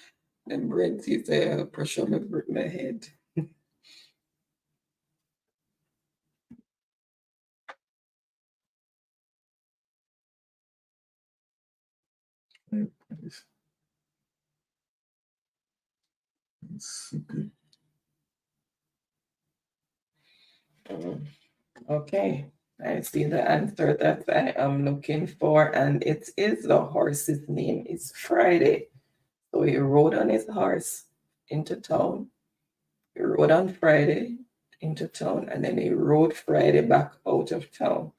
And Brent, he said, pressure my head. Okay, I see the answer that I am looking for, and it is the horse's name is Friday. So he rode on his horse into town. He rode on Friday into town, and then he rode Friday back out of town.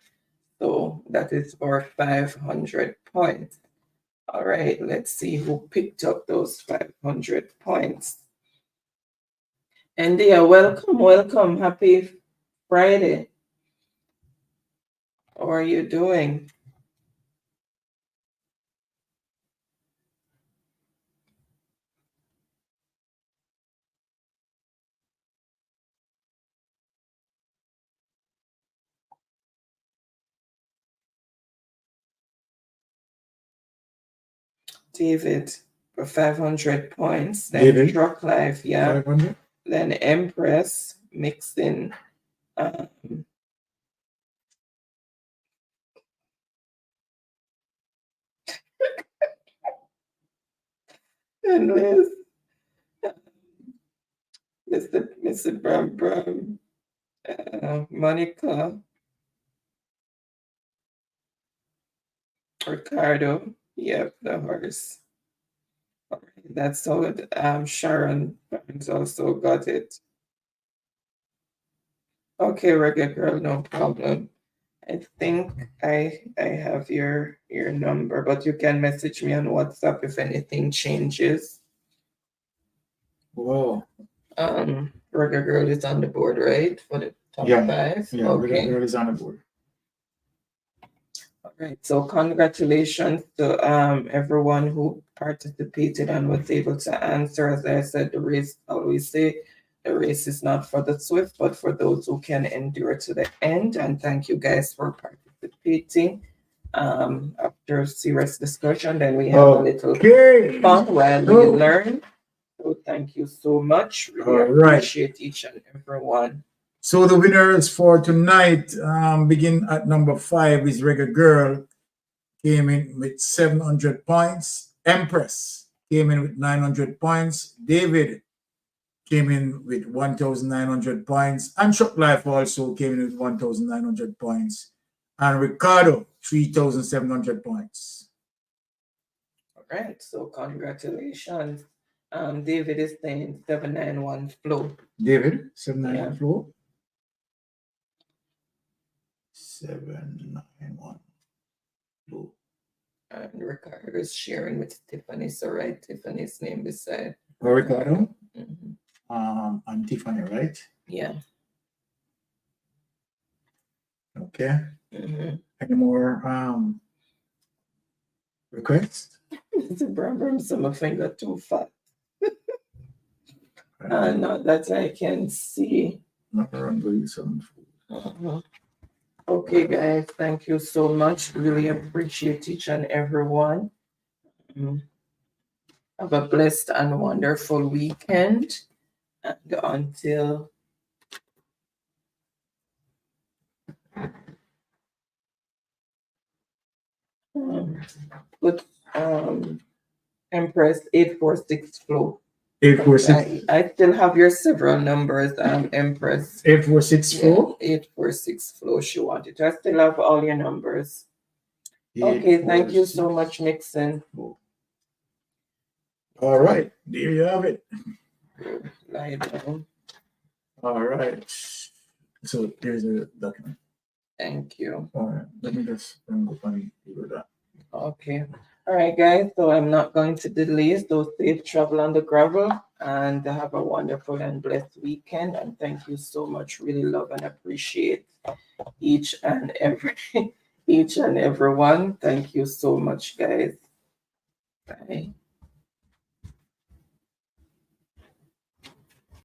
So that is for 500 points. All right, let's see who picked up those 500 points. India, welcome. Happy Friday. How are you doing? David for 500 points. Then David? Truck Life, yeah. 500? Then Empress mixing. And Liz, Mr. Bram, Monica, Ricardo, yep, the horse. All right, that's all. Sharon Barnes also got it. Okay, Reggae Girl, no problem. I think I have your number, but you can message me on WhatsApp if anything changes. Whoa. Reggae Girl is on the board, right? For the top 5? Yeah, Okay. Reggae Girl is on the board. All right, so congratulations to everyone who participated and was able to answer. As I said, the race, I always say, the race is not for the swift, but for those who can endure to the end. And thank you guys for participating. After serious discussion, then we have a little fun while we learn. So thank you so much. Really appreciate each and every one. So the winners for tonight begin at number 5 is Reggae Girl, came in with 700 points. Empress came in with 900 points. David came in with 1,900 points. And Shock Life also came in with 1,900 points. And Ricardo, 3,700 points. All right, so congratulations. David is saying 791 flow. David, 791 Yeah. flow. 791 flow. And Ricardo is sharing with Tiffany. So right, Tiffany's name beside. Ricardo. Mhm. And Tiffany, right? Yeah. Okay. Mhm. Any more requests? Mr. Bram, so my finger too fat. Not that I can see. Mhm. Okay, guys, thank you so much. Really appreciate each and every one. Have a blessed and wonderful weekend. And until put Empress 846 flow. 846. I still have your several numbers, Empress. 846 flow. 846 flow. She wanted. I still have all your numbers. Okay, thank you so much, Nixon. All right, there you have it. Lie down. All right. So here's the document. Thank you. All right, let me just go find that. Okay. All right, guys. So I'm not going to delay. So safe travel on the gravel and have a wonderful and blessed weekend. And thank you so much. Really love and appreciate each and every one. Thank you so much, guys. Bye.